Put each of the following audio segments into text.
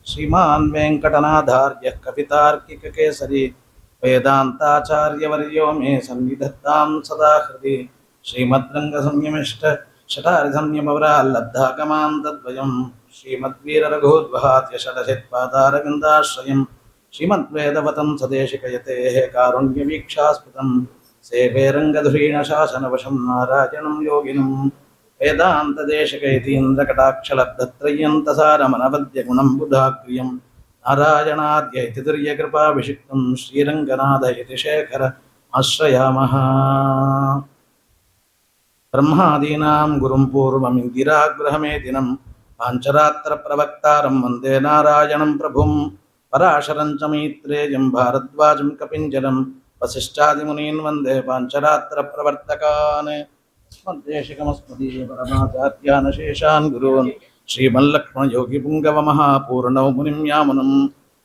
श्रीमान् वेङ्कटनाथार्यः कवितार्किककेसरी वेदान्ताचार्यवर्यो मे सन्निधत्तां सदा हृदि श्रीमद्रङ्गसंयमिष्ट शतारिसंयमवराल्लब्धागमां तद्वयं श्रीमद्वीररघोद्वहात्यषडशत्पादारविन्दाश्रयं श्रीमद्वेदवतं सदेशिकयतेः कारुण्यवीक्षास्पदं सेवे रङ्गधुरीणशासनवशं नारायणं योगिनं वेदान्तदेशिकैतीन्द्रकटाक्षलब्धत्रय्यन्तसारमनवद्यगुणं बुधाग्र्यं नारायणाद्य इति तुर्यकृपाभिषिक्तं श्रीरङ्गनाथ इति शेखर आश्रयामः। ब्रह्मादीनां गुरुं पूर्वमिन्दिराग्रहमेदिनं पाञ्चरात्रप्रवक्तारं वन्दे नारायणं प्रभुं पराशरं च मैत्रेयं भारद्वाजं कपिञ्जलं वसिष्ठादिमुनीन् वन्दे पाञ्चरात्रप्रवर्तकान् स्मद्देशिकमस्मदीय परमाचार्यान् शेषान् गुरून् श्रीमल्लक्ष्मणयोगिपुङ्गवमहापूर्णौ मुनिं यामुनं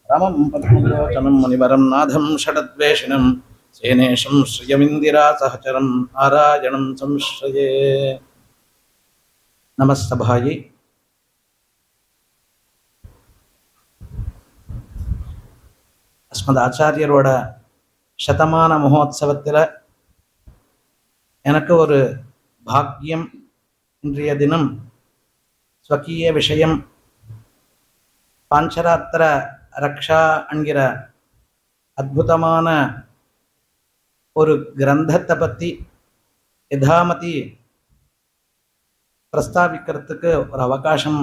रमं पद्मलोचनं मुनिवरं नाथं षडद्वेषिणं सेनेशं श्रियमिन्दिरासहचरं नारायणं संश्रये। நமஸ்தபாயி. அஸ்மத் ஆச்சாரியரோட சதமான மகோத்சவத்தில் எனக்கு ஒரு பாக்கியம். இன்றைய தினம் ஸ்வகீய விஷயம் பாஞ்சராத்திர ரக்ஷா என்கிற அற்புதமான ஒரு கிரந்தத்தை பற்றி யதாமதி பிரஸ்தாபிக்கிறதுக்கு ஒரு அவகாசம்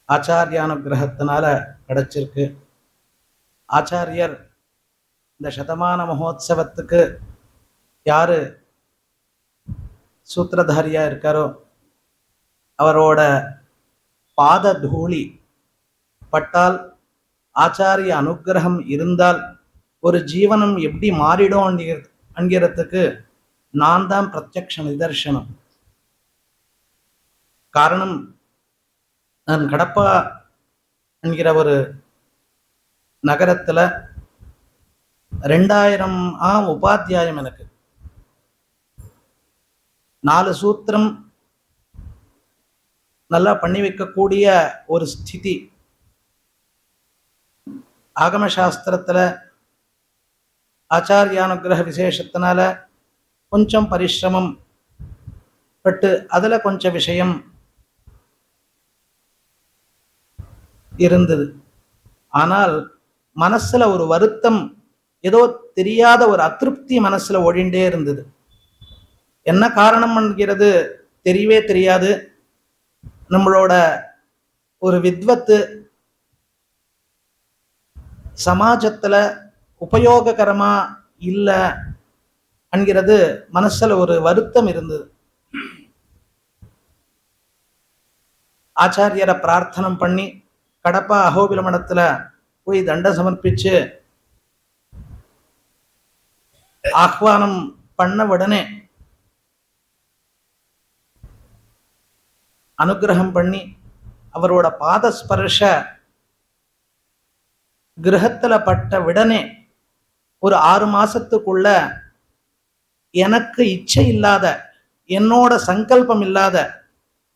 ஆச்சாரியானுகிரகத்தினால கிடைச்சிருக்கு. ஆச்சாரியர் இந்த சதமான மகோத்சவத்துக்கு யார் சூத்திரதாரியா இருக்காரோ அவரோட பாத தூளி பட்டால், ஆச்சாரிய அனுகிரகம் இருந்தால் ஒரு ஜீவனம் எப்படி மாறிடும் என்கிறதுக்கு நான் தான் பிரத்யக்ஷ நிதர்சனம். காரணம், நான் கடப்பா என்கிற ஒரு நகரத்தில் 2000 உபாத்தியாயம். எனக்கு 4 சூத்திரம் நல்லா பண்ணி வைக்கக்கூடிய ஒரு ஸ்திதி. ஆகமசாஸ்திரத்தில் ஆச்சாரியானுகிரக விசேஷத்தினால கொஞ்சம் பரிசிரமம் பட்டு அதில் கொஞ்சம் விஷயம் இருந்தது. ஆனால் மனசில் ஒரு வருத்தம், ஏதோ தெரியாத ஒரு அதிருப்தி மனசில் ஒழிண்டே இருந்தது. என்ன காரணம் என்கிறது தெரியவே தெரியாது. நம்மளோட ஒரு வித்வத்து சமாஜத்தில் உபயோககரமா இல்லை என்கிறது மனசில் ஒரு வருத்தம் இருந்தது. ஆச்சாரியரை பிரார்த்தனம் பண்ணி கடப்பா அகோபில மடத்தில் போய் தண்ட சமர்ப்பிச்சு ஆஹ்வானம் பண்ண உடனே அனுகிரகம் பண்ணி அவரோட பாதஸ்பர்ஷ கிரகத்துல பட்ட உடனே ஒரு 6 மாசத்துக்குள்ள எனக்கு இச்சை இல்லாத, என்னோட சங்கல்பம் இல்லாத,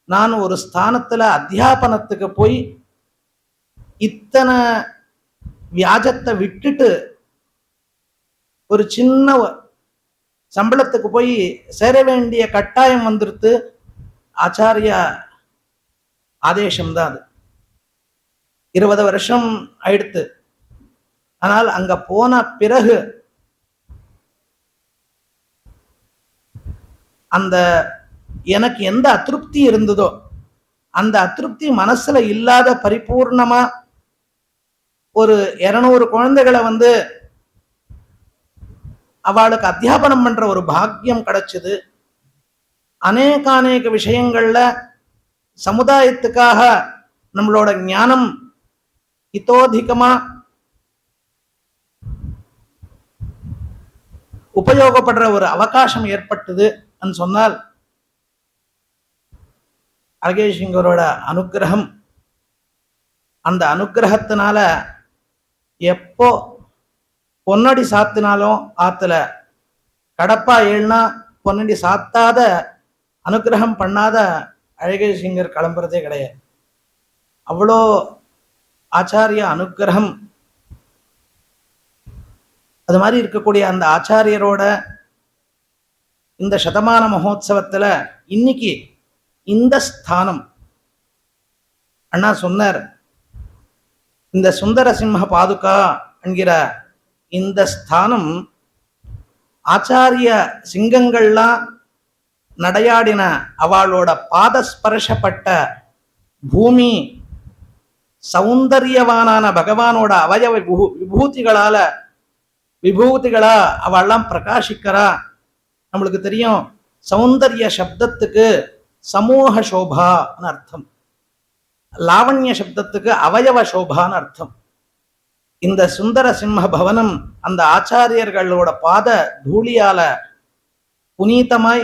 நான் ஒரு ஸ்தானத்துல அத்தியாபனத்துக்கு போய் இத்தனை வியாஜத்தை விட்டுட்டு ஒரு சின்ன சம்பளத்துக்கு போய் சேர வேண்டிய கட்டாயம் வந்துருத்து. ஆச்சாரிய ஆதேசம்தான் அது. 20 வருஷம் ஆயிடுத்து. ஆனால் அங்க போன பிறகு அந்த எனக்கு எந்த அதிருப்தி இருந்ததோ அந்த அதிருப்தி மனசுல இல்லாத பரிபூர்ணமா ஒரு 200 குழந்தைகளை அவளுக்கு அத்தியாபனம் பண்ற ஒரு பாக்கியம் கிடைச்சது. அநேக விஷயங்கள்ல சமுதாயத்துக்காக நம்மளோட ஞானம் இதோதிகமா உபயோகப்படுற ஒரு அவகாசம் ஏற்பட்டது என்று சொன்னால் அழகேசிங்கரோட அனுகிரகம். அந்த அனுகிரகத்தினால எப்போ பொன்னடி சாத்தினாலும் ஆத்துல கடப்பா ஏழுனா பொன்னடி சாத்தாத அனுகிரகம் பண்ணாத அழகேசிங்கர் கிளம்புறதே கிடையாது. அவ்வளோ ஆச்சாரிய அனுக்கிரகம். அது மாதிரி இருக்கக்கூடிய அந்த ஆச்சாரியரோட இந்த சதமான மகோத்சவத்துல இன்னைக்கு இந்த ஸ்தானம் அண்ணா சொன்னார். இந்த சுந்தர சிம்ம பாதுகா என்கிற இந்த ஸ்தானம் ஆச்சாரிய சிங்கங்கள்லாம் நடையாடின அவளோட பாதஸ்பர்ஷப்பட்ட பூமி, சௌந்தரியவானான பகவானோட அவயவ விபூதிகளா அவெல்லாம் பிரகாசிக்கிறா. நம்மளுக்கு தெரியும், சௌந்தர்ய சப்தத்துக்கு சமூக சோபான்னு அர்த்தம், லாவண்ய சப்தத்துக்கு அவயவ சோபான்னு அர்த்தம். இந்த சுந்தர சிம்ம பவனம் அந்த ஆச்சாரியர்களோட பாத தூளியால புனீதமாய்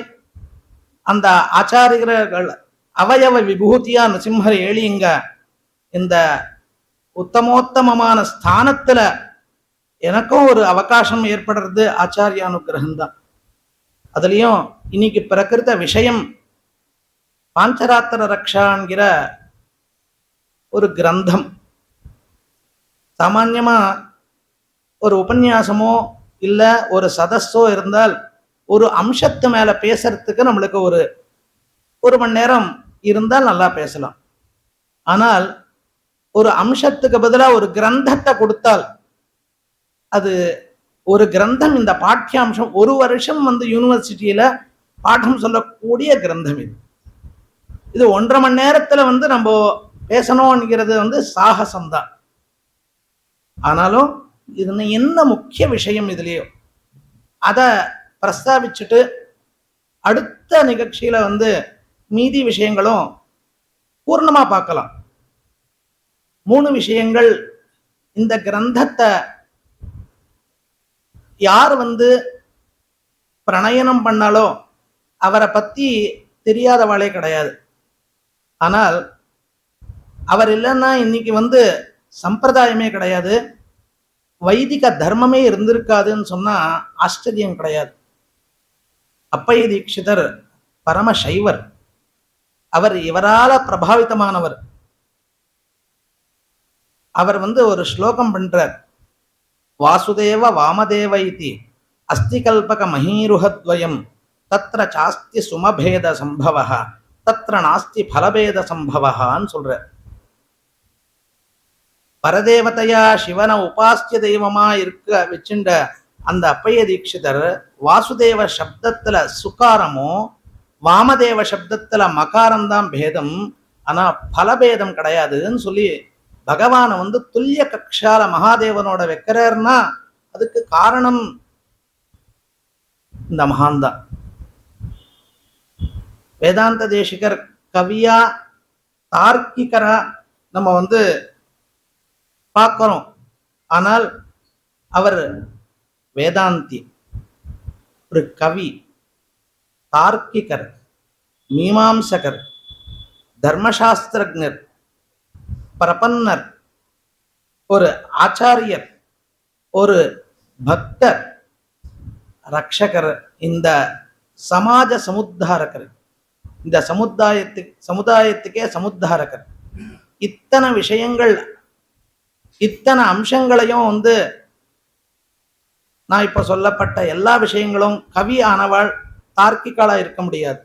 அந்த ஆச்சாரியர்கள் அவயவ விபூதியா நரசிம்மர் ஏழிங்க இந்த உத்தமோத்தமமான ஸ்தானத்துல எனக்கும் ஒரு அவகாசம் ஏற்படுறது ஆச்சாரிய அனுகிரகம் தான். அதுலயும் இன்னைக்கு பிரகிருத விஷயம் பாஞ்சராத்திர ரக்ஷாங்கிற ஒரு கிரந்தம். சாமான்யமா ஒரு உபன்யாசமோ இல்ல ஒரு சதஸோ இருந்தால் ஒரு அம்சத்து மேல பேசுறதுக்கு நம்மளுக்கு ஒரு மணி நேரம் இருந்தால் நல்லா பேசலாம். ஆனால் ஒரு அம்சத்துக்கு பதிலாக ஒரு கிரந்தத்தை கொடுத்தால் அது ஒரு கிரந்தம். இந்த பாட்டியாம்சம் ஒரு வருஷம் யூனிவர்சிட்டியில பாடம் சொல்லக்கூடிய கிரந்தம் இது 1.5 மணி நேரத்துல நம்ம பேசணும்ங்கிறது சாகசம்தான். ஆனாலும் இது என்ன முக்கிய விஷயம் இதுலயோ அதை பிரஸ்தாபிச்சுட்டு அடுத்த நிகழ்ச்சியில மீதி விஷயங்களும் பூர்ணமா பார்க்கலாம். 3 விஷயங்கள். இந்த கிரந்தத்தை யார் பிரணயனம் பண்ணாலோ அவரை பத்தி தெரியாதவாளே கிடையாது. ஆனால் அவர் இல்லைன்னா இன்னைக்கு சம்பிரதாயமே கிடையாது, வைதிக தர்மமே இருந்திருக்காதுன்னு சொன்னா ஆச்சரியம் கிடையாது. அப்பைய தீட்சிதர் பரம சைவர். அவர் இவரால பிரபாவிதமானவர். அவர் ஒரு ஸ்லோகம் பண்றார். வாசுதேவ வாமதேவ இதி அஸ்தி கல்பக மஹீருஹத்வயம் தத்ர சாஸ்தி சுமபேத சம்பவஹ தத்ர நாஸ்தி பலபேத சம்பவஹான்னு சொல்றார். பரதேவதையா சிவனை உபாசிய தெய்வமா இருக்க வச்சுண்ட அந்த அப்பைய தீட்சிதர் வாசுதேவ சப்தத்துல சுகாரமோ வாமதேவ சப்தத்துல மகாரம்தான் பேதம், ஆனா பலபேதம் கிடையாதுன்னு சொல்லி பகவானை துல்லிய கக்ஷால மகாதேவனோட வைக்கிறார்னா அதுக்கு காரணம் இந்த மகான்தான். வேதாந்த தேசிகர் கவியா தார்க்கிகரா நம்ம பார்க்கிறோம். ஆனால் அவர் வேதாந்தி, ஒரு கவி, தார்க்கிகர், மீமாம்சகர், தர்மசாஸ்திரஜர், பிரபன்னர், ஒரு ஆச்சாரியர், ஒரு பக்தர், ரக்ஷகர், இந்த சமாஜ சமுத்தாரகர், இந்த சமுதாயத்துக்கே சமுத்தாரகர். இத்தனை விஷயங்கள், இத்தனை அம்சங்களையும் நான் இப்ப சொல்லப்பட்ட எல்லா விஷயங்களும் கவி ஆனவாள் தார்க்கிகாலா இருக்க முடியாது.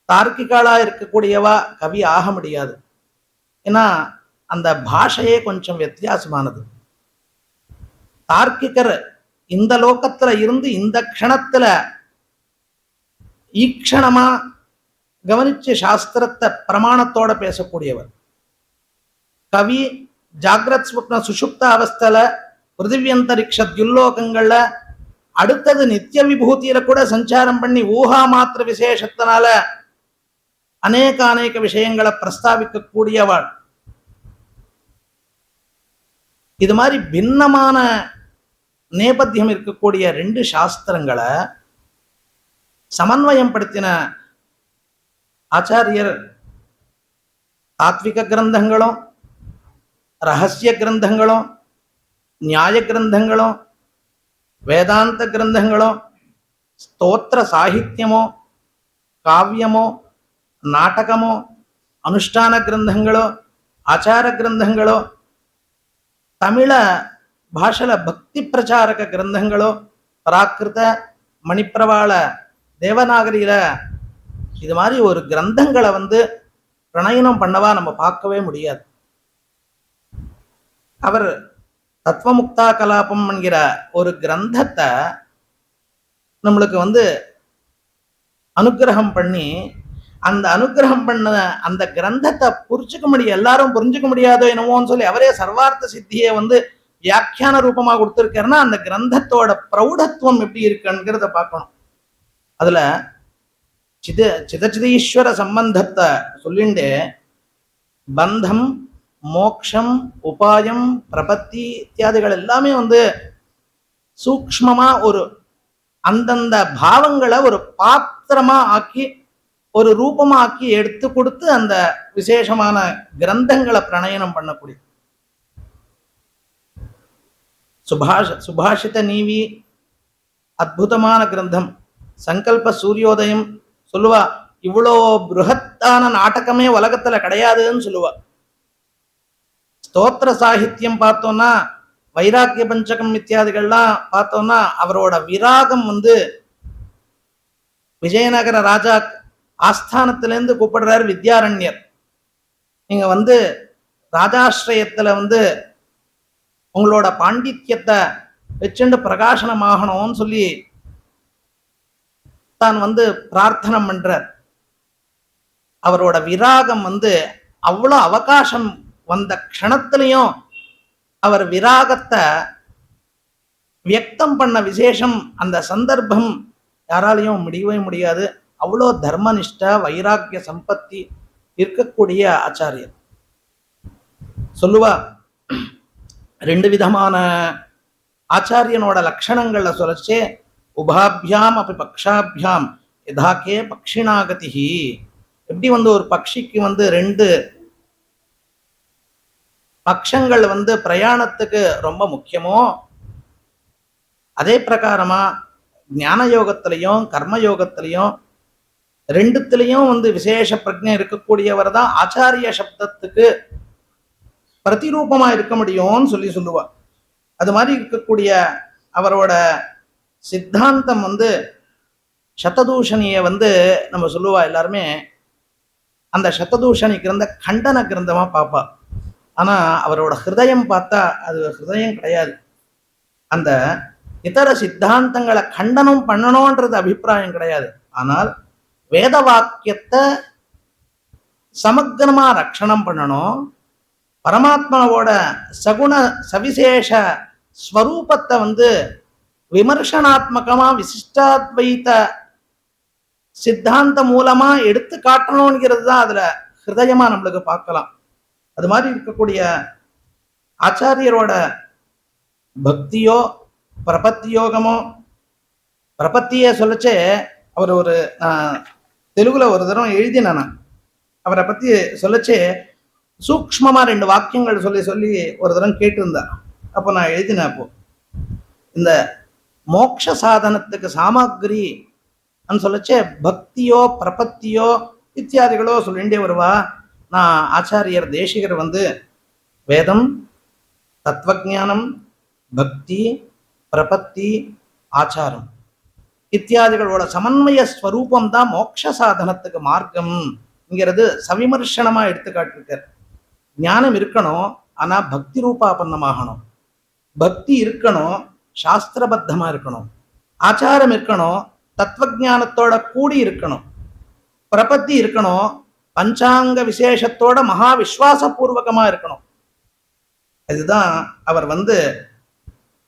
தார்க்கிகாலா இருக்கக்கூடியவா கவி ஆக முடியாது. ஏன்னா அந்த பாஷையே கொஞ்சம் வித்தியாசமானது. தார்க்கிகர் இந்த லோகத்துல இருந்து இந்த க்ஷணத்துல ஈக்ஷணமா கவனிச்சு சாஸ்திரத்தை பிரமாணத்தோட பேசக்கூடியவர். கவி ஜாகிரத் ஸ்வப்ன சுஷுப்த அவஸ்தல பிருத்திவியந்தரிக்ஷ துல்லோகங்கள்ல அடுத்தது நித்திய விபூதியில கூட சஞ்சாரம் பண்ணி ஊகா மாத்திர விசேஷத்தினால அநேக விஷயங்களை பிரஸ்தாபிக்க கூடியவள். இது மாதிரி பின்னமான நேபத்தியம் இருக்கக்கூடிய 2 சாஸ்திரங்களை சமன்வயம் படுத்தின ஆச்சாரியர் தாத்விக கிரந்தங்களும் ரகசிய கிரந்தங்களும் நியாய கிரந்தங்களும் வேதாந்த கிரந்தங்களும் ஸ்தோத்திர சாகித்யமோ காவியமோ நாடகமோ அனுஷ்டான கிரந்தங்களோ ಆಚಾರ ಗ್ರಂಥಗಳು, ತಮಿಳ ಭಾಷೆಲ ಭಕ್ತಿ பிரச்சாரக கிரந்தங்களோ, பிராகிருத, மணிப்பிரவாள, தேவநாகரியில இது மாதிரி ஒரு கிரந்தங்களை பிரணயனம் பண்ணவா நம்ம பார்க்கவே முடியாது. அவர் தத்துவமுக்தா கலாபம் என்கிற ஒரு கிரந்தத்தை நம்மளுக்கு அனுகிரகம் பண்ணி, அந்த அனுகிரகம் பண்ண அந்த கிரந்தத்தை எல்லாரும் புரிஞ்சுக்க முடியாதோ என்னமோன்னு சொல்லி அவரே சர்வார்த்த சித்தியை வியாக்கியான ரூபமா கொடுத்திருக்காருன்னா அந்த கிரந்தத்தோட பிரௌடத்துவம் எப்படி இருக்குங்கிறத பார்க்கணும். அதுல சிதச்சிதீஸ்வர சம்பந்தத்தை சொல்லிண்டு பந்தம், மோக்ஷம், உபாயம், பிரபத்தி இத்தியாதிகள் எல்லாமே சூக்ஷ்மமா ஒரு அந்தந்த பாவங்களை ஒரு பாத்திரமா ஆக்கி ஒரு ரூபமா ஆக்கி எடுத்து கொடுத்து அந்த விசேஷமான கிரந்தங்களை பிரணயனம் பண்ணக்கூடிய சுபாஷித நீவி அற்புதமான கிரந்தம். சங்கல்ப சூரியோதயம் சொல்லுவா, இவ்வளோ பிருகத்தான நாடகமே உலகத்துல கிடையாதுன்னு சொல்லுவா. ஸ்தோத்திர சாகித்யம் பார்த்தோம்னா, வைராக்கிய பஞ்சகம் இத்தியாதிகள்லாம் பார்த்தோம்னா அவரோட விராகம் விஜயநகர ராஜா ஆஸ்தானத்திலேருந்து கூப்பிடுறாரு வித்யாரண்யர். நீங்க ராஜாஸ்ரயத்துல உங்களோட பாண்டித்யத்தை வச்சுண்டு பிரகாசனமாகணும்னு சொல்லி தான் பிரார்த்தனை பண்றார். அவரோட விராகம் அவ்வளோ அவகாசம் வந்த க்ஷணத்திலையும் அவர் விராகத்தை வியக்தம் பண்ண விசேஷம் அந்த சந்தர்ப்பம் யாராலையும் முடியவே முடியாது. அவ்வளோ தர்மனிஷ்ட வைராக்கிய சம்பத்தி இருக்கக்கூடிய ஆச்சாரியர். சொல்லுவா, ரெண்டு விதமான ஆச்சாரியனோட லட்சணங்கள்ல சொல்லச்சே, உபாபியாம் அப்படி பக்ஷாபியாம் யதாக்கே பக்ஷிணாகதி. எப்படி ஒரு பக்ஷிக்கு ரெண்டு பக்ஷங்கள் பிரயாணத்துக்கு ரொம்ப முக்கியமோ, அதே பிரகாரமா ஞான யோகத்திலையும் கர்மயோகத்திலையும் ரெண்டுத்திலையும் விசேஷ பிரஜை இருக்கக்கூடியவர் தான் ஆச்சாரிய சப்தத்துக்கு பிரதிரூபமா இருக்க முடியும்னு சொல்லுவா. அது மாதிரி இருக்கக்கூடிய அவரோட சித்தாந்தம் சததூஷணியை நம்ம சொல்லுவா. எல்லாருமே அந்த சததூஷணி கிரந்த கண்டன கிரந்தமா பார்ப்பா. ஆனா அவரோட ஹிருதயம் பார்த்தா அது ஹிருதயம் கிடையாது. அந்த இதர சித்தாந்தங்களை கண்டனம் பண்ணணும்ன்றது அபிப்பிராயம் கிடையாது. ஆனால் வேத வாக்கியத்தை சமக்கிரமா ரட்சணம் பண்ணணும், பரமாத்மாவோட சகுண சவிசேஷ ஸ்வரூபத்தை விமர்சனாத்மகமா விசிஷ்டாத்வைத சித்தாந்த மூலமா எடுத்து காட்டணும்ங்கிறது தான் அதுல ஹிருதயமா நம்மளுக்கு பார்க்கலாம். அது மாதிரி இருக்கக்கூடிய ஆச்சாரியரோட பக்தியோ பிரபத்தியோகமோ, பிரபத்தியே சொல்லச்சே அவர் ஒரு தெலுங்குல ஒரு தரம் எழுதினான். அவரை பத்தி சொல்லச்சே சூக்ஷ்மமா ரெண்டு வாக்கியங்கள் சொல்லி சொல்லி ஒரு தரம் கேட்டிருந்தா. அப்போ நான் எழுதினேன். அப்போ இந்த மோட்ச சாதனத்துக்கு சாமகிரி சொல்லச்சே பக்தியோ பிரபத்தியோ இத்தியாதிகளோ சொல்லிண்டே வருவா. நான் ஆச்சாரியர் தேசிகர் வேதம், தத்துவஜானம், பக்தி, பிரபத்தி, ஆச்சாரம் இத்தியாதிகளோட சமன்வய ஸ்வரூபம் தான் மோட்ச சாதனத்துக்கு மார்க்கம்ங்கிறது சவிமர்சனமா எடுத்துக்காட்டிருக்கார். ஞானம் இருக்கணும், ஆனா பக்தி ரூபாபன்னமாகணும். பக்தி இருக்கணும், சாஸ்திரபத்தமா இருக்கணும். ஆச்சாரம் இருக்கணும், தத்துவஜானத்தோட கூடி இருக்கணும். பிரபத்தி இருக்கணும், பஞ்சாங்க விசேஷத்தோட மகா விஸ்வாசபூர்வகமா இருக்கணும். இதுதான் அவர்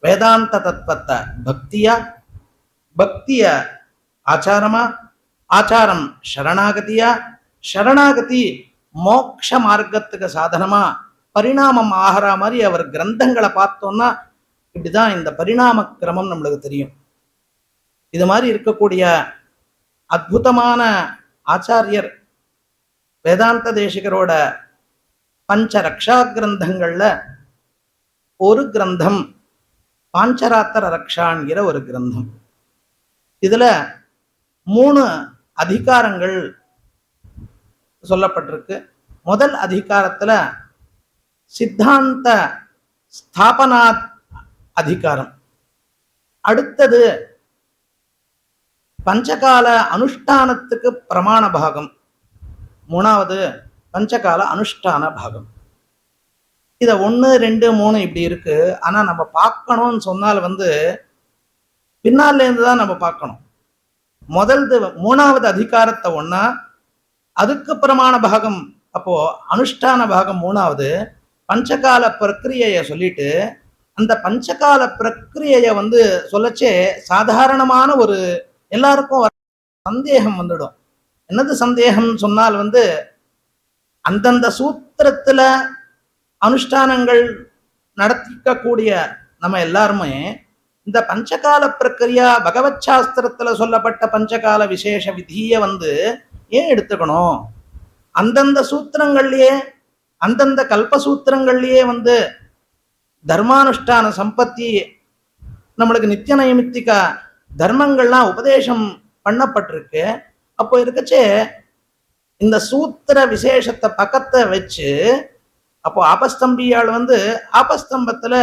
வேதாந்த தத்துவத்தை பக்தியா, பக்திய ஆச்சாரமா, ஆச்சாரம் சரணாகதியா, சரணாகதி மோக்ஷ மார்க்கத்துக்கு சாதனமா பரிணாமம் ஆகிற மாதிரி அவர் கிரந்தங்களை பார்த்தோம்னா இப்படிதான் இந்த பரிணாம கிரமம் நம்மளுக்கு தெரியும். இது மாதிரி இருக்கக்கூடிய அற்புதமான ஆச்சாரியர் வேதாந்த தேசிகரோட பஞ்ச ரக்ஷா கிரந்தங்கள்ல ஒரு கிரந்தம் பாஞ்சராத்திர ரக்ஷான்கிற ஒரு கிரந்தம். இதுல 3 அதிகாரங்கள் சொல்லப்பட்டிருக்கு. முதல் அதிகாரத்துல சித்தாந்த ஸ்தாபனா அதிகாரம். அடுத்தது பஞ்சகால அனுஷ்டானத்துக்கு பிரமாண பாகம். மூணாவது பஞ்சகால அனுஷ்டான பாகம். இத 1, 2, 3 இப்படி இருக்கு. ஆனா நம்ம பார்க்கணும்னு சொன்னால் பின்னால இருந்துதான் நம்ம பார்க்கணும். முதல்து 3வது அதிகாரத்தை ஒன்னா, அதுக்கு பிரமாண பாகம், அப்போ அனுஷ்டான பாகம் 3வது. பஞ்சகால பிரக்கிரியைய சொல்லிட்டு அந்த பஞ்சகால பிரக்கிரியைய சொல்லச்சே சாதாரணமான ஒரு எல்லாருக்கும் சந்தேகம் வந்துடும். என்னது சந்தேகம் சொன்னால் அந்தந்த சூத்திரத்துல அனுஷ்டானங்கள் நடத்திக்கக்கூடிய நம்ம எல்லாருமே இந்த பஞ்சகால பிரக்கிரியா பகவத் சாஸ்திரத்துல சொல்லப்பட்ட பஞ்சகால விசேஷ விதியை ஏன் எடுத்துக்கணும்? அந்தந்த சூத்திரங்கள்லயே அந்தந்த கல்பசூத்திரங்கள்லயே தர்மானுஷ்டான சம்பத்தி நம்மளுக்கு நித்திய நைமித்திக தர்மங்கள்லாம் உபதேசம் பண்ணப்பட்டிருக்கு. அப்போ இருக்கச்சே இந்த சூத்திர விசேஷத்தை பக்கத்தை வச்சு, அப்போ ஆபஸ்தம்பியால் ஆபஸ்தம்பத்துல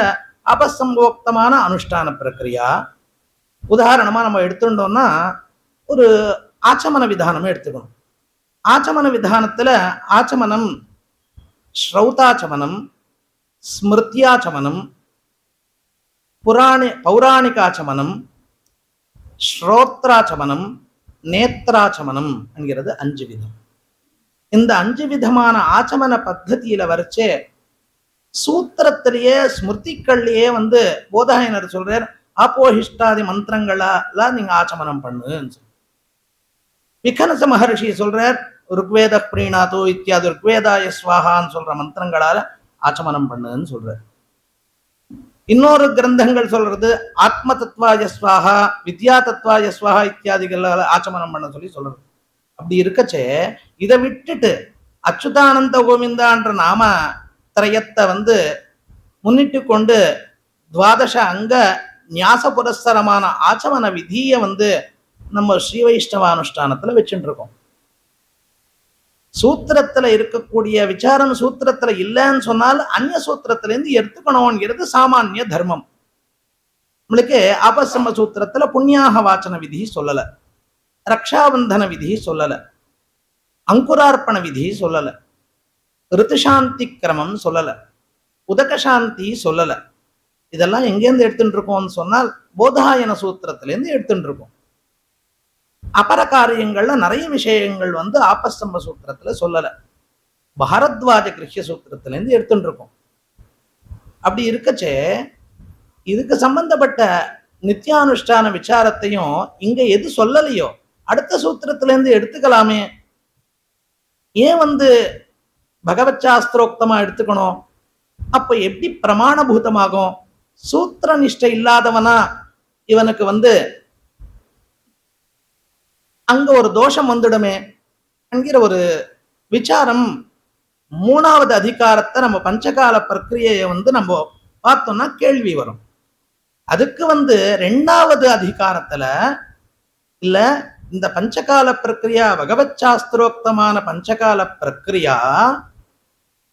ஆபஸ்தம்போக்தமான அனுஷ்டான பிரக்கிரியா. உதாரணமா நம்ம எடுத்துட்டோம்னா ஒரு ஆச்சமன விதானமே எடுத்துக்கணும். ஆச்சமன விதானத்துல ஆச்சமனம் ஸ்ரௌதாச்சமனம், ஸ்மிருத்யாச்சமனம், பௌராணிகாச்சமனம், ஸ்ரோத்ராச்சமனம், நேத்ராச்சமனம் என்கிறது 5 விதம். இந்த 5 விதமான ஆச்சமன பத்ததியில வரைச்சே சூத்திரத்திலேயே ஸ்மிருதிகள்லயே போதாயனர் சொல்றார், ஆப்போஹிஷ்டாதி மந்திரங்களெல்லாம் நீங்க ஆச்சமனம் பண்ணுன்னு. விகனச மகர்ஷி சொல்றார், ருக்வேத பிரீணாதோ இத்தியாதி ருக்வேதாய ஸ்வாகான்னு சொல்ற மந்திரங்களால ஆச்சமனம் பண்ணுன்னு சொல்றார். இன்னொரு கிரந்தங்கள் சொல்றது ஆத்ம தத்வாய ஸ்வாகா, வித்யா தத்வாய ஸ்வாகா இத்தியாதிகளால ஆச்சமனம் பண்ண சொல்றது. அப்படி இருக்கச்சே இதை விட்டுட்டு அச்சுதானந்த கோவிந்தான்ற நாம திரயத்தை முன்னிட்டு கொண்டு துவாதச அங்க ஞாச புரஸ்தரமான ஆச்சமன விதியை நம்ம ஸ்ரீ வைஷ்ணவ அனுஷ்டானத்துல வச்சுட்டு இருக்கோம். சூத்திரத்துல இருக்கக்கூடிய விசாரம் சூத்திரத்துல இல்லைன்னு சொன்னால் அந்நிய சூத்திரத்துல இருந்து எடுத்துக்கணும்ங்கிறது சாமானிய தர்மம். நம்மளுக்கு ஆபஸ்தம்ப சூத்திரத்துல புண்ணியாக வாச்சன விதி சொல்லல, ரக்ஷாபந்தன விதி சொல்லல, அங்குரார்ப்பண விதி சொல்லல, ரித்துசாந்தி கிரமம் சொல்லல, உதகசாந்தி சொல்லல. இதெல்லாம் எங்கேருந்து எடுத்துட்டு இருக்கோம்னு சொன்னால் போதாயன சூத்திரத்திலேருந்து எடுத்துட்டு இருக்கோம். அபர காரியங்கள்ல நிறைய விஷயங்கள் ஆபஸ்தம்ப சூத்திரத்துல சொல்லல, பாரத்வாஜ கிருஷ்ய சூத்திரத்துல இருந்து எடுத்துட்டு இருக்கோம். அப்படி இருக்கச்சே இதுக்கு சம்பந்தப்பட்ட நித்தியானுஷ்டான விசாரத்தையும் இங்க எது சொல்லலையோ அடுத்த சூத்திரத்துல இருந்து எடுத்துக்கலாமே. ஏன் பகவத் சாஸ்திரோக்தமா எடுத்துக்கணும்? அப்ப எப்படி பிரமாணபூதமாகும்? சூத்திர நிஷ்டை இல்லாதவனா இவனுக்கு அங்க ஒரு தோஷம் வந்துடுமே என்கிற ஒரு விசாரம் 3வது அதிகாரத்தை நம்ம பஞ்சகால பிரக்கிரியை நம்ம பார்த்தோம்னா கேள்வி வரும். அதுக்கு 2வது அதிகாரத்துல இல்ல இந்த பஞ்சகால பிரக்கிரியா பகவத் சாஸ்திரோக்தமான பஞ்சகால பிரக்கிரியா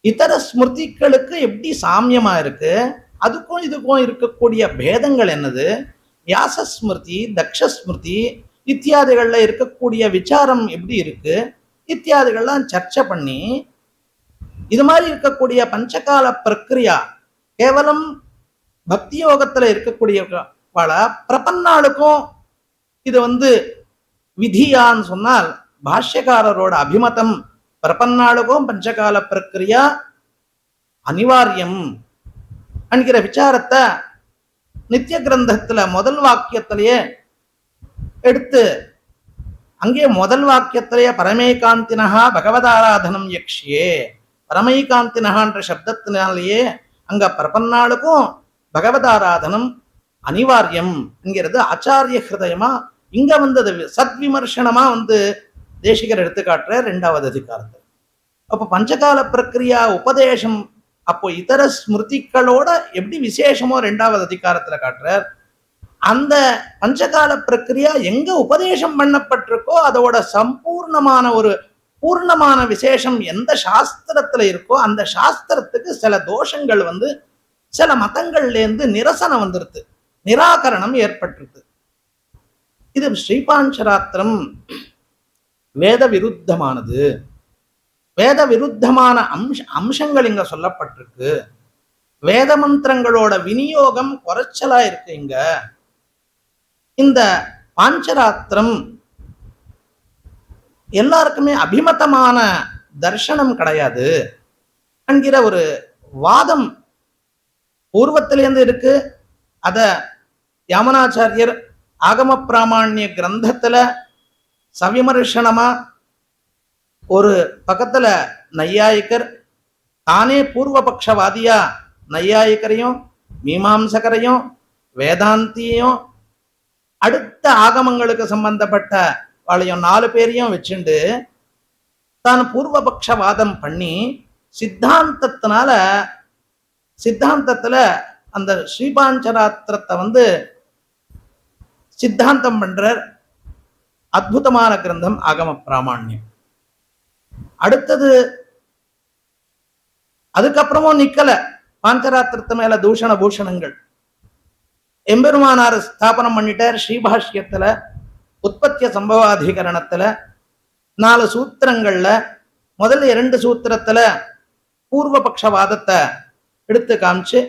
இதர ஸ்மிருதிகளுக்கு எப்படி சாமியமா இருக்கு, அதுக்கும் இதுக்கும் இருக்கக்கூடிய பேதங்கள் என்னது, வியாச ஸ்மிருதி தக்ஷ ஸ்மிருதி இத்தியாதிகள்ல இருக்கக்கூடிய விசாரம் எப்படி இருக்கு இத்தியாதிகள்லாம் சர்ச்சை பண்ணி இது மாதிரி இருக்கக்கூடிய பஞ்சகால பிரக்கிரியா கேவலம் பக்தி யோகத்துல இருக்கக்கூடிய பல பிரபன்னாளுக்கும் இது விதியான்னு சொன்னால் பாஷ்யக்காரரோட அபிமதம் பிரபன்னாளுக்கும் பஞ்சகால பிரக்கிரியா அனிவாரியம் என்கிற விசாரத்தை நித்திய கிரந்தத்துல முதல் வாக்கியத்திலேயே எடுத்து அங்கே முதல் வாக்கியத்திலேயே பரமேகாந்தினஹா பகவதாராதனம் யக்ஷியே, பரமைகாந்தினஹான்ற சப்தத்தினாலேயே அங்க பிரபன்னாளுக்கும் பகவதாராதனம் அனிவாரியம் என்கிறது ஆச்சாரிய ஹிருதயமா இங்க வந்தது சத்விமர்சனமா தேசிகர் எடுத்துக்காட்டுற 2வது அதிகாரத்தில். அப்போ பஞ்சகால பிரக்கிரியா உபதேசம் அப்போ இதர ஸ்மிருதிகளோட எப்படி விசேஷமோ 2வது அதிகாரத்துல காட்டுறார். அந்த பஞ்சகால பிரக்கிரியா எங்க உபதேசம் பண்ணப்பட்டிருக்கோ அதோட சம்பூர்ணமான ஒரு பூர்ணமான விசேஷம் எந்த சாஸ்திரத்துல இருக்கோ அந்த சாஸ்திரத்துக்கு சில தோஷங்கள் சில மதங்கள்ல இருந்து நிரசனம் வந்துருது, நிராகரணம் ஏற்பட்டிருக்கு. இது ஸ்ரீபாஞ்சராத்திரம் வேத விருத்தமானது. வேத விருத்தமான அம்சங்கள் இங்க சொல்லப்பட்டிருக்கு. வேத மந்திரங்களோட விநியோகம் குறைச்சலா இருக்கு. இங்க இந்த பாஞ்சராத்திரம் எல்லாருக்குமே அபிமதமான தர்சனம் கிடையாது என்கிற ஒரு வாதம் பூர்வத்திலேருந்து இருக்கு. அத யாமனாச்சாரியர் ஆகம பிராமணிய கிரந்தத்துல சவிமர்சனமா ஒரு பக்கத்துல நையாயிக்கர் தானே பூர்வபக்ஷவாதியா நையாயிக்கரையும் மீமாம்சகரையும் வேதாந்தியையும் அடுத்த ஆகமங்களுக்கு சம்பந்தப்பட்ட வாழையும் 4 பேரையும் வச்சுண்டு தான் பூர்வபக்ஷவாதம் பண்ணி சித்தாந்தத்துல அந்த ஸ்ரீபாஞ்சராத்திரத்தை சித்தாந்தம் பண்றார். அற்புதமான கிரந்தம் ஆகம பிராமணியம். அடுத்தது அதுக்கப்புறமும் நிக்கல பாஞ்சராத்திரத்து மேல தூஷண பூஷணங்கள். எம்பெருமானார் ஸ்தாபனம் பண்ணிட்டார். ஸ்ரீபாஷ்யத்துல உற்பத்திய சம்பவாதிகரணத்துல 4 சூத்திரங்கள்ல முதல்ல 2 சூத்திரத்துல பூர்வபக்ஷவாதத்தை எடுத்து காமிச்சு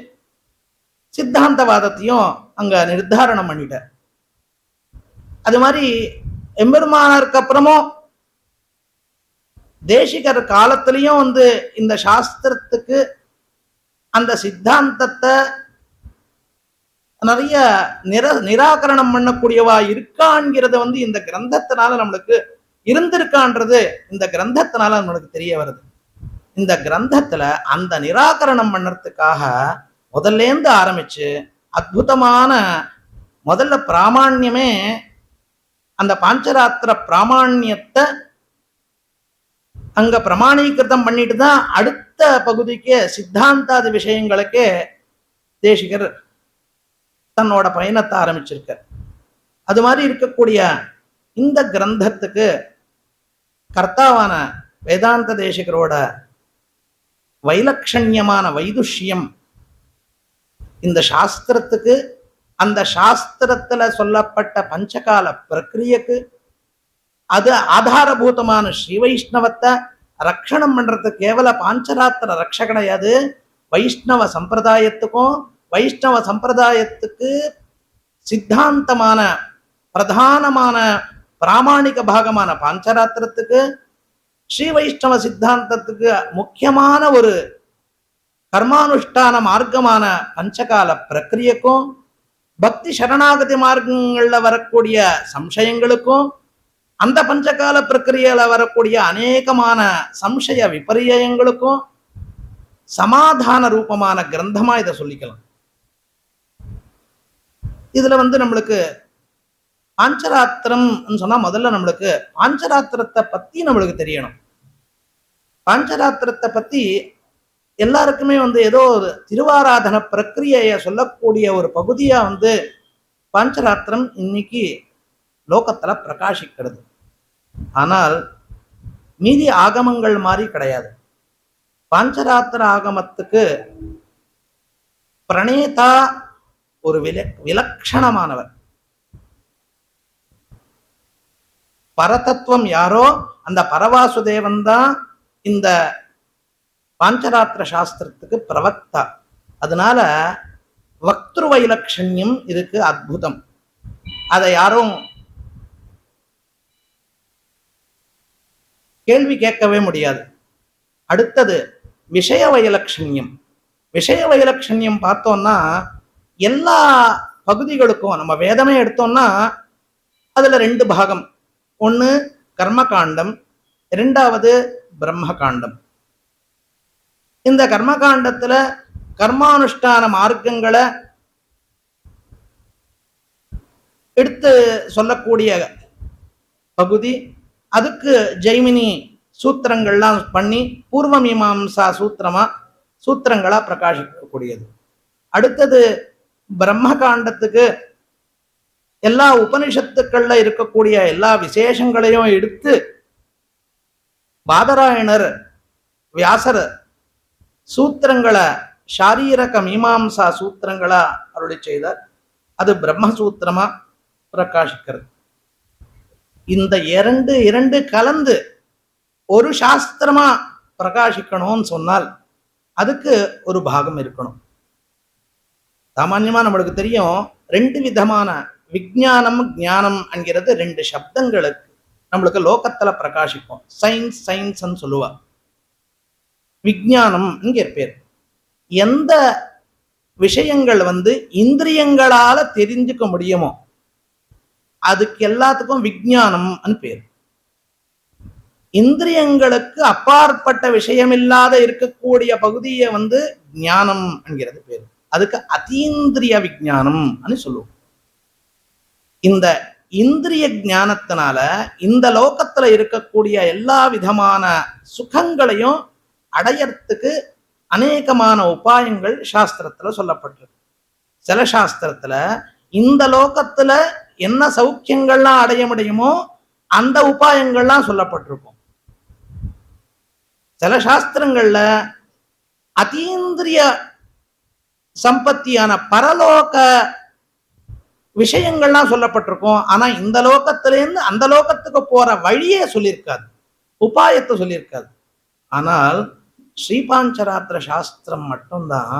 சித்தாந்தவாதத்தையும் அங்க நிர்தாரணம் பண்ணிட்டார். அது மாதிரி எம்பெருமானாருக்கு அப்புறமும் தேசிகர் காலத்திலையும் இந்த சாஸ்திரத்துக்கு அந்த சித்தாந்தத்தை நிறைய நிராகரணம் பண்ணக்கூடியவா இருக்கான்ங்கிறத இந்த கிரந்தத்தினால நம்மளுக்கு இருந்திருக்கான்றது இந்த கிரந்தத்தினால நம்மளுக்கு தெரிய வருது. இந்த கிரந்தத்துல அந்த நிராகரணம் பண்ணறதுக்காக முதல்லேந்து ஆரம்பிச்சு அற்புதமான முதல்ல பிராமாண்யமே அந்த பாஞ்சராத்திர பிராமாண்யத்தை அங்க பிரமாணீகிருதம் பண்ணிட்டு தான் அடுத்த பகுதிக்கு சித்தாந்தாதி விஷயங்களுக்கே தேசிகர் தன்னோட பயணத்தை ஆரம்பிச்சிருக்க. அது மாதிரி இருக்கக்கூடிய இந்த கிரந்தத்துக்கு கர்த்தாவான வேதாந்த தேசிகரோட வைலக்ஷண்யமான வைதுஷ்யம் இந்த சாஸ்திரத்துக்கு, அந்த சாஸ்திரத்துல சொல்லப்பட்ட பஞ்சகால பிரக்கிரியக்கு, அது ஆதாரபூதமான ஸ்ரீ வைஷ்ணவத்தை ரக்ஷணம் பண்றது கேவல பாஞ்சராத்திர ரக்ஷ கிடையாது. வைஷ்ணவ சம்பிரதாயத்துக்கும் வைஷ்ணவ சம்பிரதாயத்துக்கு சித்தாந்தமான பிரதானமான பிராமணிக பாகமான பாஞ்சராத்திரத்துக்கு ஸ்ரீ வைஷ்ணவ சித்தாந்தத்துக்கு முக்கியமான ஒரு கர்மானுஷ்டான மார்க்கமான பஞ்சகால பிரக்கிரியக்கும் பக்தி சரணாகதி மார்க்கங்கள்ல வரக்கூடிய சம்சயங்களுக்கும் அந்த பஞ்சகால பிரக்கிரியில வரக்கூடிய அநேகமான சம்சய விபரியங்களுக்கும் சமாதான ரூபமான கிரந்தமா இதை சொல்லிக்கலாம். இதுல நம்மளுக்கு பாஞ்சராத்திரம் சொன்னா முதல்ல நம்மளுக்கு பாஞ்சராத்திரத்தை பத்தி நம்மளுக்கு தெரியணும். பாஞ்சராத்திரத்தை பத்தி எல்லாருக்குமே ஏதோ ஒரு திருவாராதன பிரக்கிரியை சொல்லக்கூடிய ஒரு பகுதியா பாஞ்சராத்திரம் இன்னைக்கு லோகத்துல பிரகாசிக்கிறது. ஆனால் மீதி ஆகமங்கள் மாதிரி கிடையாது. பாஞ்சராத்திர ஆகமத்துக்கு பிரணேதா ஒரு விலட்சணமானவர். பரதத்துவம் யாரோ அந்த பரவாசுதேவன் தான் இந்த பாஞ்சராத்திர சாஸ்திரத்துக்கு பிரவக்தா. அதனால வக்திரு வைலட்சண்யம் இதுக்கு அற்புதம். அதை யாரும் கேள்வி கேட்கவே முடியாது. அடுத்தது விஷய வைலட்சண்யம். விஷய வைலட்சண்யம் பார்த்தோம்னா எல்லா பகுதிகளுக்கும் நம்ம வேதமே எடுத்தோம்னா அதுல 2 பாகம். ஒன்று கர்மகாண்டம், 2வது பிரம்மகாண்டம். இந்த கர்மகாண்டத்துல கர்மானுஷ்டான மார்க்கங்களை எடுத்து சொல்லக்கூடிய பகுதி. அதுக்கு ஜெய்மினி சூத்திரங்கள்லாம் பண்ணி பூர்வ மீமாம்சா சூத்திரங்களா பிரகாசிக்கக்கூடியது. அடுத்தது பிரம்மகாண்டத்துக்கு எல்லா உபனிஷத்துக்கள்ல இருக்கக்கூடிய எல்லா விசேஷங்களையும் எடுத்து பாதராயணர் வியாசர் சூத்திரங்களை ஷாரீரக மீமாம்சா சூத்திரங்களா அருளி செய்தார். அது பிரம்மசூத்திரமா பிரகாசிக்கிறது. இந்த இரண்டு கலந்து ஒரு சாஸ்திரமா பிரகாசிக்கணும்னு சொன்னால் அதுக்கு ஒரு பாகம் இருக்கணும். சாமான்யமா நம்மளுக்கு தெரியும், ரெண்டு விதமான விஞ்ஞானம் ஞானம் என்கிறது ரெண்டு சப்தங்களுக்கு நம்மளுக்கு லோகத்துல பிரகாசிக்கும். சயின்ஸ் சயின்ஸ் சொல்லுவா. விஞ்ஞானம் பேர் எந்த விஷயங்கள் இந்திரியங்களால தெரிஞ்சுக்க முடியுமோ அதுக்கு எல்லாத்துக்கும் விஞ்ஞானம் பேர். இந்திரியங்களுக்கு அப்பாற்பட்ட விஷயமில்லாத இருக்கக்கூடிய பகுதியை ஞானம் என்கிறது பேர். அதுக்கு அதீந்திரிய விஞ்ஞானம் சொல்லுவோம். இந்த இந்திரிய ஞானத்தினால இந்த லோகத்துல இருக்கக்கூடிய எல்லா விதமான சுகங்களையும் அடையறதுக்கு அநேகமான உபாயங்கள் சாஸ்திரத்துல சொல்லப்பட்டிருக்கு. சில சாஸ்திரத்துல இந்த லோகத்துல என்ன சௌக்கியங்கள்லாம் அடைய முடியுமோ அந்த உபாயங்கள்லாம் சொல்லப்பட்டிருக்கும். சில சாஸ்திரங்கள்ல அதீந்திரிய சம்பத்தியான பரலோக விஷயங்கள்லாம் சொல்லப்பட்டிருக்கும். ஆனா இந்த லோகத்திலேருந்து அந்த லோகத்துக்கு போற வழியே சொல்லியிருக்காது, உபாயத்தை சொல்லியிருக்காது. ஆனால் ஸ்ரீபாஞ்சராத்திர சாஸ்திரம் மட்டும்தான்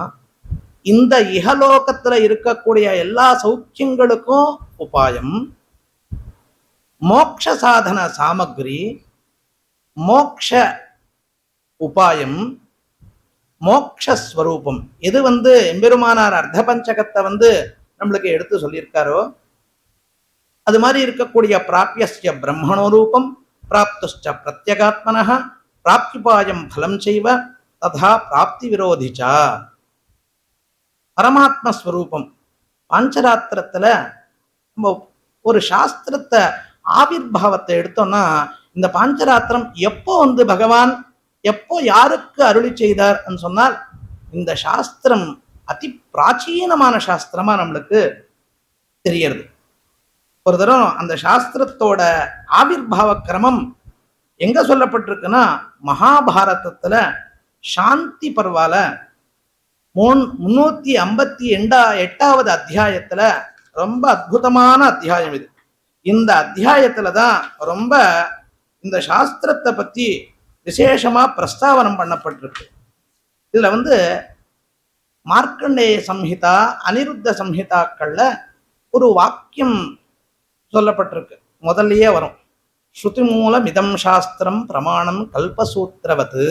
இந்த இகலோகத்துல இருக்கக்கூடிய எல்லா சௌக்கியங்களுக்கும் உபாயம், மோக்ஷ சாதன சாமகிரி, மோக்ஷ உபாயம், மோக்ஷஸ்வரூபம் எது எம்பெருமானார் அர்த்த பஞ்சகத்தை நம்மளுக்கு எடுத்து சொல்லியிருக்காரோ அது மாதிரி இருக்கக்கூடிய பிராபியஸ்ய பிரம்மணோ ரூபம், பிராப்துஷ்ச பிரத்யகாத்மனஹ, பிராப்திபாயம் பலம் செய்வ ததா பிராப்தி விரோதிச்சா. பரமாத்மஸ்வரூபம் பாஞ்சராத்திரத்துல நம்ம ஒரு சாஸ்திரத்தை ஆவிர்பாவத்தை எடுத்தோம்னா இந்த பாஞ்சராத்திரம் எப்போ பகவான் எப்போ யாருக்கு அருளி செய்தார் சொன்னால் இந்த சாஸ்திரம் அதி பிராச்சீனமான சாஸ்திரமா நம்மளுக்கு தெரியறது. ஒரு தரம் அந்த சாஸ்திரத்தோட ஆவிர்பாவ கிரமம் எங்க சொல்லப்பட்டிருக்குன்னா மகாபாரதத்துல சாந்தி பர்வால 358வது அத்தியாயத்துல ரொம்ப அற்புதமான அத்தியாயம் இது. இந்த அத்தியாயத்துலதான் ரொம்ப இந்த சாஸ்திரத்தை பத்தி விசேஷமா பிரஸ்தாவனம் பண்ணப்பட்டிருக்கு. இதுல மார்க்கண்டேய சம்ஹிதா, அனிருத்த சம்ஹிதாக்கள்ல ஒரு வாக்கியம் சொல்லப்பட்டிருக்கு. முதல்லயே வரும், ஸ்ருதி மூலம் இதம் சாஸ்திரம் பிரமாணம் கல்பசூத்திரவத்து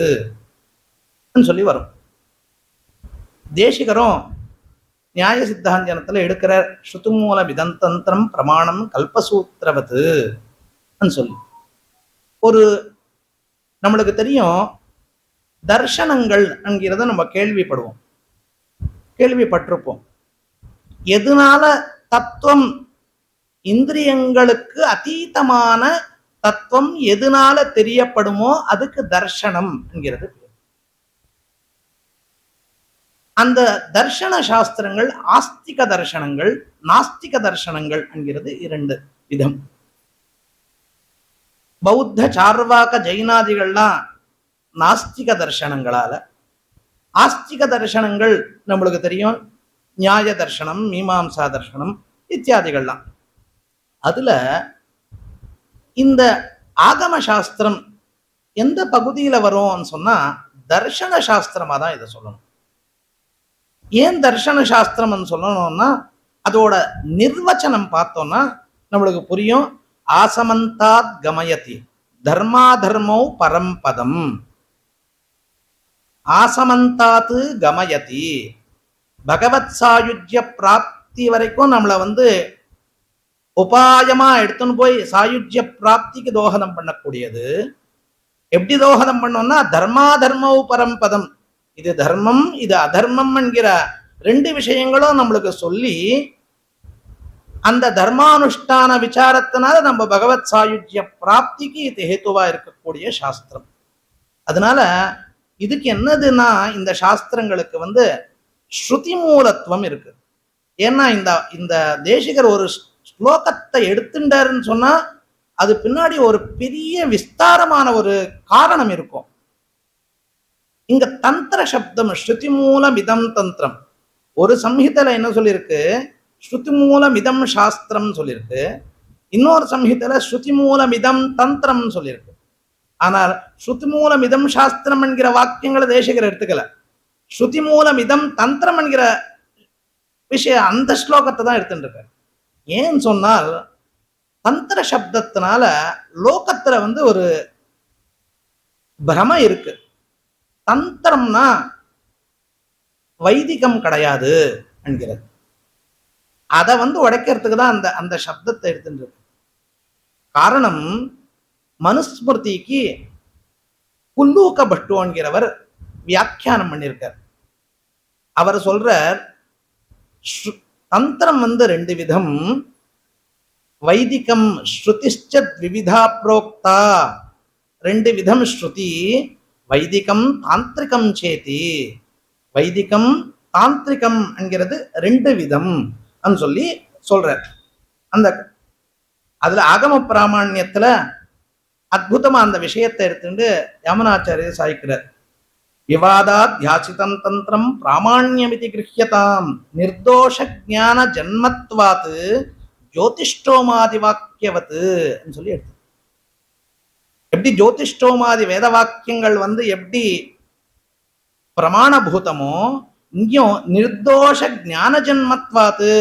சொல்லி வரும். தேசிகரும் நியாய சித்தாந்தனத்துல எடுக்கிற ஸ்ருதி மூலம் இதந்தந்திரம் பிரமாணம் கல்பசூத்திரவத்து சொல்லி. ஒரு நம்மளுக்கு தெரியும் தர்சனங்கள் என்கிறத நம்ம கேள்விப்பட்டிருப்போம். எதனால தத்துவம் இந்திரியங்களுக்கு அதீதமான தத்துவம் எதனால தெரியப்படுமோ அதுக்கு தர்சனம் என்கிறது. அந்த தர்சன சாஸ்திரங்கள் ஆஸ்திக தர்சனங்கள், நாஸ்திக தர்சனங்கள் என்கிறது இரண்டு விதம். பௌத்த சார்வாக ஜெயினாதிகள்லாம் நாஸ்திக தர்சனங்களால, ஆஸ்திக தர்சனங்கள் நம்மளுக்கு தெரியும் நியாய தர்சனம், மீமாம்சா தர்சனம் இத்தியாதிகள்லாம். அதுல இந்த ஆகம சாஸ்திரம் எந்த பகுதியில வரும்னு சொன்னா தர்சன சாஸ்திரமா தான் இதை சொல்லணும். ஏன் தர்சன சாஸ்திரம் சொல்லணும்னா அதோட நிர்வச்சனம் பார்த்தோம்னா நம்மளுக்கு புரியும். ஆசமந்தாத் கமயதி தர்மாதர்மோ பரம்பதம், ஆசமந்தாத்து கமயதி பகவத் சாயுஜ்ய பிராப்தி வரைக்கும் நம்மளை உபாயமா எடுத்துன்னு போய் சாயுஜ்ய பிராப்திக்கு தோகதம் பண்ணக்கூடியது. எப்படி தோகதம் பண்ணோம்னா தர்மாதர்மோ பரம்பதம், இது தர்மம் இது அதர்மம் என்கிற ரெண்டு விஷயங்களும் நம்மளுக்கு சொல்லி அந்த தர்மானுஷ்டான விசாரத்தினால நம்ம பகவத் சாயுஜ்ய பிராப்திக்கு இது ஹேத்துவா இருக்கக்கூடிய சாஸ்திரம். அதனால இதுக்கு என்னதுன்னா இந்த சாஸ்திரங்களுக்கு ஸ்ருதி மூலத்துவம் இருக்கு. ஏன்னா இந்த தேசிகர் ஒரு ஸ்லோகத்தை எடுத்துட்டாருன்னு சொன்னா அது பின்னாடி ஒரு பெரிய விஸ்தாரமான ஒரு காரணம் இருக்கும். இங்க தந்திர சப்தம் ஸ்ருதி மூலம் இதம் தந்திரம். ஒரு சம்ஹிதையில என்ன சொல்லியிருக்கு, ஸ்ருதி மூலம் இதம் சாஸ்திரம் சொல்லியிருக்கு. இன்னொரு சம்ஹிதையில ஸ்ருதி மூலம் இதம் தந்திரம் சொல்லியிருக்கு. ஆனால் ஸ்ருதி மூலம் இதம் சாஸ்திரம் என்கிற வாக்கியங்களை தேசிகர் எடுத்துக்கல. ஸ்ருதி மூலம் இதம் தந்திரம் என்கிற விஷயம் அந்த ஸ்லோகத்தை தான் எடுத்துட்டு இருக்க. ஏன்னு சொன்னால் தந்திர சப்தத்தினால லோகத்துல ஒரு பிரம இருக்கு. தந்திரம்னா வைதிகம் கிடையாது என்கிறது. அதை உடைக்கிறதுக்கு தான் அந்த அந்த சப்தத்தை எடுத்துட்டு இருக்கு. காரணம், மனுஸ்மிருதிக்கு புல்லூக்க பட்டு என்கிறவர் வியாக்கியானம் பண்ணியிருக்கார். அவர் சொல்றார், தந்திரம் ரெண்டு விதம், வைதிகம் ஸ்ருதிஷ்சத் விவிதா புரோக்தா. ரெண்டு விதம் ஸ்ருதி, வைதிகம் தாந்திரிகம் சேதி. வைதிகம் தாந்திரிகம் என்கிறது ரெண்டு விதம் சொல்லி சொல்றார். அந்த அதுல ஆகம பிராமணியத்துல அற்புதமா அந்த விஷயத்தை எடுத்துட்டு யமுனாச்சாரியர் சாய்க்கிறார். விவாதாத் யாசிதம் தந்திரம் பிராமாண்யமிதி கிருஹ்யதாம் நிர்தோஷ ஞான ஜன்மத்வாத் ஜோதிஷ்டோமாதி வாக்கியவத் சொல்லி எடுத்து. எப்படி ஜோதிஷ்டோமாதி வேத வாக்கியங்கள் எப்படி பிரமாணபூதமோ, இங்கேயும் நிர்தோஷ ஞான ஜன்மத்வாத்து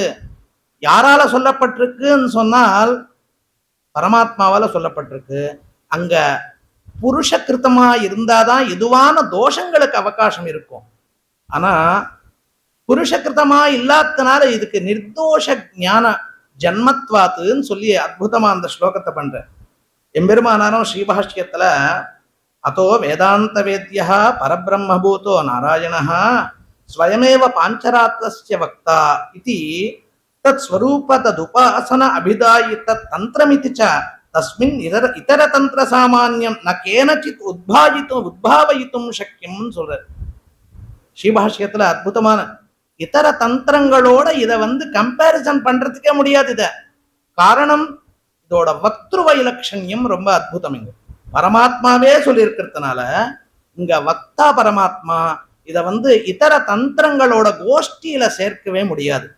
யாரால சொல்லப்பட்டிருக்குன்னு சொன்னால் பரமாத்மாவால சொல்லப்பட்டிருக்கு. அங்க புருஷ கிருத்தமா இருந்தாதான் எதுவான தோஷங்களுக்கு அவகாசம் இருக்கும். ஆனா புருஷ கிருத்தமா இல்லாதனால இதுக்கு நிர்தோஷ ஞான ஜன்மத்வாத்துன்னு சொல்லி அற்புதமா அந்த ஸ்லோகத்தை பண்ற. எம்பெருமானாரும் ஸ்ரீபாஷ்யத்துல அதோ வேதாந்த வேத்யா பரபிரம்மபூதோ நாராயணः ஸ்வயமேவ பாஞ்சராத்ரஸ்ய வக்தா இதி தத் ஸ்வரூப ததுபாசன அபிதாயித தந்திரமிதி ச தஸ்மின் இதர தந்திர சாமான்யம் ந கேனசித் உத்பாவயித்தும் சக்கியம் சொல்ற. ஸ்ரீபாஷ்யத்துல அற்புதமான இதர தந்திரங்களோட இதை கம்பேரிசன் பண்றதுக்கே முடியாது. இத காரணம், இதோட வக்திரு வைலட்சண்யம் ரொம்ப அற்புதம். இங்க பரமாத்மாவே சொல்லி இருக்கிறதுனால இங்க வக்தா பரமாத்மா இத இதர தந்திரங்களோட கோஷ்டியில சேர்க்கவே முடியாது.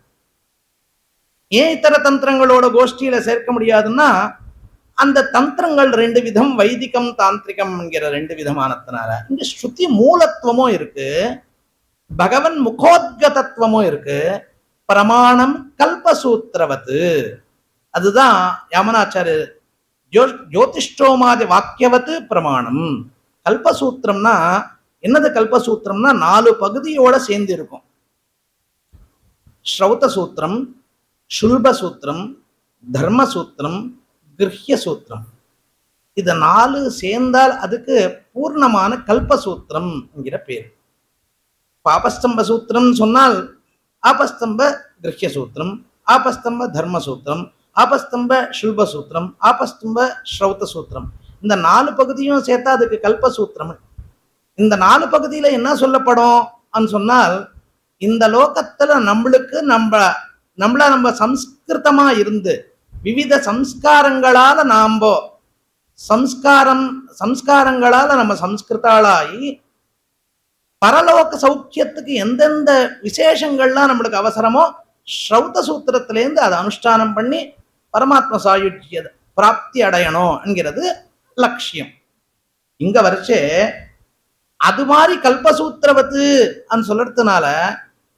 ஏன் இதர தந்திரங்களோட கோஷ்டியில சேர்க்க முடியாதுன்னா, அந்த தந்திரங்கள் ரெண்டு விதம், வைதிகம் தாந்திரிகம் என்கிற ரெண்டு விதமானதுனால இங்க ஸ்ருதி மூலத்துவமும் இருக்கு, பகவன் முகோத்கதத்துவமும் இருக்கு, பிரமாணம் கல்பசூத்திரவத்து. அதுதான் யமுனாச்சாரியர் ஜோதிஷ்டோமாதி வாக்கியவத்து பிரமாணம். கல்பசூத்திரம்னா என்னது? கல்பசூத்திரம்னா 4 பகுதியோட சேர்ந்து இருக்கும். ஸ்ரௌத சூத்திரம், சுல்ப சூத்திரம், தர்ம சூத்திரம், கிருஹ்ய சூத்திரம். இது 4 சேர்ந்தால் அதுக்கு பூர்ணமான கல்பசூத்திரம் என்கிற பேர். ஆபஸ்தம்ப சூத்திரம் சொன்னால் ஆபஸ்தம்ப கிருஹ்ய சூத்திரம், ஆபஸ்தம்ப தர்ம சூத்திரம், ஆபஸ்தம்ப சுல்ப சூத்திரம், ஆபஸ்தம்ப ஸ்ரௌத சூத்திரம். இந்த 4 பகுதியும் சேர்த்தா அதுக்கு கல்பசூத்திரம். இந்த 4 பகுதியில என்ன சொல்லப்படும் சொன்னால், இந்த லோகத்துல நம்மளுக்கு நம்ம சம்ஸ்கிருதமா இருந்து விவித சம்ஸ்காரங்களால சம்ஸ்காரங்களால நம்ம சம்ஸ்கிருதாளாயி பரலோக சௌக்கியத்துக்கு எந்தெந்த விசேஷங்கள்லாம் நம்மளுக்கு அவசரமோ ஸ்ரௌத சூத்திரத்திலேருந்து அதை அனுஷ்டானம் பண்ணி பரமாத்ம சாயுஜ்ய பிராப்தி அடையணும் என்கிறது லட்சியம். இங்க வரைச்சே அது மாதிரி கல்பசூத்திரவத்து சொல்றதுனால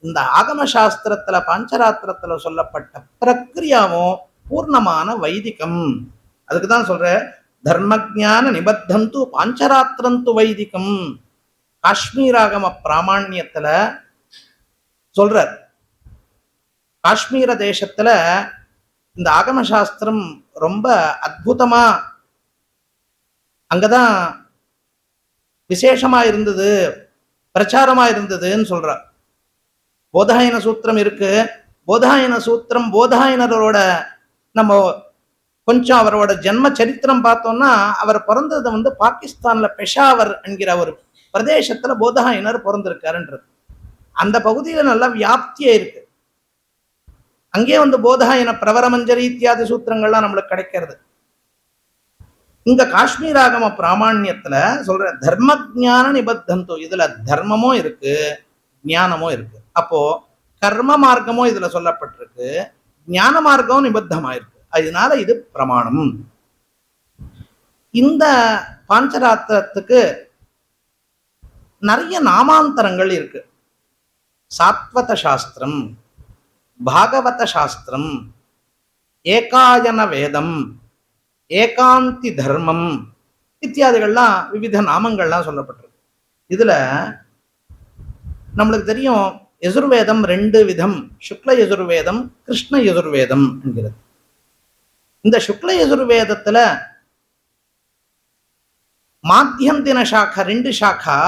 இந்த ஆகம சாஸ்திரத்துல பஞ்சராத்திரத்துல சொல்லப்பட்ட பிரக்ரியாவும் பூர்ணமான வைதிகம். அதுக்குதான் சொல்ற, தர்மஜான நிபத்தந்து பாஞ்சராத்திரந்து வைதிகம். காஷ்மீராகம பிராமணியத்துல சொல்ற, காஷ்மீர தேசத்துல இந்த ஆகம சாஸ்திரம் ரொம்ப அற்புதமா அங்கதான் விசேஷமா இருந்தது, பிரச்சாரமா இருந்ததுன்னு சொல்ற. போதாயன சூத்திரம் இருக்கு. போதாயன சூத்திரம், போதாயனரோட நம்ம கொஞ்சம் அவரோட ஜென்ம சரித்திரம் பார்த்தோம்னா, அவர் பிறந்தது பாகிஸ்தான்ல பெஷாவர் என்கிற ஒரு பிரதேசத்துல போதாயனர் பிறந்திருக்காருன்றது. அந்த பகுதியில நல்ல வியாப்தியே இருக்கு. அங்கே போதாயன பிரவரமஞ்சரி இத்தியாதி சூத்திரங்கள்லாம் நம்மளுக்கு கிடைக்கிறது. இங்க காஷ்மீர் ஆகம பிராமணியத்துல சொல்ற தர்ம ஜான நிபத்தந்தோ, இதுல தர்மமும் இருக்கு ஞானமும் இருக்கு. அப்போ கர்ம மார்க்கமும் இதுல சொல்லப்பட்டிருக்கு, ஞான மார்க்கமும் நிபத்தமாயிருக்கு. அதனால இது பிரமாணம். இந்த பாஞ்சராத்திரத்துக்கு நிறைய நாமாந்தரங்கள் இருக்கு. சாத்வத சாஸ்திரம், பாகவத சாஸ்திரம், ஏகாயன வேதம், ஏகாந்தி தர்மம் இத்தியாதிகள்லாம் விவித நாமங்கள்லாம் சொல்லப்பட்டிருக்கு. இதுல நம்மளுக்கு தெரியும் யஜுர்வேதம் ரெண்டு விதம், சுக்ல யஜுர்வேதம், கிருஷ்ண யஜுர்வேதம் என்கிறது. இந்த சுக்ல யஜுர்வேதத்துல மாத்தியம் தின சாக்கா, ரெண்டு சாக்கா.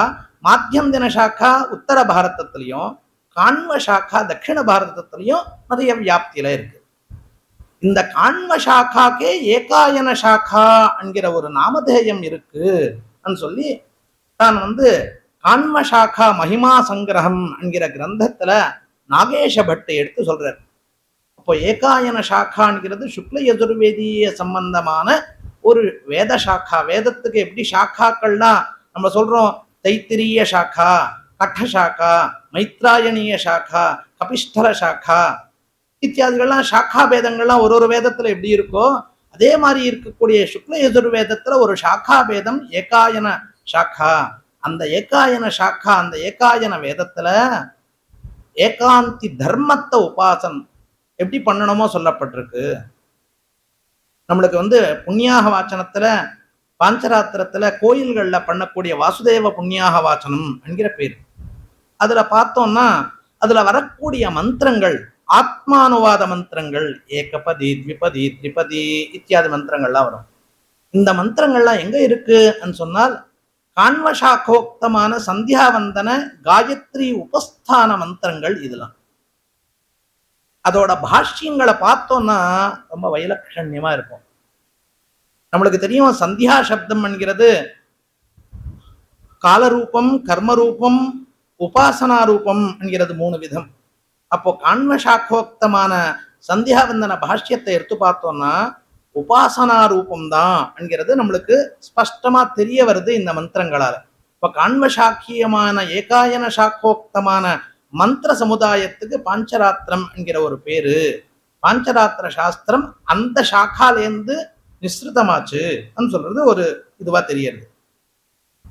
மாத்தியம் தின சாக்கா உத்தர பாரதத்திலையும், காண்ம சாக்கா தட்சிண பாரதத்திலையும் நிறைய வியாப்தியில இருக்கு. இந்த காண்ம சாக்காக்கே ஏகாயன சாக்கா என்கிற ஒரு நாமதேயம் இருக்கு சொல்லி தான் காண்ம சாக்கா மகிமா சங்கிரகம் என்கிற கிரந்தத்துல நாகேஷ பட்டை எடுத்து சொல்றார். அப்போ ஏகாயன சாக்கான்கிறது சுக்ல யஜுர்வேதிய சம்பந்தமான ஒரு வேத சாக்கா. வேதத்துக்கு எப்படி சாக்காக்கள்லாம் நம்ம சொல்றோம், தைத்திரிய சாக்கா, கட்ட சாக்கா, மைத்ராயணிய சாக்கா, கபிஷ்டர சாக்கா இத்தியாதிகள்லாம் சாக்கா பேதங்கள்லாம் ஒரு ஒரு வேதத்துல எப்படி இருக்கோ அதே மாதிரி இருக்கக்கூடிய சுக்ல யஜுர்வேதத்துல ஒரு சாக்கா பேதம் ஏகாயன சாக்கா. அந்த ஏகாயன சாக்கா, அந்த ஏகாயன வேதத்துல ஏகாந்தி தர்மத்தை உபாசனம் எப்படி பண்ணணுமோ சொல்லப்பட்டிருக்கு. நம்மளுக்கு புண்ணியாக வாச்சனத்துல பாஞ்சராத்திரத்துல கோயில்கள்ல பண்ணக்கூடிய வாசுதேவ புண்ணியாக வாச்சனம் என்கிற பேர். அதுல பார்த்தோம்னா அதுல வரக்கூடிய மந்திரங்கள் ஆத்மானுவாத மந்திரங்கள், ஏகபதி, த்விபதி, திரிபதி இத்தியாதி மந்திரங்கள்லாம் வரும். இந்த மந்திரங்கள்லாம் எங்க இருக்குன்னு சொன்னால் காண்வசாக்கோக்தமான சந்தியாவந்தன காயத்ரி உபஸ்தான மந்திரங்கள். இதெல்லாம் அதோட பாஷ்யங்களை பார்த்தோம்னா ரொம்ப வைலட்சண்யமா இருக்கும். நம்மளுக்கு தெரியும் சந்தியா சப்தம் என்கிறது காலரூபம், கர்மரூபம், உபாசனா ரூபம் என்கிறது மூணு விதம். அப்போ காண்மசாக்கோக்தமான சந்தியாவந்தன பாஷ்யத்தை எடுத்து பார்த்தோம்னா உபாசனா ரூபம்தான் என்கிறது நம்மளுக்கு ஸ்பஷ்டமா தெரிய வருது இந்த மந்திரங்களால. இப்ப காண்மசாக்கியமான ஏகாயன சாக்கோக்தமான மந்திர சமுதாயத்துக்கு பாஞ்சராத்திரம் என்கிற ஒரு பேரு. பாஞ்சராத்திர சாஸ்திரம் அந்த சாக்காலேருந்து நிஸ்ருதமாச்சு சொல்றது ஒரு இதுவா தெரியறது.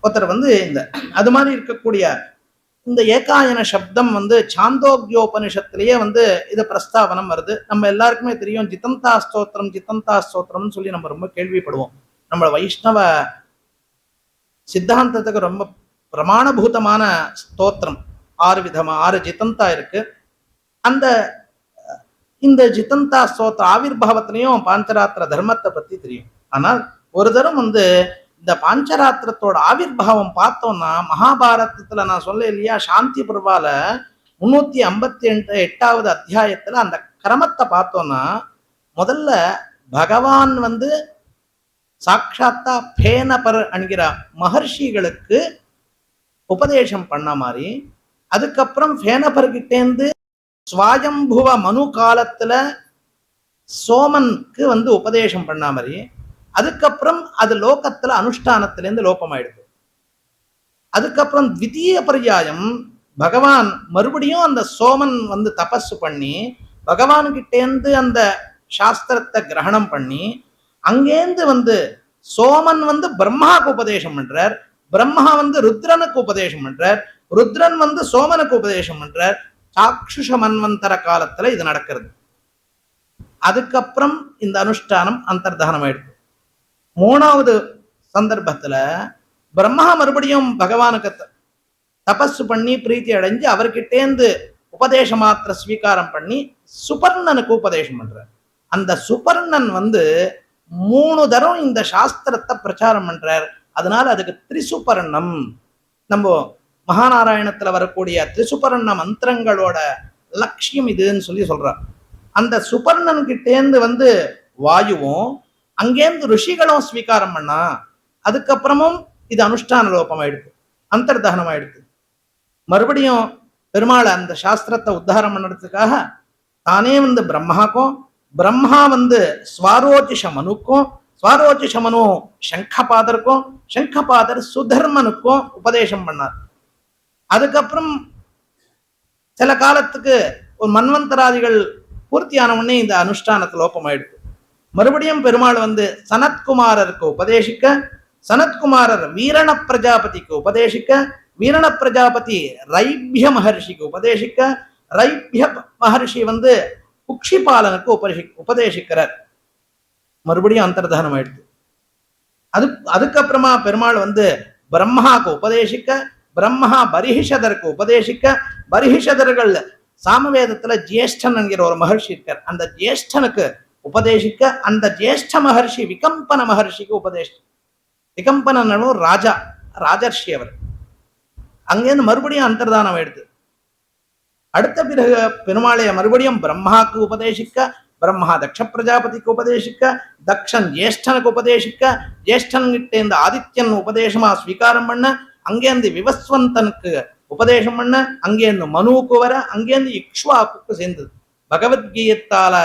ஒருத்தர் இந்த அது மாதிரி இருக்கக்கூடிய இந்த ஏகாயன சப்தம் சாந்தோக்கியோபனிஷத்திலேயே இது பிரஸ்தாவனம் வருது. நம்ம எல்லாருக்குமே தெரியும் ஜிதந்தா ஸ்தோத்திரம், ஜிதந்தா ஸ்தோத்திரம்னு சொல்லி நம்ம ரொம்ப கேள்விப்படுவோம். நம்ம வைஷ்ணவ சித்தாந்தத்துக்கு ரொம்ப பிரமாணபூதமான ஸ்தோத்திரம் 6 ஜிதந்தா இருக்கு. இந்த ஜிதந்தா ஸ்தோத்திர ஆவிர்பாவத்திலையும் பாஞ்சராத்திர தர்மத்தை பத்தி தெரியும். ஆனால் ஒரு தரம் இந்த பாஞ்சராத்திரத்தோட ஆவிர்பாவம் பார்த்தோம்னா மகாபாரதத்துல நான் சொல்ல இல்லையா, சாந்தி பர்வால 358வது அத்தியாயத்துல அந்த கிரமத்தை பார்த்தோம்னா முதல்ல பகவான் சாட்சாத்தா பேனபர் என்கிற மகர்ஷிகளுக்கு உபதேசம் பண்ண மாதிரி, அதுக்கப்புறம் பேனபர்கிட்டேந்து ஸ்வாயம்புவ மனு காலத்துல சோமனுக்கு உபதேசம் பண்ண மாதிரி, அதுக்கப்புறம் அது லோகத்துல அனுஷ்டானத்திலேருந்து லோகமாயிடுது. அதுக்கப்புறம் த்விதீய பர்யாயம் பகவான் மறுபடியும் அந்த சோமன் தபஸ் பண்ணி பகவான் கிட்டேந்து அந்த சாஸ்திரத்தை கிரகணம் பண்ணி அங்கேந்து சோமன் பிரம்மாவுக்கு உபதேசம் பண்றார், பிரம்மா ருத்ரனுக்கு உபதேசம் பண்றார், ருத்ரன் சோமனுக்கு உபதேசம் பண்றார். சாக்ஷுஷ மன்வந்தர காலத்துல இது நடக்கிறது. அதுக்கப்புறம் இந்த அனுஷ்டானம் அந்தர்தானம் ஆயிடுது. 3வது சந்தர்ப்பத்துல பிரம்மா மறுபடியும் பகவானுக்கு தபஸ் பண்ணி பிரீத்தி அடைஞ்சு அவர்கிட்டேந்து உபதேச மாத்திர ஸ்வீகாரம் பண்ணி சுபர்ணனுக்கு உபதேசம் பண்றார். அந்த சுபர்ணன் 3 தரம் இந்த சாஸ்திரத்தை பிரச்சாரம் பண்றார். அதனால அதுக்கு திரிசுபர்ணம், நம்ம மகாநாராயணத்துல வரக்கூடிய திரிசுபர்ண மந்திரங்களோட லட்சியம் இதுன்னு சொல்லி சொல்றார். அந்த சுபர்ணன் கிட்டேந்து வாயுவும் அங்கேருந்து ரிஷிகளும் ஸ்வீகாரம் பண்ணா அதுக்கப்புறமும் இது அனுஷ்டான லோபம் ஆயிடுது, அந்தர்தகனம் ஆயிடுது. மறுபடியும் பெருமாள் அந்த சாஸ்திரத்தை உத்தாரம் பண்ணுறதுக்காக தானே பிரம்மாக்கும், பிரம்மா ஸ்வாரோச்சிஷ மனுக்கும், சுவாரோச்சிஷமனு சங்கபாதருக்கும், சங்கபாதர் சுதர்மனுக்கும் உபதேசம் பண்ணார். அதுக்கப்புறம் சில காலத்துக்கு ஒரு மன்வந்தராதிகள் பூர்த்தியான உடனே இந்த அனுஷ்டானத்து லோபமாயிடுது. மறுபடியும் பெருமாள் சனத்குமாரருக்கு உபதேசிக்க, சனத்குமாரர் வீரண பிரஜாபதிக்கு உபதேசிக்க, வீரண பிரஜாபதி ரைபிய மகர்ஷிக்கு உபதேசிக்க, ரைபிய மகர்ஷி குக்ஷிபாலனுக்கு உபதேசிக்கிறார். மறுபடியும் அந்தர்தானம் ஆயிடுது. அதுக்கப்புறமா பெருமாள் பிரம்மாவுக்கு உபதேசிக்க, பிரம்மா பரிஹிஷதருக்கு உபதேசிக்க, பரிஹிஷதர்கள் சாமவேதத்துல ஜேஷ்டன் என்கிற ஒரு மகர்ஷி இருக்கார், அந்த ஜேஷ்டனுக்கு உபதேசிக்க, அந்த ஜேஷ்ட மகர்ஷி விகம்பன மகர்ஷிக்கு உபதேசி. விகம்பனன் ராஜா, ராஜர்ஷி அவர். அங்கேருந்து மறுபடியும் அந்தர்தானம் ஆயிடுது. அடுத்த பிறகு பெருமாளைய மறுபடியும் பிரம்மாவுக்கு உபதேசிக்க, பிரம்மா தக்ஷ பிரஜாபதிக்கு உபதேசிக்க, தக்ஷன் ஜேஷ்டனுக்கு உபதேசிக்க, ஜேஷ்டன் கிட்ட இந்த ஆதித்யன் உபதேசமா ஸ்வீகாரம் பண்ண, அங்கேருந்து விவஸ்வந்தனுக்கு உபதேசம் பண்ண, அங்கேருந்து மனுவுக்கு வர, அங்கேருந்து இக்ஷ்வாக்கு சேர்ந்தது. பகவத்கீதத்தால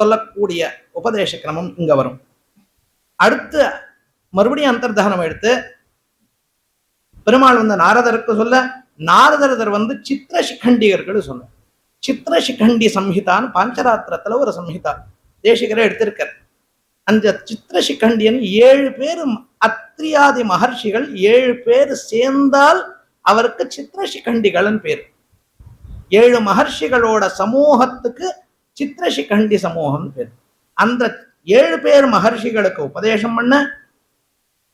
சொல்லக்கூடிய உபதேச கிரமம் இங்க வரும். அடுத்து மறுபடியும் அந்தர்தானம் எடுத்து பெருமாள் நாரதருக்கு சொல்ல, நாரதர் சித்திரசிகண்டிகர்கள் சொன்ன. சித்திரசிகண்டி சம்ஹிதான்னு பாஞ்சராத்திரத்துல ஒரு சம்ஹிதா தேசிகரை எடுத்திருக்கார். அந்த சித்திரசிகண்டியன் 7 பேரும் அத்ரியாதி மகர்ஷிகள் 7 பேர் சேர்ந்தால் அவருக்கு சித்திரசிகண்டிகள் பேர். 7 மகர்ஷிகளோட சமூகத்துக்கு சித்திரசிகண்டி சமூகம் பேர். அந்த 7 பேர் மகர்ஷிகளுக்கு உபதேசம் பண்ண,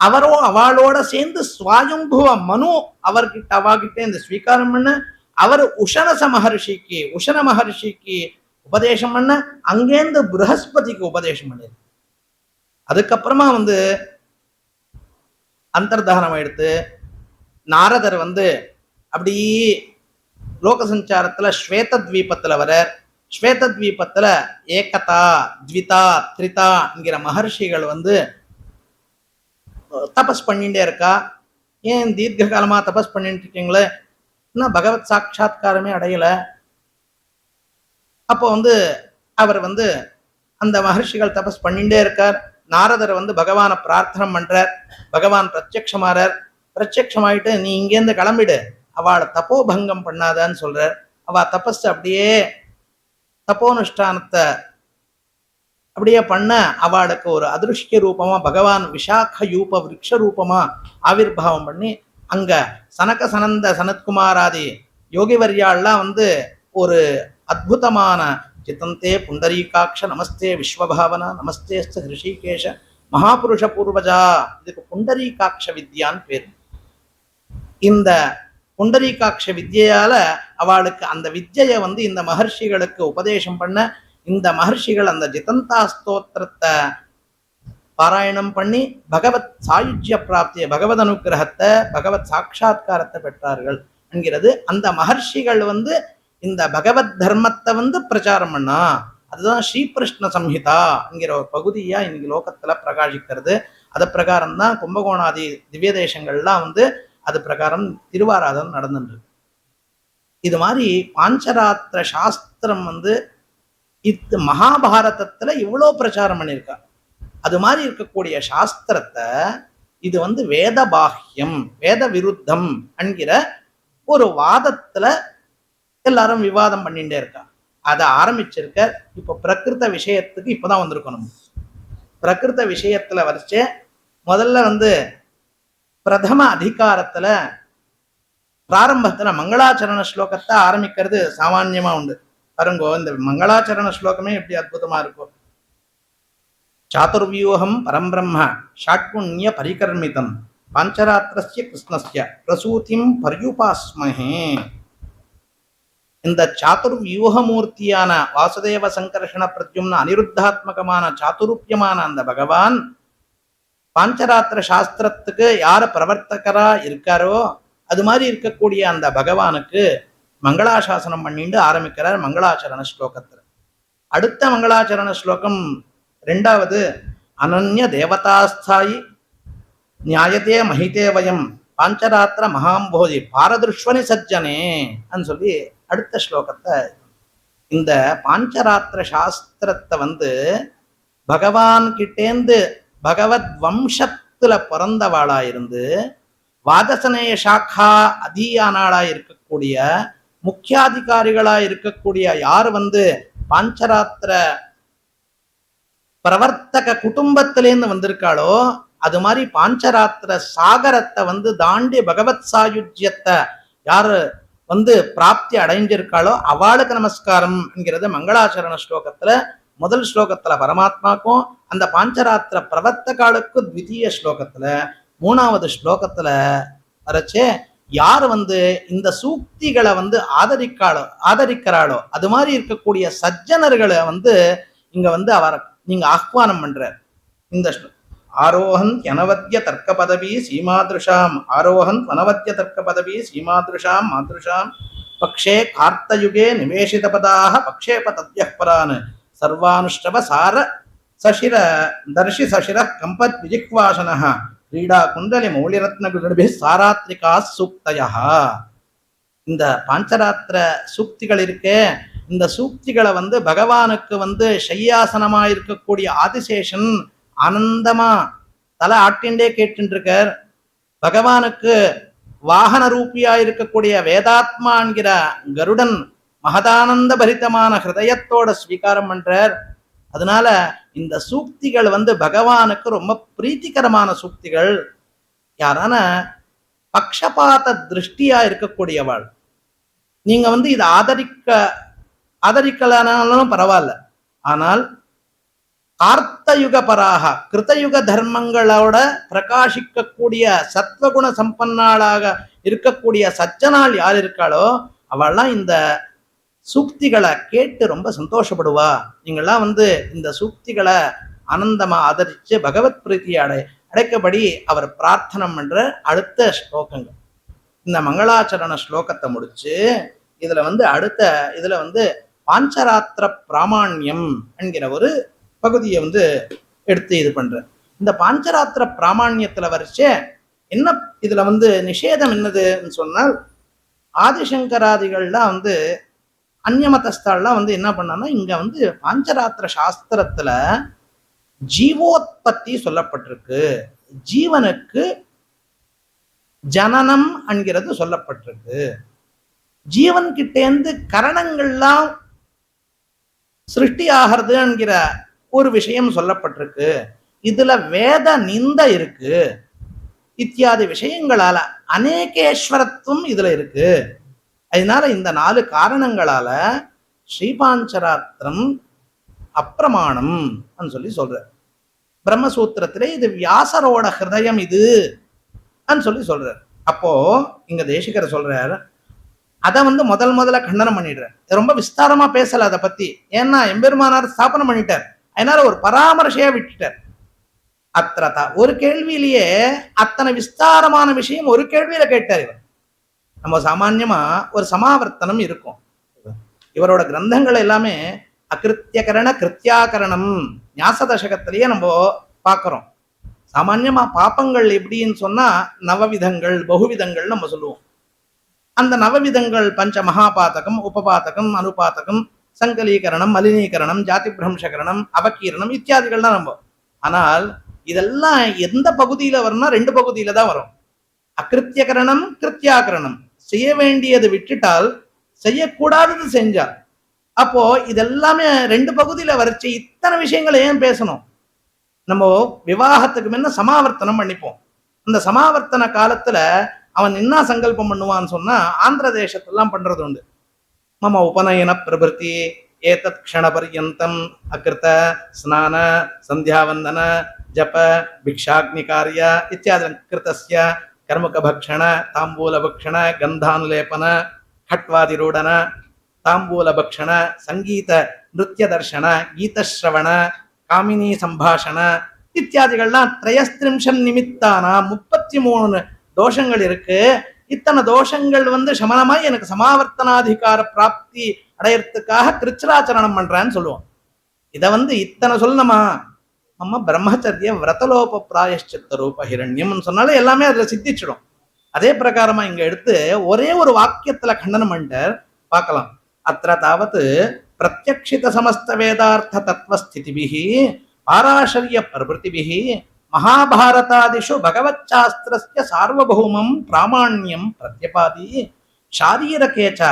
அவளோட சேர்ந்து ஸ்வயம்புவ மனு அவர்கிட்ட அவாகிட்ட இந்த ஸ்வீகாரம் பண்ண, அவர் உஷன மகர்ஷிக்கு உபதேசம் பண்ண, அங்கேருந்து ப்ரஹஸ்பதிக்கு உபதேசம் பண்ண. அதுக்கப்புறமா அந்தர்தானம் எடுத்து நாரதர் அப்படி லோக சஞ்சாரத்துல ஸ்வேதத்வீபத்துல வர, ஸ்வேதத்வீபத்துல ஏகதா த்விதா த்ரிதா என்கிற மகர்ஷிகள் தபஸ் பண்ணிட்டே இருக்கா. ஏன் தீர்க்க காலமா தபஸ் பண்ணிட்டு இருக்கீங்களே, இன்னும் பகவத் சாட்சா்காரமே அடையல. அப்போ அவர் அந்த மகர்ஷிகள் தபஸ் பண்ணிட்டே இருக்கார். நாரதர் பகவானை பிரார்த்தனை பண்றார். பகவான் பிரத்யக்ஷமாறார். பிரத்யக்ஷமாயிட்டு நீ இங்கேருந்து கிளம்பிடு, அவளை தப்போபங்கம் பண்ணாதான்னு சொல்றார். அவ தபஸ் அப்படியே தப்போனுஷ்டானத்தை அப்படியே பண்ண, அவளுக்கு ஒரு அதிருஷ்ய ரூபமா பகவான் விஷாக யூப விருட்ச ரூபமா ஆவிர்வாவம் பண்ணி, அங்க சனக சனந்த சனத்குமாராதி யோகிவர்யாள்லாம் ஒரு அத்புதமான சித்தந்தே புண்டரீகாட்ச நமஸ்தே விஸ்வபாவனா நமஸ்தேஸ்த ஹிருஷிகேஷ மகாபுருஷ பூர்வஜா, இதுக்கு புண்டரீகாட்ச வித்யான்னு பேர். இந்த புண்டரீகாட்ச வித்யால அவளுக்கு அந்த வித்யை இந்த மகர்ஷிகளுக்கு உபதேசம் பண்ண, இந்த மகர்ஷிகள் அந்த ஜிதந்தா ஸ்தோத்திரத்தை பாராயணம் பண்ணி பகவத் சாயுஜ்ய பிராப்திய, பகவத் அனுகிரகத்தை, பகவத் சாட்சா்காரத்தை பெற்றார்கள் என்கிறது. அந்த மகர்ஷிகள் இந்த பகவத் தர்மத்தை பிரச்சாரம் பண்ணா, அதுதான் ஸ்ரீகிருஷ்ண சம்ஹிதா என்கிற ஒரு பகுதியா இன்னைக்கு லோகத்துல பிரகாசிக்கிறது. அது பிரகாரம் தான் கும்பகோணாதி திவ்ய தேசங்கள்லாம் அது பிரகாரம் திருவாராதனம் நடந்துட்டு. இது மாதிரி பாஞ்சராத்திர சாஸ்திரம் இது மகாபாரதத்துல இவ்வளோ பிரச்சாரம் பண்ணியிருக்கா. அது மாதிரி இருக்கக்கூடிய சாஸ்திரத்தை இது வேத பாஹ்யம், வேத விருத்தம் என்கிற ஒரு வாதத்துல எல்லாரும் விவாதம் பண்ணிட்டே இருக்கா. அதை ஆரம்பிச்சிருக்க. இப்ப பிரகிருத விஷயத்துக்கு இப்பதான் வந்திருக்கணும். பிரகிருத விஷயத்துல வரைச்சே முதல்ல பிரதம அதிகாரத்துல பிராரம்பத்துல மங்களாச்சரண ஸ்லோகத்தை ஆரம்பிக்கிறது சாமான்யமா உண்டு. பாருங்கோ, இந்த மங்களாச்சரண ஸ்லோகமே எப்படி அற்புதமா இருக்கும். சாதுர்வியூகம் பரம்பிரம்ம ஷாட்புண்ணிய பரிகர்மிதம் பாஞ்சராத்திரஸ்ய கிருஷ்ணஸ்ய பிரசூதிம் பர்யுபாஸ்மஹே. இந்த சாதுர்வியூகமூர்த்தியான வாசுதேவ சங்கர்ஷண பிரத்யும்ன அனிருத்தாத்மகமான சாதுருப்பியமான அந்த பகவான் பாஞ்சராத்திர சாஸ்திரத்துக்கு யார பிரவர்த்தகரா இருக்காரோ அது மாதிரி இருக்கக்கூடிய அந்த பகவானுக்கு மங்களாசாசனம் பண்ணிட்டு ஆரம்பிக்கிறார் மங்களாச்சரண ஸ்லோகத்துல. அடுத்த மங்களாச்சரண ஸ்லோகம் 2வது, அனன்ய தேவதாஸ்தாயி நியாயத்தே மகிதே வயம் பாஞ்சராத்திர மகாம்போதி பாரதுஷ்வனி சஜ்ஜனே அன்னு சொல்லி அடுத்த ஸ்லோகத்தை. இந்த பாஞ்சராத்திர சாஸ்திரத்தை பகவான் கிட்டேந்து பகவத் வம்சத்துல பிறந்தவாளா இருந்து வாதசனேய சாக்கா அதீயானாளா இருக்கக்கூடிய முக்கியாதிகாரிகளா இருக்கக்கூடிய யார் பாஞ்சராத்திர பிரவர்த்தக குடும்பத்திலேருந்து வந்திருக்காளோ அது மாதிரி பாஞ்சராத்திர சாகரத்தை தாண்டி பகவத் சாயுஜ்யத்தை யாரு பிராப்தி அடைஞ்சிருக்காளோ அவளுக்கு நமஸ்காரம் என்கிறது மங்களாச்சரண ஸ்லோகத்துல முதல் ஸ்லோகத்துல பரமாத்மாக்கும் அந்த பாஞ்சராத்திர பிரவர்த்தகாளுக்கு த்விதீய ஸ்லோகத்துல மூணாவது ஸ்லோகத்துல வரைச்சே யார் இந்த சூக்திகளை ஆதரிக்கிறாளோ அது மாதிரி இருக்கக்கூடிய சஜ்ஜனர்களை இங்க அவர் நீங்க ஆஹ்வானம் பண்றார். இந்த ஆரோஹன் அனவத்திய தர்க்க பதவி சீமாதிருஷாம் ஆரோஹன் அனவத்திய தர்க்க பதவி சீமாதிருஷாம் மாதிருஷாம் பக்ஷே கார்த்தயுகே நிவேசித பதாக பக்ஷேப தத்யப்பரான் சர்வானுஷ்டவ சார சசிர தர்ஷி சசிர கம்பத் விஜிக்வாசன கிரீடா குண்டலி மௌலிரத்ன குணபி சாராத்ரிகா சூக்தயா. இந்த பாஞ்சராத்திர சூக்திகள் இருக்கே, இந்த சூக்திகளை பகவானுக்கு ஷையாசனமா இருக்கக்கூடிய ஆதிசேஷன் ஆனந்தமா தலை ஆட்டின்றே கேட்டு இருக்கார். பகவானுக்கு வாகன ரூபியா இருக்கக்கூடிய வேதாத்மா என்கிற கருடன் மகதானந்த பரிதமான ஹிருதயத்தோட ஸ்வீகாரம் பண்றார். அதனால இந்த சூக்திகள் பகவானுக்கு ரொம்ப பிரீத்திகரமான சூக்திகள். யாரான பக்ஷபாத திருஷ்டியா இருக்கக்கூடியவாள் நீங்க இதை ஆதரிக்கலானாலும் பரவாயில்ல, ஆனால் கார்த்தயுக பராக கிருத்தயுக தர்மங்களோட பிரகாசிக்கக்கூடிய சத்வகுண சம்பன்னாளாக இருக்கக்கூடிய சஜ்ஜனாள் யார் இருக்காளோ அவள்லாம் இந்த சூக்திகளை கேட்டு ரொம்ப சந்தோஷப்படுவா. நீங்கள்லாம் இந்த சூக்திகளை ஆனந்தமா ஆதரிச்சு பகவத் பிரீத்தியை அடைக்கபடி அவர் பிரார்த்தனம் பண்ற அடுத்த ஸ்லோகங்கள். இந்த மங்களாச்சரண ஸ்லோகத்தை முடிச்சு இதுல அடுத்த இதுல பாஞ்சராத்திர பிராமாண்யம் என்கிற ஒரு பகுதியை எடுத்து இது பண்ற. இந்த பாஞ்சராத்திர பிராமாண்யத்துல வரைச்சே என்ன இதுல நிஷேதம் என்னதுன்னு சொன்னால், ஆதிசங்கராதிகள்லாம் அந்நியமதஸ்தாள்லாம் என்ன பண்ணான்னா இங்க பாஞ்சராத்திர சாஸ்திரத்துல ஜீவோத்பத்தி சொல்லப்பட்டிருக்கு, ஜீவனுக்கு ஜனனம் என்கிறது சொல்லப்பட்டிருக்கு, ஜீவன் கிட்டேந்து கரணங்கள்லாம் சிருஷ்டி ஆகிறது என்கிற ஒரு விஷயம் சொல்லப்பட்டிருக்கு, இதுல வேத நிந்த இருக்கு, இத்தியாதி விஷயங்களால அநேகேஸ்வரத்துவம் இதுல இருக்கு. அதனால இந்த 4 காரணங்களால ஸ்ரீபாஞ்சராத்திரம் அப்பிரமாணம் சொல்ற. பிரம்மசூத்திரத்திலே இது வியாசரோட ஹிருதயம் இது சொல்றார். அப்போ இங்க தேசிகர் சொல்றார், அதை முதல்ல கண்டனம் பண்ணிடுறார். ரொம்ப விஸ்தாரமா பேசல அதை பத்தி, ஏன்னா எம்பெருமானார் ஸ்தாபனம் பண்ணிட்டார், அதனால ஒரு பராமர்சையா விட்டுட்டார். அத்திரதா ஒரு கேள்வியிலேயே அத்தனை விஸ்தாரமான விஷயம் ஒரு கேள்வியில கேட்டார் இவர். நம்ம சாமான்யமா ஒரு சமாவர்த்தனம் இருக்கும், இவரோட கிரந்தங்கள் எல்லாமே அகிருத்தியகரண கிருத்தியாகரணம் ஞாச தசகத்திலேயே நம்ம பார்க்கிறோம். சாமான்யமா பாப்பங்கள் எப்படின்னு சொன்னா நவவிதங்கள் பகுவிதங்கள் நம்ம சொல்லுவோம். அந்த நவவிதங்கள் பஞ்ச மகாபாதகம் உபபாதகம் அனுபாதகம் சங்கலீகரணம் மலினீகரணம் ஜாதி பிரம்சகரணம் அவகீரணம் இத்தியாதிகள் தான் நம்ம. ஆனால் இதெல்லாம் எந்த பகுதியில வரும்னா 2 பகுதியில தான் வரும். அகிருத்தியகரணம் கிருத்தியாகரணம், செய்ய வேண்டியது விட்டுட்டால் செய்யக்கூடாதது செஞ்சால். அப்போ இதெல்லாமே 2 பகுதியில வரைச்சு இத்தனை விஷயங்களை ஏன் பேசணும்? நம்ம விவாகத்துக்கு முன்ன சமாவர்த்தனம் பண்ணிப்போம். அந்த சமாவர்த்தன காலத்துல அவன் என்ன சங்கல்பம் பண்ணுவான்னு சொன்னா ஆந்திர தேசத்தெல்லாம் பண்றது உண்டு. மம உபநயன பிரபிருத்தி ஏதத் க்ஷண பர்யந்தம் அகிருத்த ஸ்நான சந்தியாவந்தன ஜப பிக்ஷாக்னி காரிய இத்தியாதி கிருத்தஸ்ய கர்மக பக்ஷண தாம்பூல பக்ஷண கந்தானுலேபன கட்வாதிரூடன தாம்பூல பக்ஷண சங்கீத நிருத்திய தர்ஷன கீதஸ்ரவண காமினி சம்பாஷண இத்தியாதிகள்லாம் 33 நிமித்தானா 33 தோஷங்கள் இருக்கு. இத்தனை தோஷங்கள் சமனமாய் எனக்கு சமாவர்த்தனாதிகார பிராப்தி அடையறதுக்காக கிருச்சிராச்சரணம் பண்றான்னு சொல்லுவோம். இதை இத்தனை சொல்லணுமா? நம்ம பிரம்மச்சரிய விரதலோப பிராயஷ்சித்த ரூப ஹிரண்யம் சொன்னாலே எல்லாமே அதுல சித்திச்சிடும். அதே பிரகாரமா இங்க எடுத்து ஒரே ஒரு வாக்கியத்துல கண்டனம் பண்ணிட்டு பார்க்கலாம். அத்திர தாவத் பிரத்யக்ஷித சமஸ்த வேதார்த்த தத்துவஸ்திதிபிஹி பாராசரிய பிரபృతిபிஹி மகாபாரதாதிஷு பகவச்சாஸ்திரஸ்ய சார்வபௌமம் பிராமாண்யம் பிரத்யபாதி சாரீரகேச்ச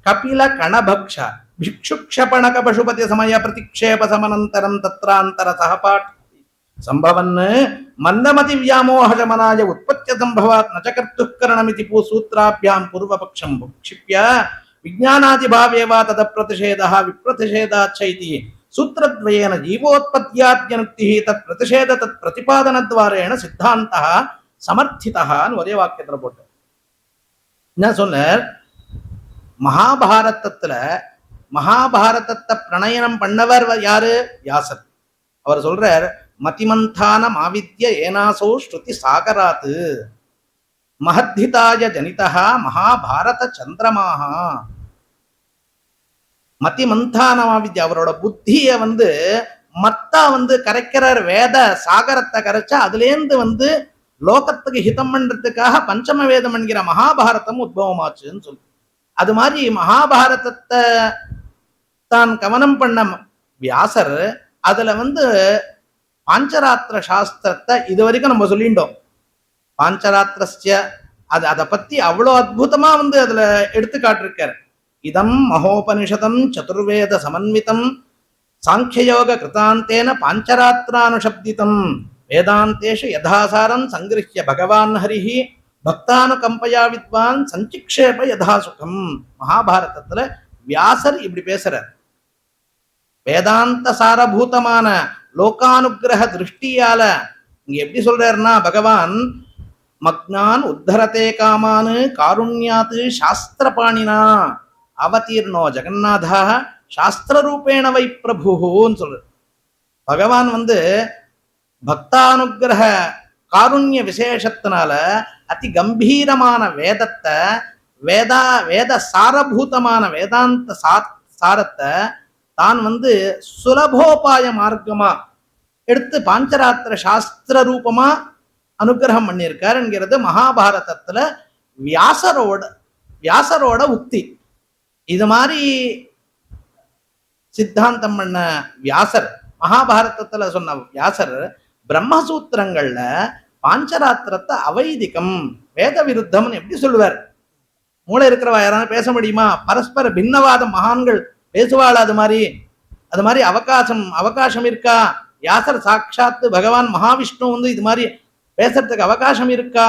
கபில கணபக்ஷ भिक्षुक्षपणक पशुपति समय प्रतिक्षेप समनंतरम तत्रांतर सहपाठ संभवन् मंदमति व्यामोहशमनाय उत्पत्त्य संभवात् न च कर्तुः करणमिति सूत्राभ्यां पूर्वपक्षं क्षिप्य विज्ञानादि भावेव तदप्रतिषेधः विप्रतिषेधाच्च इति सूत्रद्वयेन जीवोत्पत्त्याद्यनुक्तिः तत्प्रतिषेध तत्प्रतिपादनद्वारेण सिद्धान्तः समर्थितः ஒரே வாக்கியத்துல போட்டு என்ன சொன்னார் மகாபாரதத்துல மகாபாரதத்தை பிரணயனம் பண்ணவர் யாரு வியாசர் அவர் சொல்றார் மதிமந்தானம் ஆவித்ய ஏனாசோ ஸ்ருதி சாகராத்து மஹத்திதாய ஜனிதா மகாபாரத சந்திரமாக மதிமந்தானம் ஆவித்யா அவரோட புத்திய மத்தா கரைக்கிறார் வேத சாகரத்தை கரைச்சா அதுலேருந்து லோகத்துக்கு ஹிதம் பண்றதுக்காக பஞ்சம வேதம் என்கிற மகாபாரதம் உத்பவமாச்சுன்னு சொல்லு அது மாதிரி மகாபாரதத்தை தான் கவனம் பண்ண வியாசர் அதுல பாஞ்சராத்திர சாஸ்திரத்தை இது வரைக்கும் நம்ம சொல்லிட்டோம் பாஞ்சராத்திரஸ்ய அதை பத்தி அவ்வளோ அற்புதமா அதுல எடுத்து காட்டிருக்கார் இதம் மகோபனிஷதம் சதுர்வேத சமன்விதம் சாங்கியயோக கிருதாந்தேன பாஞ்சராத்திரானுஷப்திதம் வேதாந்தேஷு யதாசாரம் சங்கிருஹ்ய பகவான் ஹரிஹி பக்தானுகம்பயா வித்வான் சஞ்சிக்ஷேப யதா சுகம் மகாபாரதத்துல வியாசர் இப்படி பேசுறார் வேதாந்த சாரபூதமான லோகானுகிரக திருஷ்டியால இங்க எப்படி சொல்றாருன்னா பகவான் மக்னான் உத்தரதே காமானு காருண்யாத்து சாஸ்திரபாணினா அவதீர்ணோ ஜெகநாதா சாஸ்திர ரூபேண வை பிரபுன்னு சொல்றார் பகவான் பக்தானுகிரக காருண்ய விசேஷத்தினால அதி கம்பீரமான வேதத்தை வேத சாரபூதமான வேதாந்த சாரத்தை தான் சுலபோபாய மார்க்கமா எடுத்து பாஞ்சராத்திர சாஸ்திர ரூபமா அனுகிரகம் பண்ணியிருக்கார் என்கிறது மகாபாரதத்துல வியாசரோட உக்தி. இது மாதிரி சித்தாந்தம் பண்ண வியாசர் மகாபாரதத்துல சொன்ன வியாசர் பிரம்மசூத்திரங்கள்ல பாஞ்சராத்திரத்தை அவைதிகம் வேத விருத்தம்னு எப்படி சொல்லுவார்? மூளை இருக்கிறவா யாராவது பேச முடியுமா? பரஸ்பர பின்னவாத மகான்கள் பேசுவாள். அது மாதிரி அவகாசம் இருக்கா? வியாசர் சாட்சாத்து பகவான் மகாவிஷ்ணு இது மாதிரி பேசுறதுக்கு அவகாசம் இருக்கா?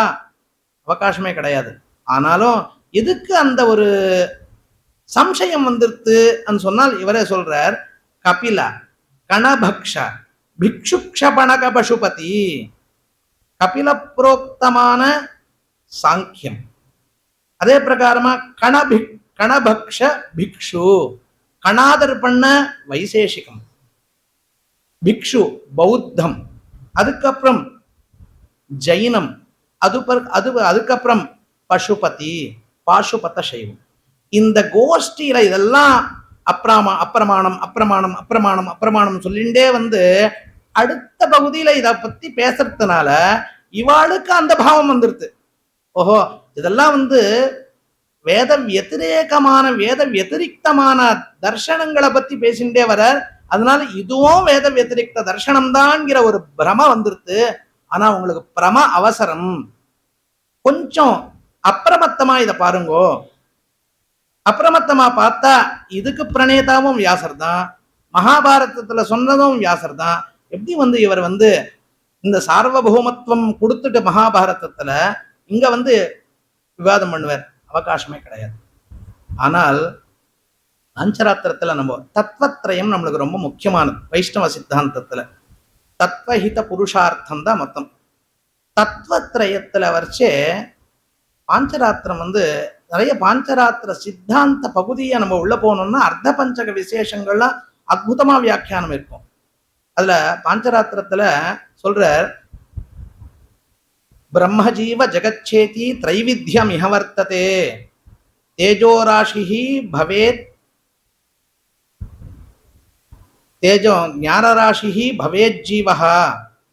அவகாசமே கிடையாது. ஆனாலும் எதுக்கு அந்த ஒரு சம்சயம் வந்துருத்து சொன்னால் இவரே சொல்றார், கபில கணபக்ஷ பிக்ஷுக்ஷபணக பசுபதி. கபில புரோக்தமான சாங்கியம், அதே பிரகாரமா கணபக்ஷ பிக்ஷு கணாதர் பண்ண வைசேஷிகம், பிக்ஷு பௌத்தம், அதுக்கப்புறம் ஜைனம், அதுக்கப்புறம் பசுபதி பாசுபத சைவம். இந்த கோஷ்டியில இதெல்லாம் அப்பிரமாணம் சொல்லிண்டே அடுத்த பகுதியில இதை பத்தி பேசுறதுனால இவாளுக்கு அந்த பாவம் வந்துருது. ஓஹோ, இதெல்லாம் வேத வத்திரேகமான வேத வத்திரிக்தமான தர்சனங்களை பத்தி பேசிண்டே வர, அதனால இதுவும் வேத வத்திரிக்த தர்சனம் தான்ங்கிற ஒரு பிரம வந்துருது. ஆனா உங்களுக்கு பிரம அவசரம். கொஞ்சம் அப்பிரமத்தமா இதை பாருங்கோ. அப்பிரமத்தமா பார்த்தா இதுக்கு பிரணேதாவும் வியாசர் தான், மகாபாரதத்துல சொன்னதும் வியாசர் தான். எப்படி இவர் இந்த சார்வபௌமத்துவம் கொடுத்துட்டு மகாபாரதத்துல இங்க விவாதம் பண்ணுவார்? அவகாசமே கிடையாது. ஆனால் பாஞ்சராத்திரத்துல நம்ம தத்துவத்திரயம் நம்மளுக்கு ரொம்ப முக்கியமானது. வைஷ்ணவ சித்தாந்தத்துல தத்வஹித புருஷார்த்தம் தான் மொத்தம். தத்துவத்திரயத்துல வரைச்சே பாஞ்சராத்திரம் நிறைய பாஞ்சராத்திர சித்தாந்த பகுதியை நம்ம உள்ள போனோம்னா அர்த்த பஞ்சக விசேஷங்கள்லாம் அற்புதமா வியாக்கியானம் இருக்கும். அதுல பாஞ்சராத்திரத்துல சொல்றார், பிரம்மஜீவ ஜெகச்சேதி திரைவித்யம் இஹ வர்த்ததே, தேஜோராசி பவேத், தேஜோ ஞானராசி பவேத் ஜீவஹ,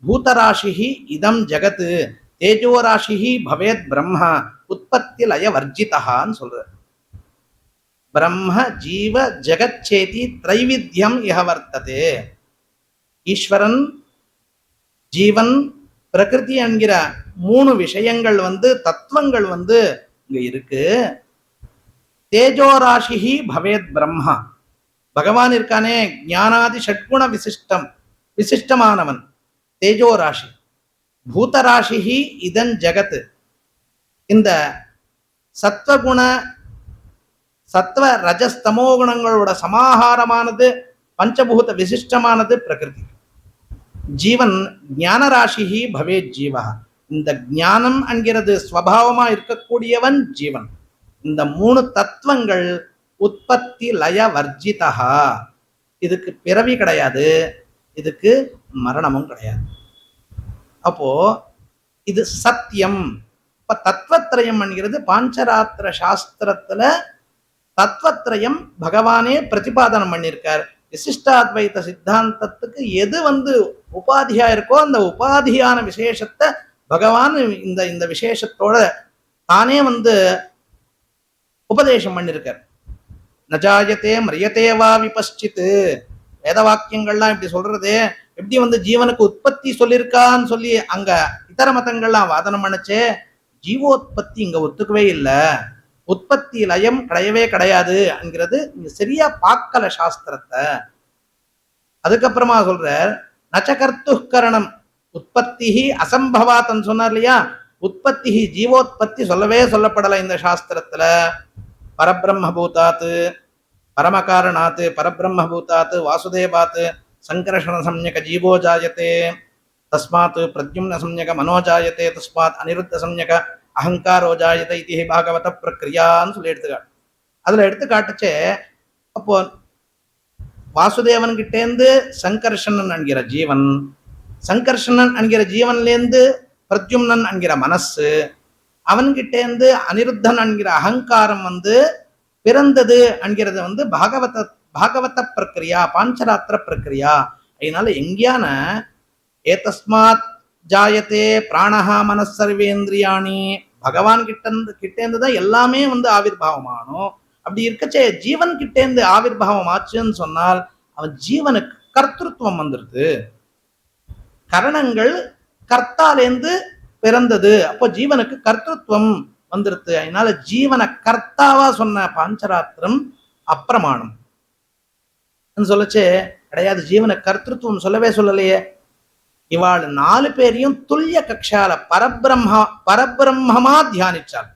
பூதராசி இதம் ஜகத், தேஜோராசி பவேத் பிரம்ம, உற்பத்தி லய வர்ஜிதான்னு சொல்ற. பிரம்ம ஜீவ ஜெகச்சேதி திரைவித்யம் இஹ வர்த்ததே. ஈஸ்வரன் ஜீவன் பிரகிருதி என்கிற 3 விஷயங்கள் தத்துவங்கள் இங்க இருக்கு. தேஜோராசிஹி பவேத் பிரம்மா. பகவான் இருக்கானே ஞானாதி ஷட்குண விசிஷ்டமானவன் தேஜோராசி. பூதராசிஹி இதன் ஜகத். இந்த சத்வகுண சத்வ ரஜஸ்தமோ குணங்களோட சமாஹாரமானது பஞ்சபூத விசிஷ்டமானது பிரகிருதி. ஜீவன் ஞானராசிஹி பவேத் ஜீவா. இந்த ஞானம் என்கிறது ஸ்வபாவமா இருக்கக்கூடியவன் ஜீவன். இந்த 3 தத்துவங்கள் உற்பத்தி லய வர்ஜிதா. இதுக்கு பிறவி கிடையாது, இதுக்கு மரணமும் கிடையாது. அப்போ இது சத்தியம். இப்ப தத்துவத்திரயம் என்கிறது பாஞ்சராத்திர சாஸ்திரத்துல தத்துவத்திரயம் பகவானே பிரதிபாதனம் பண்ணியிருக்கார். விசிஷ்டாத்வைத சித்தாந்தத்துக்கு எது உபாதியா இருக்கோ அந்த உபாதியான விசேஷத்தை பகவான் இந்த விசேஷத்தோட தானே உபதேசம் பண்ணியிருக்கார். நஜாயத்தே மரியத்தே வா விபஷ்சித்து. வேத வாக்கியங்கள்லாம் இப்படி சொல்றது எப்படி ஜீவனுக்கு உற்பத்தி சொல்லியிருக்கான்னு சொல்லி அங்க இதர மதங்கள்லாம் வாதனம் பண்ணிச்சே. ஜீவோத்பத்தி இங்க ஒத்துக்கவே இல்லை, உற்பத்தி லயம் கிடையவே கிடையாது என்கிறது இங்க சரியா பார்க்கல சாஸ்திரத்தை. அதுக்கப்புறமா சொல்ற நச்சகர்த்துக்கரணம் உற்பத்தி அசம்பவாத்தன்னு சொன்னார் இல்லையா. உற்பத்தி ஜீவோத்பத்தி சொல்லப்படலை இந்த சாஸ்திரத்துல. பரபிரம்மபூதாத்து பரமகாரணாத்து பரபிரம்மபூதாத்து வாசுதேவாத்து சங்கர்ஷண சம்யக ஜீவோ ஜாயத்தே தஸ்மாத் பிரத்யும்ன சம்யக மனோஜாயத்தே தஸ்மாத் அனிருத்த சம்யக அகங்காரோ ஜாயத்தை இதி பாகவத பிரக்ரியான்னு சொல்லி அதுல எடுத்துக்காட்டுச்சே. அப்போ வாசுதேவன் கிட்டேந்து சங்கர்ஷணன் என்கிற ஜீவன், சங்கர்ஷணன் என்கிற ஜீவன்லேருந்து பிரத்யும்னன் என்கிற மனசு, அவன்கிட்டேந்து அனிருத்தன் என்கிற அகங்காரம் பிறந்தது என்கிறது பாகவத பிரக்ரியா, பாஞ்சராத்திர பிரக்ரியா. அதனால எங்கேயான ஏதஸ்மாத் ஜாயத்தே பிராணஹா மனசர்வேந்திரியாணி, பகவான் கிட்டேந்துதான் எல்லாமே ஆவிர்வாவமானோ. அப்படி இருக்கச்சே ஜீவன் கிட்டேந்து ஆவிர்வாவம் ஆச்சுன்னு சொன்னால் அவன் ஜீவனுக்கு கர்த்திருவம் வந்துருது. கரணங்கள் கர்த்தாலேந்து பிறந்தது, அப்போ ஜீவனுக்கு கர்த்திருவம் வந்துருது. அதனால ஜீவனை கர்த்தாவா சொன்ன பாஞ்சராத்திரம் அப்பிரமாணம் சொல்லச்சே கிடையாது. ஜீவனை கர்த்திருவம் சொல்லலையே. இவாள் 4 பேரையும் துல்லிய கக்ஷால பரபிரம்மமா தியானிச்சாள்.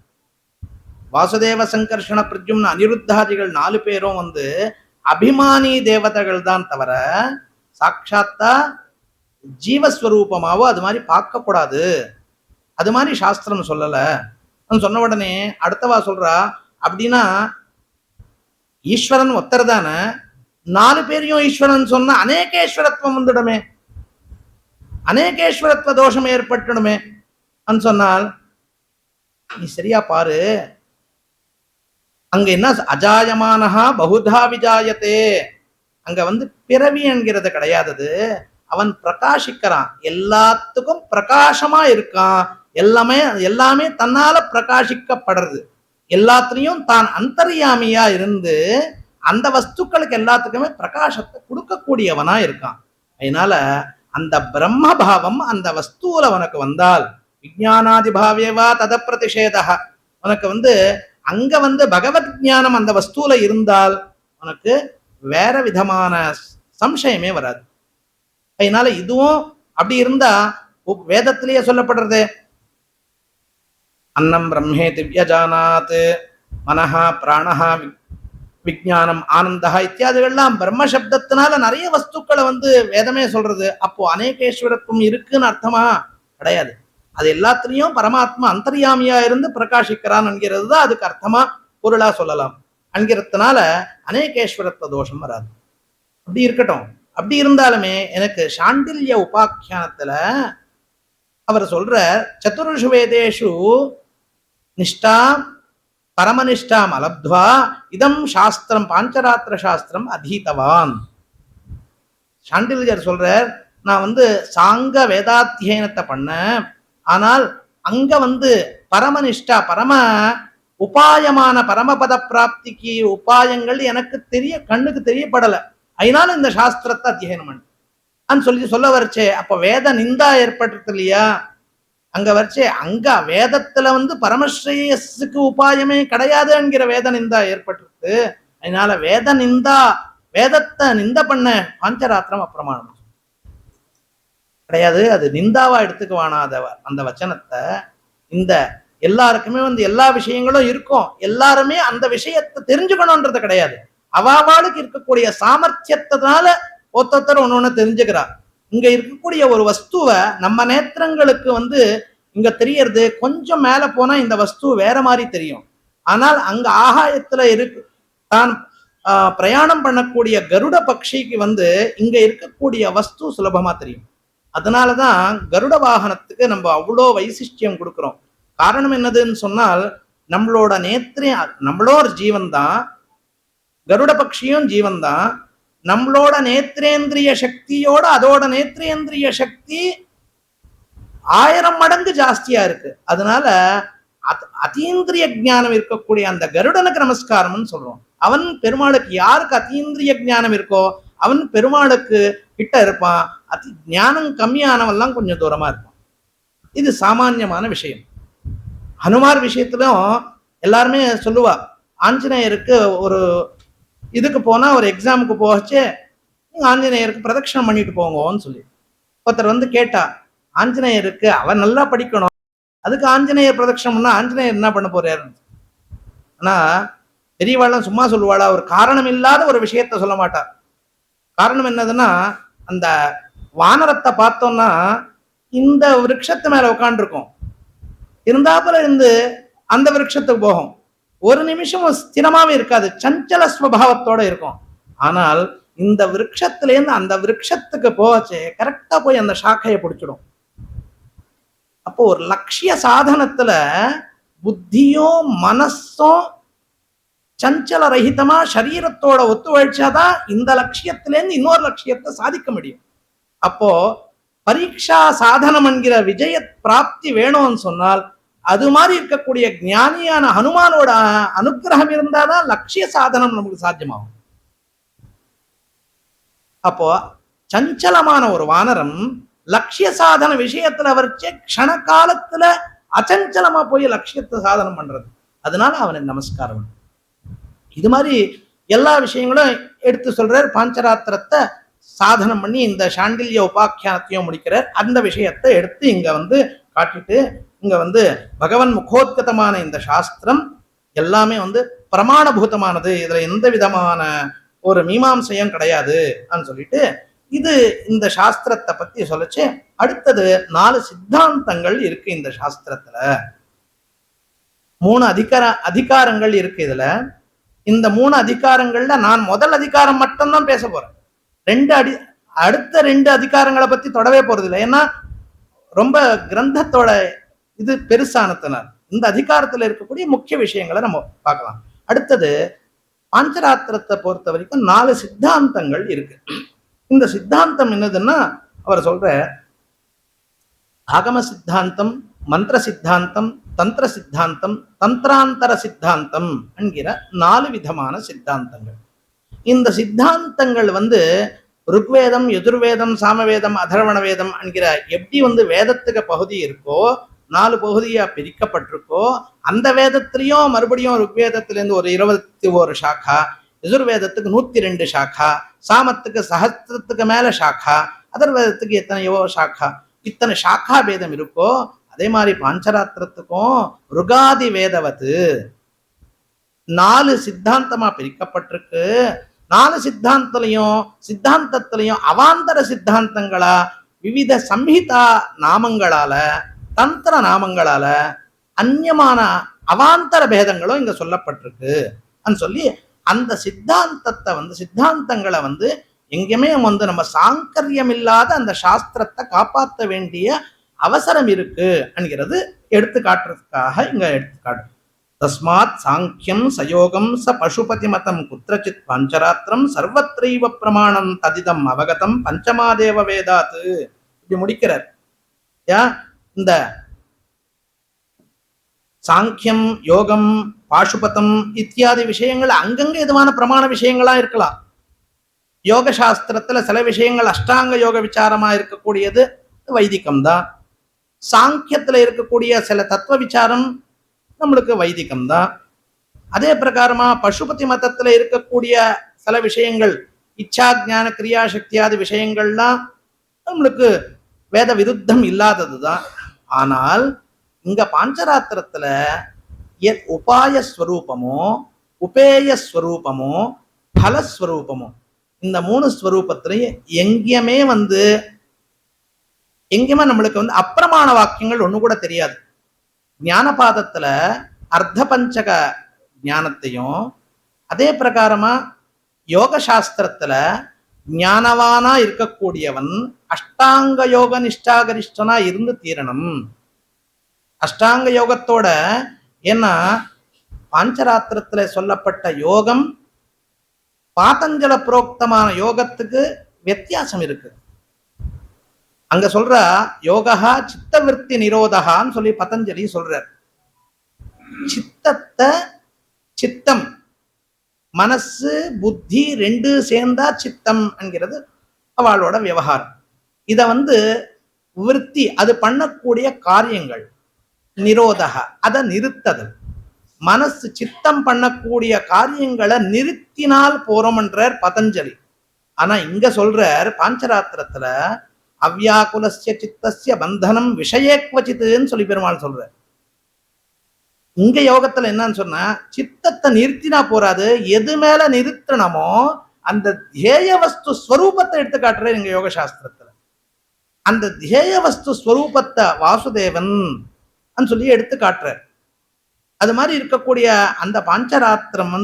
வாசுதேவ சங்கர்ஷண பிரத்யும்ன அனிருத்தாதிகள் 4 பேரும் அபிமானி தேவதைகள் தான் தவிர சாட்சாத்தா ஜீவஸ்வரூபமாவோ அது மாதிரி பார்க்க கூடாது. அது மாதிரி சாஸ்திரம் சொல்லல. சொன்ன உடனே அடுத்தவா சொல்றா, அப்படின்னா ஈஸ்வரன் ஒத்தர் தானே, 4 பேரையும் ஈஸ்வரன் சொன்னா அநேகேஸ்வரத்துவம் வந்துடுமே, அநேகேஸ்வரத்துவ தோஷம் ஏற்பட்டுடுமே சொன்னால் நீ சரியா பாரு. அங்க என்ன அஜாயமானஹா பகுதா விஜாயத்தே. அங்க பிறவி என்கிறது கிடையாது. அவன் பிரகாசிக்கிறான், எல்லாத்துக்கும் பிரகாசமா இருக்கான். எல்லாமே தன்னால பிரகாசிக்கப்படுறது. எல்லாத்திலையும் தான் அந்தர்யாமியா இருந்து அந்த வஸ்துக்களுக்கு எல்லாத்துக்குமே பிரகாசத்தை கொடுக்கக்கூடியவனா இருக்கான். அதனால அந்த பிரம்மபாவம் அந்த வஸ்துல உனக்கு வந்தால் விஞ்ஞானாதி பாவேவா தத பிரதிஷேதா, உனக்கு அங்க பகவத் ஞானம் அந்த வஸ்துல இருந்தால் உனக்கு வேற விதமான சம்சயமே வராது. அதனால இதுவும் அப்படி இருந்தா வேதத்திலேயே சொல்லப்படுறது அன்னம் பிரம்மே திவ்யஜானாத் மனஹா பிராணஹா விஜானம் ஆனந்தா இத்தியாதிகள்லாம் பிரம்ம சப்தத்தினால நிறைய வஸ்துக்களை வேதமே சொல்றது. அப்போ அநேகேஸ்வரத்துவம் இருக்குன்னு அர்த்தமா கிடையாது. அது எல்லாத்திலையும் பரமாத்மா அந்தர்யாமியா இருந்து பிரகாசிக்கிறான் என்கிறது தான் அதுக்கு அர்த்தமா பொருளா சொல்லலாம். என்கிறதுனால அநேகேஸ்வரத்துவ தோஷம் வராது. அப்படி இருக்கட்டும். அப்படி இருந்தாலுமே எனக்கு சாண்டில்ய உபாக்கியானத்துல அவர் சொல்ற சதுர்ஷு வேதேஷு நிஷ்டா பரமனிஷ்டாம் அலப்த்வா இதம் சாஸ்திரம் பாஞ்சராத்திர சாஸ்திரம் அதீதவான். சாண்டில்யர் சொல்றார், நான் சாங்க வேதாத்தியனத்தை பண்ணேன், ஆனால் அங்க பரமனிஷ்டா பரம உபாயமான பரமபத பிராப்திக்கு உபாயங்கள் எனக்கு கண்ணுக்கு தெரியப்படலை. அதனால இந்த சாஸ்திரத்தை அத்தியனம் பண்ண. சொல்லி சொல்ல வரைச்சே, அப்ப வேத நிந்தா ஏற்பட்டுருது இல்லையா? அங்க வரைச்சே அங்க வேதத்துல பரமஸ்ரேயஸுக்கு உபாயமே கிடையாது என்கிற வேத நிந்தா ஏற்பட்டிருக்கு. அதனால வேத நிந்தா, வேதத்தை நிந்த பண்ண பாஞ்சராத்திரம் அப்பிரமாணம் கிடையாது. அது நிந்தாவா எடுத்துக்குவானா அந்த வச்சனத்தை. இந்த எல்லாருக்குமே எல்லா விஷயங்களும் இருக்கும், எல்லாருமே அந்த விஷயத்தை தெரிஞ்சுக்கணும்ன்றது கிடையாது. அவாவாளுக்கு இருக்கக்கூடிய சாமர்த்தியத்தினால ஒருத்தர் ஒண்ணு தெரிஞ்சுக்கிறா. இங்க இருக்கக்கூடிய ஒரு வஸ்துவை நம்ம நேத்திரங்களுக்கு இங்க தெரியறது, கொஞ்சம் மேல போனா இந்த வஸ்து வேற மாதிரி தெரியும். ஆனால் அங்க ஆகாயத்துல இருக்கு தான் பிரயாணம் பண்ணக்கூடிய கருட பக்ஷிக்கு இங்க இருக்கக்கூடிய வஸ்து சுலபமா தெரியும். அதனாலதான் கருட வாகனத்துக்கு நம்ம அவ்வளோ வைசிஷ்டியம் கொடுக்கிறோம். காரணம் என்னதுன்னு சொன்னால், நம்மளோட நம்மளோ ஒரு ஜீவன் தான், கருட பக்ஷியும் ஜீவன் தான். நம்மளோட நேத்திரேந்திரிய சக்தியோட அதோட நேத்திரேந்திரிய சக்தி 1000 மடங்கு ஜாஸ்தியா இருக்கு. அதனால அதீந்திரிய ஞானம் இருக்கக்கூடிய அந்த கருடனுக்கு நமஸ்காரம்னு சொல்றோம். அவன் பெருமாளுக்கு, யாருக்கு அதீந்திரிய ஞானம் இருக்கோ அவன் பெருமாளுக்கு கிட்ட இருப்பான். ஞானம் கம்மியானவெல்லாம் கொஞ்சம் தூரமா இருப்பான். இது சாமான்யமான விஷயம். ஹனுமார் விஷயத்திலும் எல்லாருமே சொல்லுவா, ஆஞ்சநேயருக்கு ஒரு இதுக்கு போனா, ஒரு எக்ஸாமுக்கு போகச்சு ஆஞ்சநேயருக்கு பிரதட்சணம் பண்ணிட்டு போங்கன்னு சொல்லி ஒருத்தர் கேட்டா, ஆஞ்சநேயருக்கு அவன் நல்லா படிக்கணும், அதுக்கு ஆஞ்சநேயர் பிரதட்சணம்னா ஆஞ்சநேயர் என்ன பண்ண போறாரு? ஆனா பெரியவாள்லாம் சும்மா சொல்லுவாளா? ஒரு காரணம் இல்லாத ஒரு விஷயத்த சொல்ல மாட்டார். காரணம் என்னதுன்னா, அந்த வானரத்தை பார்த்தோம்னா இந்த விருட்சத்து மேல உட்காந்துருக்கும், இருந்தாப்புல அந்த விருட்சத்துக்கு போகும். ஒரு நிமிஷம் ஸ்திரமாவே இருக்காது, சஞ்சல ஸ்வபாவத்தோட இருக்கும். ஆனால் இந்த விருட்சத்திலேருந்து அந்த விருட்சத்துக்கு போச்சு கரெக்டா போய் அந்த சாக்கையை பிடிச்சிடும். அப்போ ஒரு லட்சிய சாதனத்துல புத்தியும் மனசும் சஞ்சல ரஹிதமா சரீரத்தோட ஒத்துழைச்சாதான் இந்த லட்சியத்திலேருந்து இன்னொரு லட்சியத்தை சாதிக்க முடியும். அப்போ பரீட்சா சாதனம் என்கிற விஜய பிராப்தி வேணும்னு சொன்னால், அது மாதிரி இருக்கக்கூடிய ஞானியான ஹனுமானோட அனுகிரகம் இருந்தாதான் லட்சிய சாதனம் நமக்கு சாத்தியமாகும். அப்போ சஞ்சலமான ஒரு வானரம் லட்சிய சாதன விஷயத்துல வரைச்சே க்ஷண காலத்துல அச்சஞ்சலமா போய் லட்சியத்தை சாதனம் பண்றது. அதனால அவனுக்கு நமஸ்காரம். இது மாதிரி எல்லா விஷயங்களும் எடுத்து சொல்றார். பாஞ்சராத்திரத்தை சாதனம் பண்ணி இந்த சாண்டில்ய உபாக்கியானத்தையும் முடிக்கிறார். அந்த விஷயத்தை எடுத்து இங்க காட்டிட்டு, இங்க பகவன் முகோத்கதமான இந்த சாஸ்திரம் எல்லாமே பிரமாணபூதமானது, இதுல எந்த விதமான ஒரு மீமாம்சையும் கிடையாது சொல்லிட்டு இது இந்த சாஸ்திரத்தை பத்தி சொல்லிச்சு. அடுத்தது 4 சித்தாந்தங்கள் இருக்கு இந்த சாஸ்திரத்துல. 3 அதிகாரங்கள் இருக்கு இதுல. இந்த 3 அதிகாரங்கள்ல நான் முதல் அதிகாரம் மட்டும்தான் பேச போறேன். அடுத்த 2 அதிகாரங்களை பத்தி தொடவே போறது இல்லை. ஏன்னா ரொம்ப கிரந்தத்தோட இது பெருசானதுனால இந்த அதிகாரத்துல இருக்கக்கூடிய முக்கிய விஷயங்களை நம்ம பார்க்கலாம். அடுத்தது பாஞ்சராத்திரத்தை பொறுத்த வரைக்கும் 4 சித்தாந்தங்கள் இருக்கு. இந்த சித்தாந்தம் என்னதுன்னா, அவர் சொல்ற ஆகம சித்தாந்தம், மந்திர சித்தாந்தம், தந்திர சித்தாந்தம், தந்திராந்தர சித்தாந்தம் என்கிற 4 விதமான சித்தாந்தங்கள். இந்த சித்தாந்தங்கள் ருக்வேதம், யஜுர்வேதம், சாமவேதம், அதர்வண வேதம் என்கிற எப்படி வேதத்துக்கு பகுதி இருக்கோ, 4 பகுதியா பிரிக்கப்பட்டிருக்கோ, அந்த வேதத்திலையும் மறுபடியும் ருக்வேதத்திலேருந்து ஒரு 21 சாக்கா, யஜுர்வேதத்துக்கு 102 சாக்கா, சாமத்துக்கு சஹஸ்ரத்துக்கு மேல சாக்கா, அதர்வேதத்துக்கு எத்தனையோ சாக்கா, இத்தனை சாக்கா பேதம் இருக்கோ, அதே மாதிரி பாஞ்சராத்திரத்துக்கும் ருகாதி வேதவத்து 4 சித்தாந்தமா பிரிக்கப்பட்டிருக்கு. 4 சித்தாந்தத்திலையும் அவாந்தர சித்தாந்தங்களா விவித சம்ஹிதா நாமங்களால, தந்திர நாமங்களால அந்நியமான அவாந்தர பேதங்களும் இங்க சொல்லப்பட்டிருக்கு சொல்லி, அந்த சித்தாந்தத்தை சித்தாந்தங்களை எங்கேயுமே நம்ம சாங்கரியம் இல்லாத அந்த சாஸ்திரத்தை காப்பாற்ற வேண்டிய அவசரம் இருக்கு என்கிறது எடுத்து காட்டுறதுக்காக இங்க எடுத்துக்காட்டு. தஸ்மாத் சாங்கியம் சயோகம் ச பசுபதி மதம் குத்திரச்சித் பாஞ்சராத்திரம் சர்வத்ரைவ பிரமாணம் ததிதம் அவகதம் பஞ்சமாதேவ வேதாத்து இப்படி முடிக்கிறார். இந்த சாங்கியம், யோகம், பாசுபதம் இத்தியாதி விஷயங்கள் அங்கங்க எதுவான பிரமாண விஷயங்களா இருக்கலாம். யோக சாஸ்திரத்துல சில விஷயங்கள் அஷ்டாங்க யோக விசாரமா இருக்கக்கூடியது வைதிகம்தான். சாங்கியத்துல இருக்கக்கூடிய சில தத்துவ விசாரம் நம்மளுக்கு வைதிகம்தான். அதே பிரகாரமா பசுபதி மதத்துல இருக்கக்கூடிய சில விஷயங்கள் இச்சா ஞான கிரியா சக்தியாதி விஷயங்கள்லாம் நம்மளுக்கு வேத விருத்தம் இல்லாததுதான். ஆனால் இங்க பாஞ்சராத்திரத்துல உபாயஸ்வரூபமோ உபேயஸ்வரூபமோ பலஸ்வரூபமோ இந்த 3 ஸ்வரூபத்திலையும் எங்கேயுமே நம்மளுக்கு அப்பிரமாண வாக்கியங்கள் ஒண்ணு கூட தெரியாது. ஞானபாதத்துல அர்த்த பஞ்சக ஞானத்தையும், அதே பிரகாரமா யோக சாஸ்திரத்துல ஞானவானா இருக்கக்கூடியவன் அஷ்டாங்க யோக நிஷ்டாகரிஷ்டனா இருந்து தீரணும். அஷ்டாங்க யோகத்தோட, ஏன்னா பாஞ்சராத்திரத்துல சொல்லப்பட்ட யோகம் பாதஞ்சல புரோக்தமான யோகத்துக்கு வித்தியாசம் இருக்கு. அங்க சொல்ற யோகா சித்தவிருத்தி நிரோதகான்னு சொல்லி பதஞ்சலி சொல்றார். சித்தம் மனசு புத்தி ரெண்டு சேர்ந்தா சித்தம் என்கிறது அவளோட விவகாரம். இத விருத்தி அது பண்ணக்கூடிய காரியங்கள், நிரோதக அதை நிறுத்தது. மனசு சித்தம் பண்ணக்கூடிய காரியங்களை நிறுத்தினால் போறோம்ன்றார் பதஞ்சலி. ஆனா இங்க சொல்றார் பாஞ்சராத்திரத்துல அவ்யாக்குலஸ்ய சித்தஸ்ய பந்தனம் விஷயேக்வச்சித்துன்னு சொல்லி பெருமாள் சொல்றார். இங்க யோகத்துல என்னன்னு சொன்னா, சித்தத்தை நிறுத்தினா போறாது, எது மேல நிறுத்தணுமோ அந்த தியேய வஸ்து ஸ்வரூபத்தை எடுத்து காட்டுற இங்க யோக சாஸ்திரத்துல. அந்த தியேய வஸ்து ஸ்வரூபத்தை வாசுதேவன் சொல்லி எடுத்து காட்டுற. அது மாதிரி இருக்கக்கூடிய அந்த பாஞ்சராத்திரம்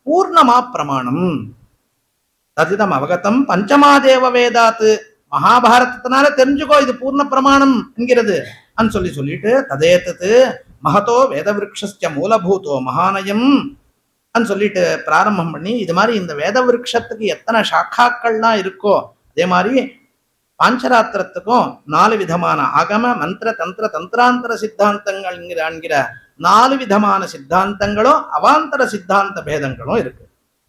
பூர்ணமா பிரமாணம். ததிதம் அவகதம் பஞ்சமாதேவ வேதாத்து, மகாபாரதத்தினால தெரிஞ்சுக்கோ இது பூர்ண பிரமாணம் என்கிறது சொல்லிட்டு ததேத்தது மகதோ வேத விருட்சஸ்ய மூலபூதோ மகானயம் சொல்லிட்டு பிராரம்பம் பண்ணி, இது மாதிரி இந்த வேத விருட்சத்துக்கு எத்தனை சாக்காக்கள்லாம் இருக்கோ அதே மாதிரி பாஞ்சராத்திரத்துக்கும் 4 விதமான ஆகம மந்திர தந்திர தந்திராந்தர சித்தாந்தங்கள் என்கிற 4 விதமான சித்தாந்தங்களும் அவாந்தர சித்தாந்த பேதங்களும் இருக்கு.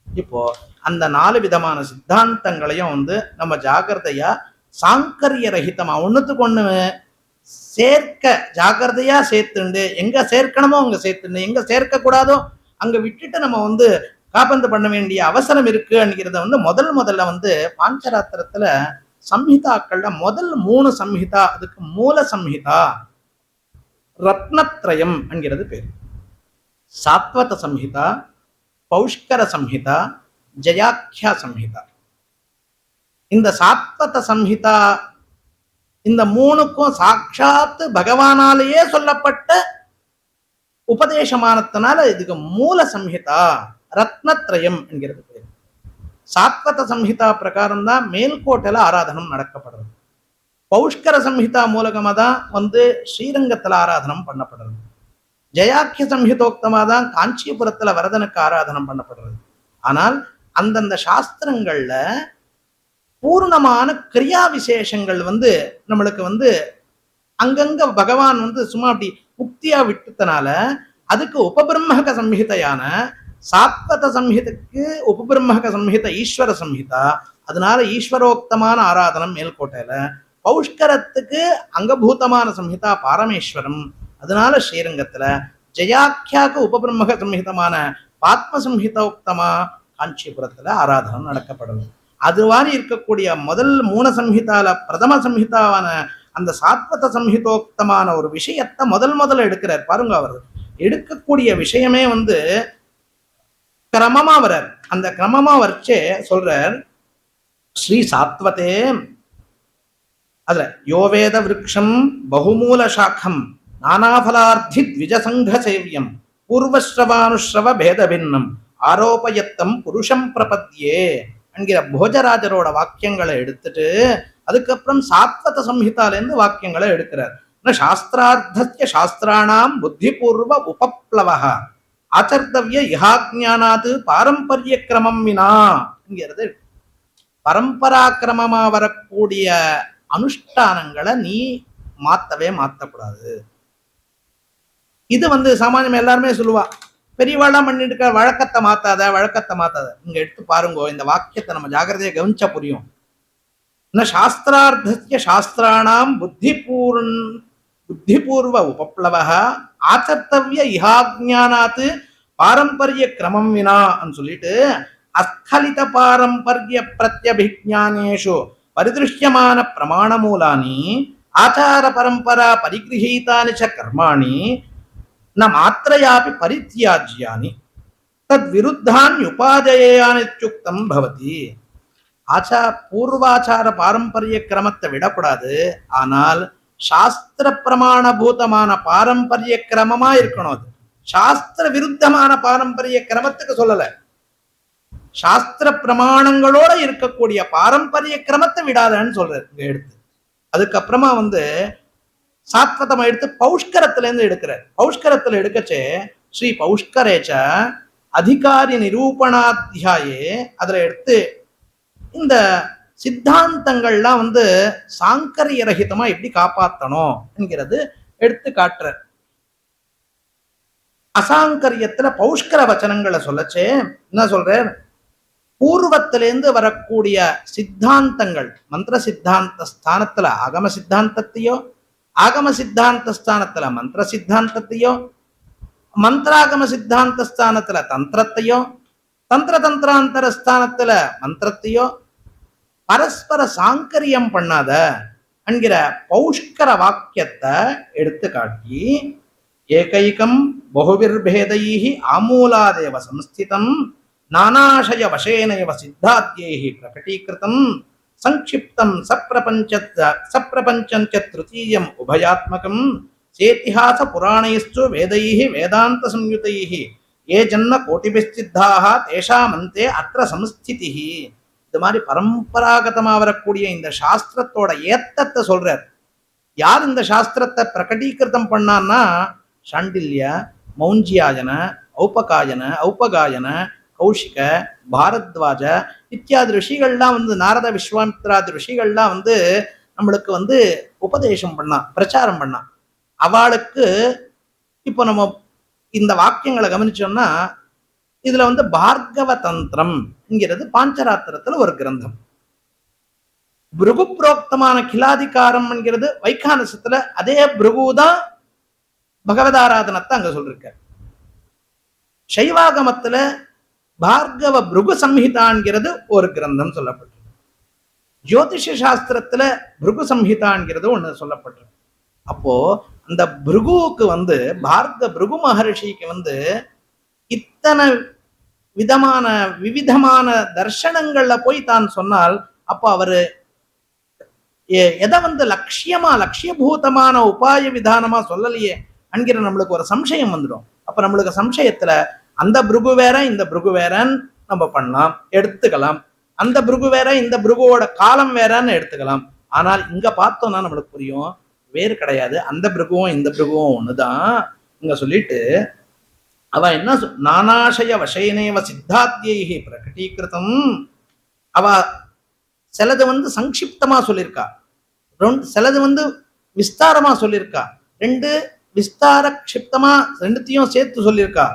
இப்போ அந்த 4 விதமான சித்தாந்தங்களையும் நம்ம ஜாகிரதையா சாங்கரிய ரஹிதமா ஒண்ணுத்துக்கு ஒண்ணு சேர்க்க ஜாகிரதையா சேர்த்துண்டு, எங்க சேர்க்கணுமோ அங்க சேர்த்துண்டு, எங்க சேர்க்க கூடாதோ அங்க விட்டுட்டு நம்ம காபந்து பண்ண வேண்டிய அவசரம் இருக்கு என்கிறத முதல்ல பாஞ்சராத்திரத்துல சம்ஹிதாக்கள்ல முதல் 3 சம்ஹிதா, அதுக்கு மூல சம்ஹிதா ரத்னத்ரயம் என்கிறது பேர். சாத்வத சம்ஹிதா, பௌஷ்கர சம்ஹிதா, ஜயாக்கியா சம்ஹிதா. இந்த சாத்வத சம்ஹிதா இந்த 3க்கும் சாட்சாத் பகவானாலேயே சொல்லப்பட்ட உபதேசமானத்தினால இதுக்கு மூல சம்ஹிதா ரத்னத்ரயம் என்கிறது பேர். சாத்வத சம்ஹிதா பிரகாரம் தான் மேல்கோட்டையில ஆராதனம் நடக்கப்படுறது. பௌஷ்கர சம்ஹிதா மூலகமா தான் ஸ்ரீரங்கத்துல ஆராதனம் பண்ணப்படுறது. ஜயாக்கிய சம்ஹிதோக்தமா தான் காஞ்சிபுரத்துல வரதனுக்கு ஆராதனம் பண்ணப்படுறது. ஆனால் அந்தந்த சாஸ்திரங்கள்ல பூர்ணமான கிரியா விசேஷங்கள் நம்மளுக்கு அங்கங்க பகவான் சும்மா அப்படி முக்தியா விட்டுத்தனால அதுக்கு உபபிரம்மக சம்ஹிதையான சாத்வத சம்ஹிதைக்கு உபபிரம்மக சம்ஹித ஈஸ்வர சம்ஹிதா. அதனால ஈஸ்வரோக்தமான ஆராதனம் மேல்கோட்டையில. பௌஷ்கரத்துக்கு அங்கபூதமான சம்ஹிதா பாரமேஸ்வரம், அதனால ஸ்ரீரங்கத்துல. ஜயாக்கியாக்கு உபபிரம்மக சம்ஹிதமான பாத்ம சம்ஹிதோக்தமா காஞ்சிபுரத்துல ஆராதனம் நடக்கப்படுது. அது மாதிரி இருக்கக்கூடிய முதல் 3 சம்ஹிதால பிரதம சம்ஹிதாவான அந்த சாத்வத சம்ஹிதோக்தமான ஒரு விஷயத்தை முதல்ல எடுக்கிறார் பாருங்க. அவர் எடுக்கக்கூடிய விஷயமே கிரமமா வர்றார். அந்த கிரமமா வரைச்சே சொல்றார், ஸ்ரீ சாத்வதே அதுல யோவேத விருக்ஷம் பகுமூல சாக்கம் நானாபலார்த்தி த்விஜசங்க சேவியம் பூர்வஸ்ரவானுஸ்ரவ பேத பின்னம் ஆரோபயத்தம் புருஷம் பிரபத்யே என்கிற போஜராஜரோட வாக்கியங்களை எடுத்துட்டு அதுக்கப்புறம் சாத்வத சம்ஹிதாலேருந்து வாக்கியங்களை எடுக்கிறார். சாஸ்திரார்த்தஸ்ய சாஸ்திராணாம் புத்திபூர்வ உபப்ளவஹ ஆச்சர்த்தவ்ய இஹாஜ்ஞானாது பாரம்பரிய கிரமம் வினா என்கிறது. பரம்பராக்கிரமமா வரக்கூடிய அனுஷ்டானங்களை நீ மாத்தவே மாத்தக்கூடாது. இது சாமானியம் எல்லாருமே சொல்லுவா, பெரியவாளாம் பண்ணிட்டு இருக்க வழக்கத்தை மாத்தாத. இங்க எடுத்து பாருங்க, இந்த வாக்கியத்தை நம்ம ஜாகிரதையை கவனிச்சா புரியும். சாஸ்திரார்த்தஸ்ய சாஸ்திராணாம் புத்திபூர்வ உபப்ளவः ஆச்சர்த்தவ்ய இஹாஜ்ஞானாத் பாரம்பரிய கிரமம் வினான்னு சொல்லிட்டு அஸ்கலித பாரம்பரிய பிரத்யபிஜானேஷு பரிதிருஷ்யமான பிரமாண மூலானி ஆச்சார பரம்பரா பரிகிரஹீதானி ச கர்மாணி ந மாத்ரயாபி பரித்யாஜ்யானி தத் விருத்தான் உபாதேயானித்யுக்தம் பவதி. பூர்வாச்சார பாரம்பரிய கிரமத்தை விடக்கூடாது, ஆனால் சாஸ்திர பிரமாணபூதமான பாரம்பரிய கிரமமா இருக்கணும். அது சாஸ்திர விருத்தமான பாரம்பரிய கிரமத்துக்கு சொல்லல, சாஸ்திர பிரமாணங்களோட இருக்கக்கூடிய பாரம்பரிய கிரமத்தை விடாதன்னு சொல்றாரு இங்க எடுத்து. அதுக்கப்புறமா சாத்வதம் எடுத்து பௌஷ்கரத்துல இருந்து எடுக்கிறார். பௌஷ்கரத்துல எடுக்கச்சே ஸ்ரீ பௌஷ்கரேச்ச அதிகாரி நிரூபணாத்தியாயே அதுல எடுத்து இந்த சித்தாந்தங்கள்லாம் சாங்கரிய ரகிதமா எப்படி காப்பாற்றணும் என்கிறது எடுத்து காட்டுற. அசாங்கரியத்துல பௌஷ்கர வச்சனங்களை சொல்லச்சே என்ன சொல்ற, பூர்வத்திலேருந்து வரக்கூடிய சித்தாந்தங்கள் மந்திர சித்தாந்த ஸ்தானத்துல ஆகம சித்தாந்தத்தையோ, ஆகம சித்தாந்த ஸ்தானத்துல மந்திர சித்தாந்தத்தையோ, மந்திராகம சித்தாந்த ஸ்தானத்துல தந்திரத்தையோ, தந்திராந்தர ஸ்தானத்துல மந்திரத்தையோ பரஸ்பர சாங்கரியம் பண்ணாத என்கிற பௌஷ்கர வாக்கியத்தை எடுத்து காட்டி ஏகைகம் பகுவிர்பேதைஹி ஆமூலாதேவ சம்ஸ்திதம் நானாஷய வசேனேவ சித்தாத்யைஹி பிரகடீகிருதம் சங்கிப்தம் சப்பிரபஞ்சம் ச திருத்தீயம் உபயாத்மகம் சேத்திஹாச புராணைஸ்து வேதைஹி வேதாந்த சம்யுதைஹி ஏ ஜன்ம கோட்டிபிஸ்சித்தாஹ தேஷாமந்தே அத்ர சம்ஸ்திதிஹி. இது மாதிரி பரம்பராகதமா வரக்கூடிய இந்த சாஸ்திரத்தோட ஏத்தத்தை சொல்றார். யார் இந்த சாஸ்திரத்தை பிரகடீகிருதம் பண்ணான்னா சாண்டில்ய, மௌஞ்சியாயன, ஔபகாயன, கௌஷிக, பாரத்வாஜ இத்தியாதி ரிஷிகள்லாம் நாரத விஸ்வாமித்ராதி ரிஷிகள்லாம் நம்மளுக்கு உபதேசம் பண்ணா, பிரச்சாரம் பண்ணா. அவளுக்கு இப்போ நம்ம இந்த வாக்கியங்களை கவனிச்சோம்னா இதுல பார்கவ தந்திரம் என்கிறது பாஞ்சராத்திரத்துல ஒரு கிரந்தம். பிருகு புரோக்தமான கிலாதிகாரம் என்கிறது வைகானசத்துல அதே பிருகுதான் பகவதாராதனத்தை அங்க சொல்லிருக்க. சைவாகமத்துல பார்கவ பிருகு சம்ஹிதான்கிறது ஒரு கிரந்தம் சொல்லப்பட்டு, ஜோதிஷ சாஸ்திரத்துல பிருகு சம்ஹிதான்கிறது ஒண்ணு சொல்லப்பட்டு. அப்போ அந்த பிருகுவுக்கு பிருகு மகர்ஷிக்கு இத்தனை விவிதமான தர்சனங்கள்ல போய் தான் சொன்னால் அப்போ அவரு எதை லட்சியபூதமான உபாய விதானமா சொல்லலையே என்கிற நம்மளுக்கு ஒரு சம்சயம் வந்துடும். அப்ப நம்மளுக்கு சம்சயத்துல அந்த பிருகு வேற இந்த பிருகு வேறன்னு நம்ம பண்ணலாம், எடுத்துக்கலாம். அந்த பிருகு வேற இந்த பிருகுவோட காலம் வேறன்னு எடுத்துக்கலாம். ஆனால் இங்க பார்த்தோம்னா நம்மளுக்கு புரியும், வேறு கிடையாது. அந்த பிருகுவும் இந்த பிருகுவும் ஒண்ணுதான். இங்க சொல்லிட்டு அவ என்ன நானாஷய வசேனேவ சித்தாத்யைஹி பிரகடீகிருதம். அவ சிலது சங்கிப்தமா சொல்லியிருக்கா, சிலது விஸ்தாரமா சொல்லியிருக்கா, ரெண்டு விஸ்தார க்ஷிப்தமா ரெண்டுத்தையும் சேர்த்து சொல்லியிருக்கா.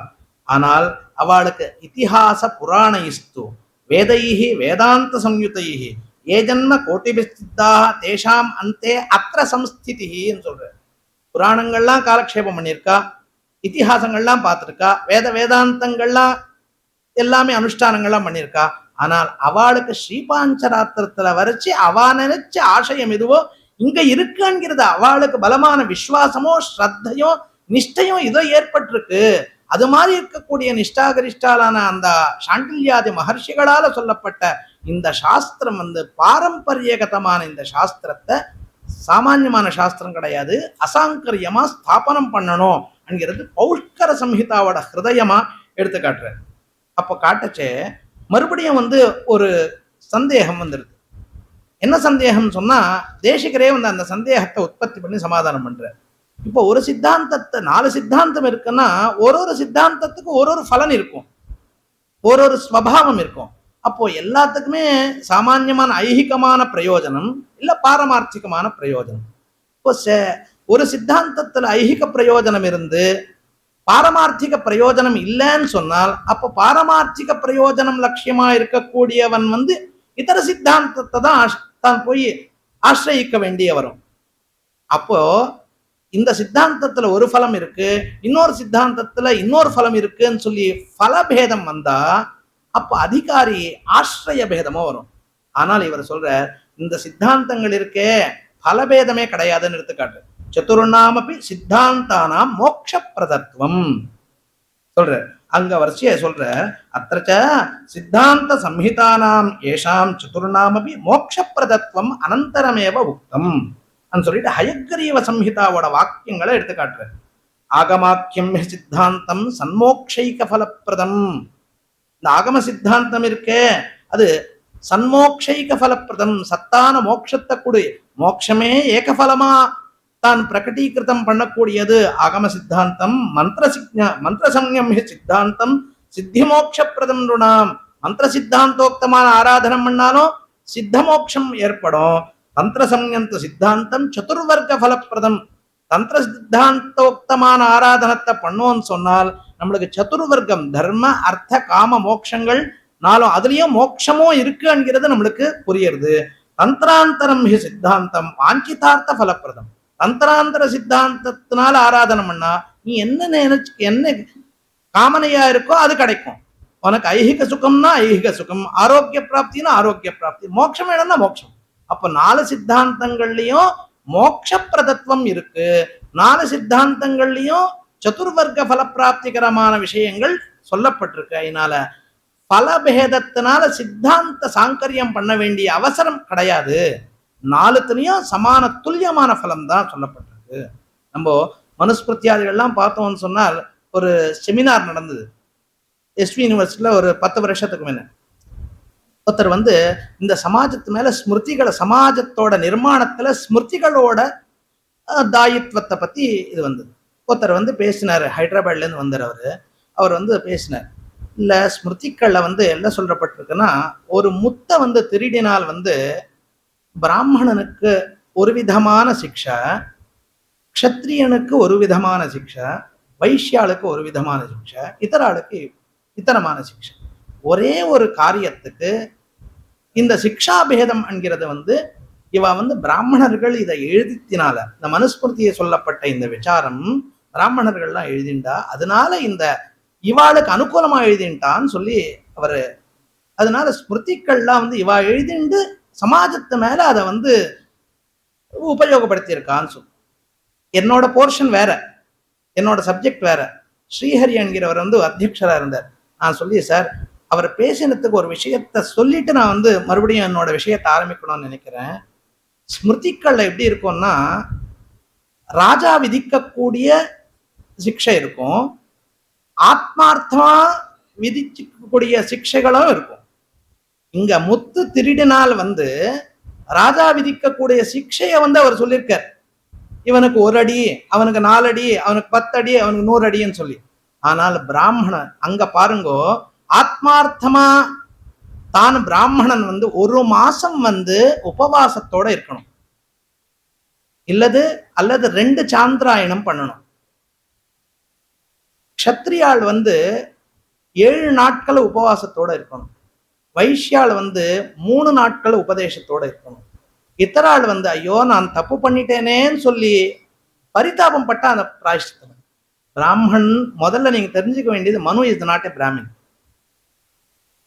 ஆனால் அவளுக்கு இதிஹாச புராணைஸ்து வேதைஹி வேதாந்த சம்யுதைஹி ஏ ஜன்ம கோட்டிபிஸ்தித்தாக தேஷாம் அந்தே அத்திர சம்ஸ்திதின்னு சொல்ற. புராணங்கள்லாம் காலக்ஷேபம் பண்ணியிருக்கா, இத்திஹாசங்கள்லாம் பார்த்துருக்கா, வேதாந்தங்கள்லாம் எல்லாமே அனுஷ்டானங்கள்லாம் பண்ணியிருக்கா. ஆனால் அவளுக்கு ஸ்ரீபாஞ்சராத்திரத்துல வரைச்சு அவ நினைச்ச ஆசயம் எதுவோ இங்க இருக்குங்கிறது அவளுக்கு பலமான விசுவாசமோ ஸ்ரத்தையோ நிஷ்டையோ இதோ ஏற்பட்டிருக்கு. அது மாதிரி இருக்கக்கூடிய நிஷ்டாகரிஷ்டாலான அந்த சாண்டில்யாதி மகர்ஷிகளால சொல்லப்பட்ட இந்த சாஸ்திரம் பாரம்பரியகதமான இந்த சாஸ்திரத்தை சாமான்யமான சாஸ்திரம் கிடையாது, அசாங்கரியமா ஸ்தாபனம் பண்ணணும் என்கிறது பௌஷ்கர சம்ஹிதாவோட ஹிருதயமா எடுத்து காட்டுற. அப்போ காட்டச்சே மறுபடியும் ஒரு சந்தேகம் வந்துருது. என்ன சந்தேகம் சொன்னா தேசிகரே அந்த சந்தேகத்தை உற்பத்தி பண்ணி சமாதானம் பண்ற. இப்போ ஒரு சித்தாந்தத்தை 4 சித்தாந்தம் இருக்குன்னா ஒரு சித்தாந்தத்துக்கு ஒரு பலன் இருக்கும், ஒரு ஸ்வபாவம் இருக்கும். அப்போ எல்லாத்துக்குமே சாமான்யமான ஐகிகமான பிரயோஜனம் இல்ல பாரமார்த்திகமான பிரயோஜனம். இப்போ ஒரு சித்தாந்தத்துல ஐகிக பிரயோஜனம் இருந்து பாரமார்த்திக பிரயோஜனம் இல்லைன்னு சொன்னால் அப்போ பாரமார்த்திக பிரயோஜனம் லட்சியமா இருக்கக்கூடியவன் இதர சித்தாந்தத்தை தான் போய் ஆசிரியிக்க வேண்டிய வரும். அப்போ இந்த சித்தாந்தத்துல ஒரு பலம் இருக்கு, இன்னொரு சித்தாந்தத்துல இன்னொரு பலம் இருக்குன்னு சொல்லி பலபேதம் வந்தா அப்ப அதிகாரி ஆசிரிய பேதமும் வரும். ஆனால் இவர் சொல்ற இந்த சித்தாந்தங்கள் இருக்கே பலபேதமே கிடையாதுன்னு எடுத்துக்காட்டு. சதுர்ணாமபி சித்தாந்தானாம் மோட்ச பிரதத்துவம் சொல்ற. அங்க வரிசைய சொல்ற அத்திரச்ச சித்தாந்த சம்ஹிதானாம் ஏஷாம் சதுர்ணாமபி மோட்ச பிரதத்துவம் அனந்தரமேவ உக்தம் சொல்லிட்டு ஹயக்ரீவ சம்ஹிதாவோட வாக்கியங்களை எடுத்து காட்டுற. ஆகமாக்கியம் சித்தாந்தம் சன்மோக்ஷைக பலப்பிரதம். இந்த ஆகம சித்தாந்தம் இருக்கே அது சன்மோக்ஷைக பலப்பிரதம், சத்தான மோட்சத்தை கொடு, மோட்சமே ஏகபலமா தான் பிரகடீகிருத்தம் பண்ணக்கூடியது ஆகம சித்தாந்தம். மந்திர சம்யம் சித்தாந்தம் சித்தி மோட்சப்பிரதம் ருணாம். மந்திர சித்தாந்தோக்தமான ஆராதனம் பண்ணாலும் சித்த மோட்சம் ஏற்படும். தந்திர சம்யந்த சித்தாந்தம் சதுர்வர்க்க பலப்பிரதம். தந்திர சித்தாந்தோக்தமான ஆராதனத்தை பண்ணோம்னு சொன்னால் நம்மளுக்கு சதுர்வர்க்கம் தர்ம அர்த்த காம மோட்சங்கள் நாளும் அதுலயும் மோட்சமும் இருக்குங்கிறது நம்மளுக்கு புரியுது. தந்திராந்தரம் சித்தாந்தம் வாஞ்சிதார்த்த பலப்பிரதம். தந்திராந்தர சித்தாந்தத்தினால ஆராதனை பண்ணா நீ என்ன நினைச்சு என்ன காமனையா இருக்கோ அது கிடைக்கும். உனக்கு ஐஹிக சுகம்னா ஐஹிக சுகம், ஆரோக்கிய பிராப்தினா ஆரோக்கிய பிராப்தி, மோட்சம் வேணும்னா மோட்சம். அப்ப 4 சித்தாந்தங்கள்லயும் மோட்ச பிரதத்துவம் இருக்கு. 4 சித்தாந்தங்கள்லயும் சதுர்வர்க்க பலப்பிராப்திகரமான விஷயங்கள் சொல்லப்பட்டிருக்கு. அதனால பலபேதத்தினால சித்தாந்த சாங்கரியம் பண்ண வேண்டிய அவசரம் கிடையாது. 4த்துலயும் சமான துல்லியமான பலம் தான் சொல்லப்பட்டிருக்கு. நம்ம மனுஸ்மிருத்தியாதிகள்லாம் பார்த்தோம்னு சொன்னால் ஒரு செமினார் நடந்தது எஸ்வி யூனிவர்சிட்டியில ஒரு 10 வருஷத்துக்கு முன்ன. ஒருத்தர் இந்த சமாஜத்து மேல ஸ்மிருதிகளை, சமாஜத்தோட நிர்மாணத்துல ஸ்மிருதிகளோட தாயித்வத்தை பத்தி இது வந்தது. ஒருத்தர் பேசினார், ஹைதராபாத்ல இருந்து வந்தார். அவர் பேசினார், இல்ல ஸ்மிருதிகள்ல என்ன சொல்லப்பட்டிருக்குன்னா ஒரு முத்தை திருடினால் பிராமணனுக்கு ஒரு விதமான சிக்ஷை, க்ஷத்ரியனுக்கு ஒரு விதமான சிக்ஷை, வைஷ்யாளுக்கு ஒரு விதமான சிக்ஷை, இதராளுக்கு இத்தரமான சிக்ஷை. ஒரே ஒரு காரியத்துக்கு இந்த சிக்ஷா பேதம் என்கிறது இவ பிராமணர்கள் இதை எழுதினால இந்த மனுஸ்மிருதியை சொல்லப்பட்ட இந்த விசாரம் பிராமணர்கள்லாம் எழுதிண்டா, அதனால இந்த இவாளுக்கு அனுகூலமா எழுதின்ட்டான்னு சொல்லி அவரு, அதனால ஸ்மிருதிகள்லாம் இவா எழுதிண்டு சமாஜத்து மேல அதை உபயோகப்படுத்தியிருக்கான்னு சொல்லி. என்னோட போர்ஷன் வேற, என்னோட சப்ஜெக்ட் வேற. ஸ்ரீஹரி என்கிறவர் அத்தியக்ஷரா இருந்தார். நான் சொல்லி சார் அவர் பேசினதுக்கு ஒரு விஷயத்த சொல்லிட்டு நான் மறுபடியும் என்னோட விஷயத்தை ஆரம்பிக்கணும்னு நினைக்கிறேன். ஸ்மிருதிகள்ல எப்படி இருக்கும்னா ராஜா விதிக்கக்கூடிய சிக்ஷை இருக்கும், ஆத்மார்த்தமா விதிக்கக்கூடிய சிக்ஷைகளும் இருக்கும். இங்க முத்து திருடினால் ராஜா விதிக்கக்கூடிய சிக்ஷைய அவர் சொல்லியிருக்கார். இவனுக்கு 1 அடி, அவனுக்கு 4 அடி, அவனுக்கு 10 அடி, அவனுக்கு 100 அடின்னு சொல்லி. ஆனால் பிராமணன் அங்க பாருங்கோ, ஆத்மார்த்தமா தான் பிராமணன் 1 மாசம் உபவாசத்தோட இருக்கணும், அல்லது 2 சாந்திராயணம் பண்ணணும். க்ஷத்ரியாள் 7 நாட்கள் உபவாசத்தோட இருக்கணும். வைஷ்யாள் 3 நாட்கள் உபதேசத்தோட இருக்கணும். இத்தராள் ஐயோ நான் தப்பு பண்ணிட்டேனேன்னு சொல்லி பரிதாபம் பட்ட அந்த பிராயஷ்சித்தம். பிராமணன் முதல்ல நீங்க தெரிஞ்சுக்க வேண்டியது மனு இஸ் நாட் எ பிராமின்.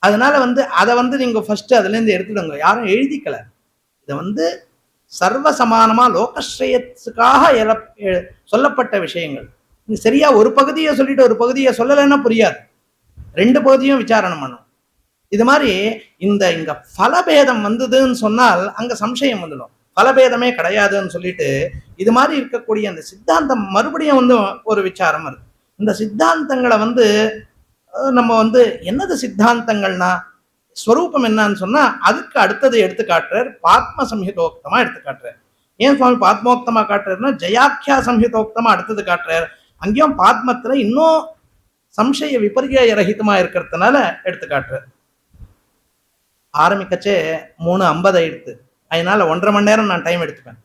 அதனால அதை நீங்க ஃபர்ஸ்ட் அதுல இருந்து எடுத்துடுங்க. யாரும் எழுதிக்கல. இதை சர்வ சமானமா லோகஸ்ரேயத்துக்காக சொல்லப்பட்ட விஷயங்கள். நீங்க சரியா ஒரு பகுதியை சொல்லிட்டு ஒரு பகுதியை சொல்லலைன்னா புரியாது. 2 பகுதியும் விசாரணை பண்ணும். இது மாதிரி இங்க பலபேதம் வந்ததுன்னு சொன்னால் அங்க சம்சயம் வந்துடும். பலபேதமே கிடையாதுன்னு சொல்லிட்டு இது மாதிரி இருக்கக்கூடிய அந்த சித்தாந்தம் மறுபடியும் ஒரு விசாரம் இருக்கு. இந்த சித்தாந்தங்களை நம்ம என்னது சித்தாந்தங்கள்னா ஸ்வரூபம் என்னன்னு சொன்னா அதுக்கு அடுத்தது எடுத்து காட்டுறார். பாத்ம சம்ஹிதோக்தமா எடுத்து காட்டுறார். ஏன் சுவாமி பாத்மோக்தமா காட்டுறாருன்னா ஜயாக்கியா சம்ஹிதோக்தமா அடுத்தது காட்டுறார். அங்கேயும் பாத்மத்துல இன்னும் சம்சய விபர்ய ரஹிதமா இருக்கிறதுனால எடுத்து காட்டுறார். ஆரம்பிக்கச்சே 3:50 ஆயிடுத்து. அதனால 1.5 மணி நேரம் நான் டைம் எடுத்துப்பேன்.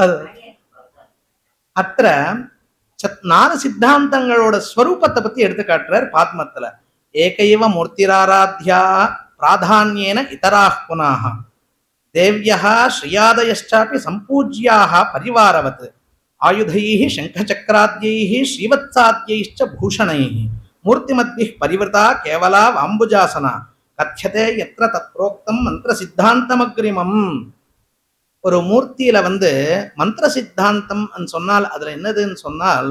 அது அத்த நாலு சித்தாந்தங்களோட ஸ்வரூபத்தை பத்தி எடுத்து காட்டுறார் பாத்மத்துல. ஏகைவ மூர்த்திராராத்யா பிராதான்யேன இதராஹ் புனாஹ தேவ்யः ஸ்ரீயாதயश्चापि சம்பூஜ்யாः பரிவாரவத் ஆயுதைः சங்கசக்கராத்யைः ஸ்ரீவத்சாத்யைश्च பூஷணைः மூர்த்திமத்பிः பரிவృతా கேவலா வாம்புஜாசனா கத்யதே யத்ர தத் ப்ரோக்தம் மந்திர சித்தாந்தமக்ரிமம். ஒரு மூர்த்தியில மந்திர சித்தாந்தம் சொன்னால் அதுல என்னதுன்னு சொன்னால்,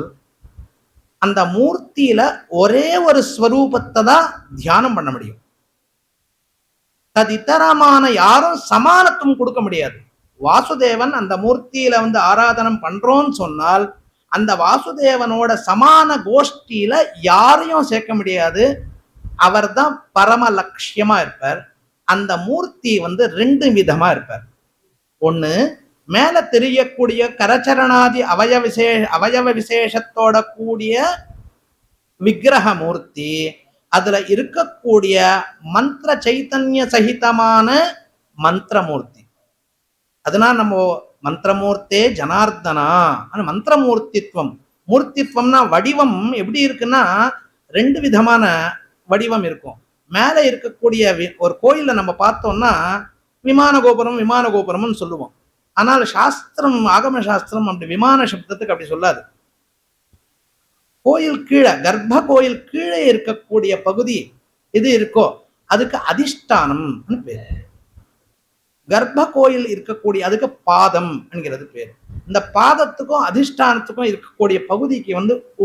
அந்த மூர்த்தியில ஒரே ஒரு ஸ்வரூபத்தை தான் தியானம் பண்ண முடியும். ததித்தரமான யாரும் சமானத்துவம் கொடுக்க முடியாது. வாசுதேவன் அந்த மூர்த்தியில ஆராதனம் பண்றோம்னு சொன்னால் அந்த வாசுதேவனோட சமான கோஷ்டியில யாரையும் சேர்க்க முடியாது. அவர் தான் பரம லட்சியமா இருப்பார். அந்த மூர்த்தி ரெண்டு விதமா இருப்பார். ஒண்ணு, மேல தெரியக்கூடிய கரச்சரணாதி அவயவ விசேஷத்தோட கூடிய விக்கிரக மூர்த்தி, அதுல இருக்கக்கூடிய மந்திர சைத்தன்ய சகிதமான மந்திரமூர்த்தி. அதனால நம்ம மந்திரமூர்த்தே ஜனார்தனா மந்திரமூர்த்தித்வம். மூர்த்தித்வம்னா வடிவம் எப்படி இருக்குன்னா ரெண்டு விதமான வடிவம் இருக்கும். மேல இருக்கக்கூடிய ஒரு கோயில நம்ம பார்த்தோம்னா விமான கோபுரம்னு சொல்லுவோம். ஆனால் சாஸ்திரம், ஆகம சாஸ்திரம் அப்படி விமான சப்தத்துக்கு அப்படி சொல்லாது. கோயில் கீழே, கர்ப்ப கோயில் கீழே இருக்கக்கூடிய பகுதி எது இருக்கோ அதுக்கு அதிஷ்டானம் பேர். கர்ப்ப கோயில் இருக்கக்கூடிய அதுக்கு பாதம் என்கிறது பேர். இந்த பாதத்துக்கும் அதிஷ்டானத்துக்கும் இருக்கக்கூடிய பகுதிக்கு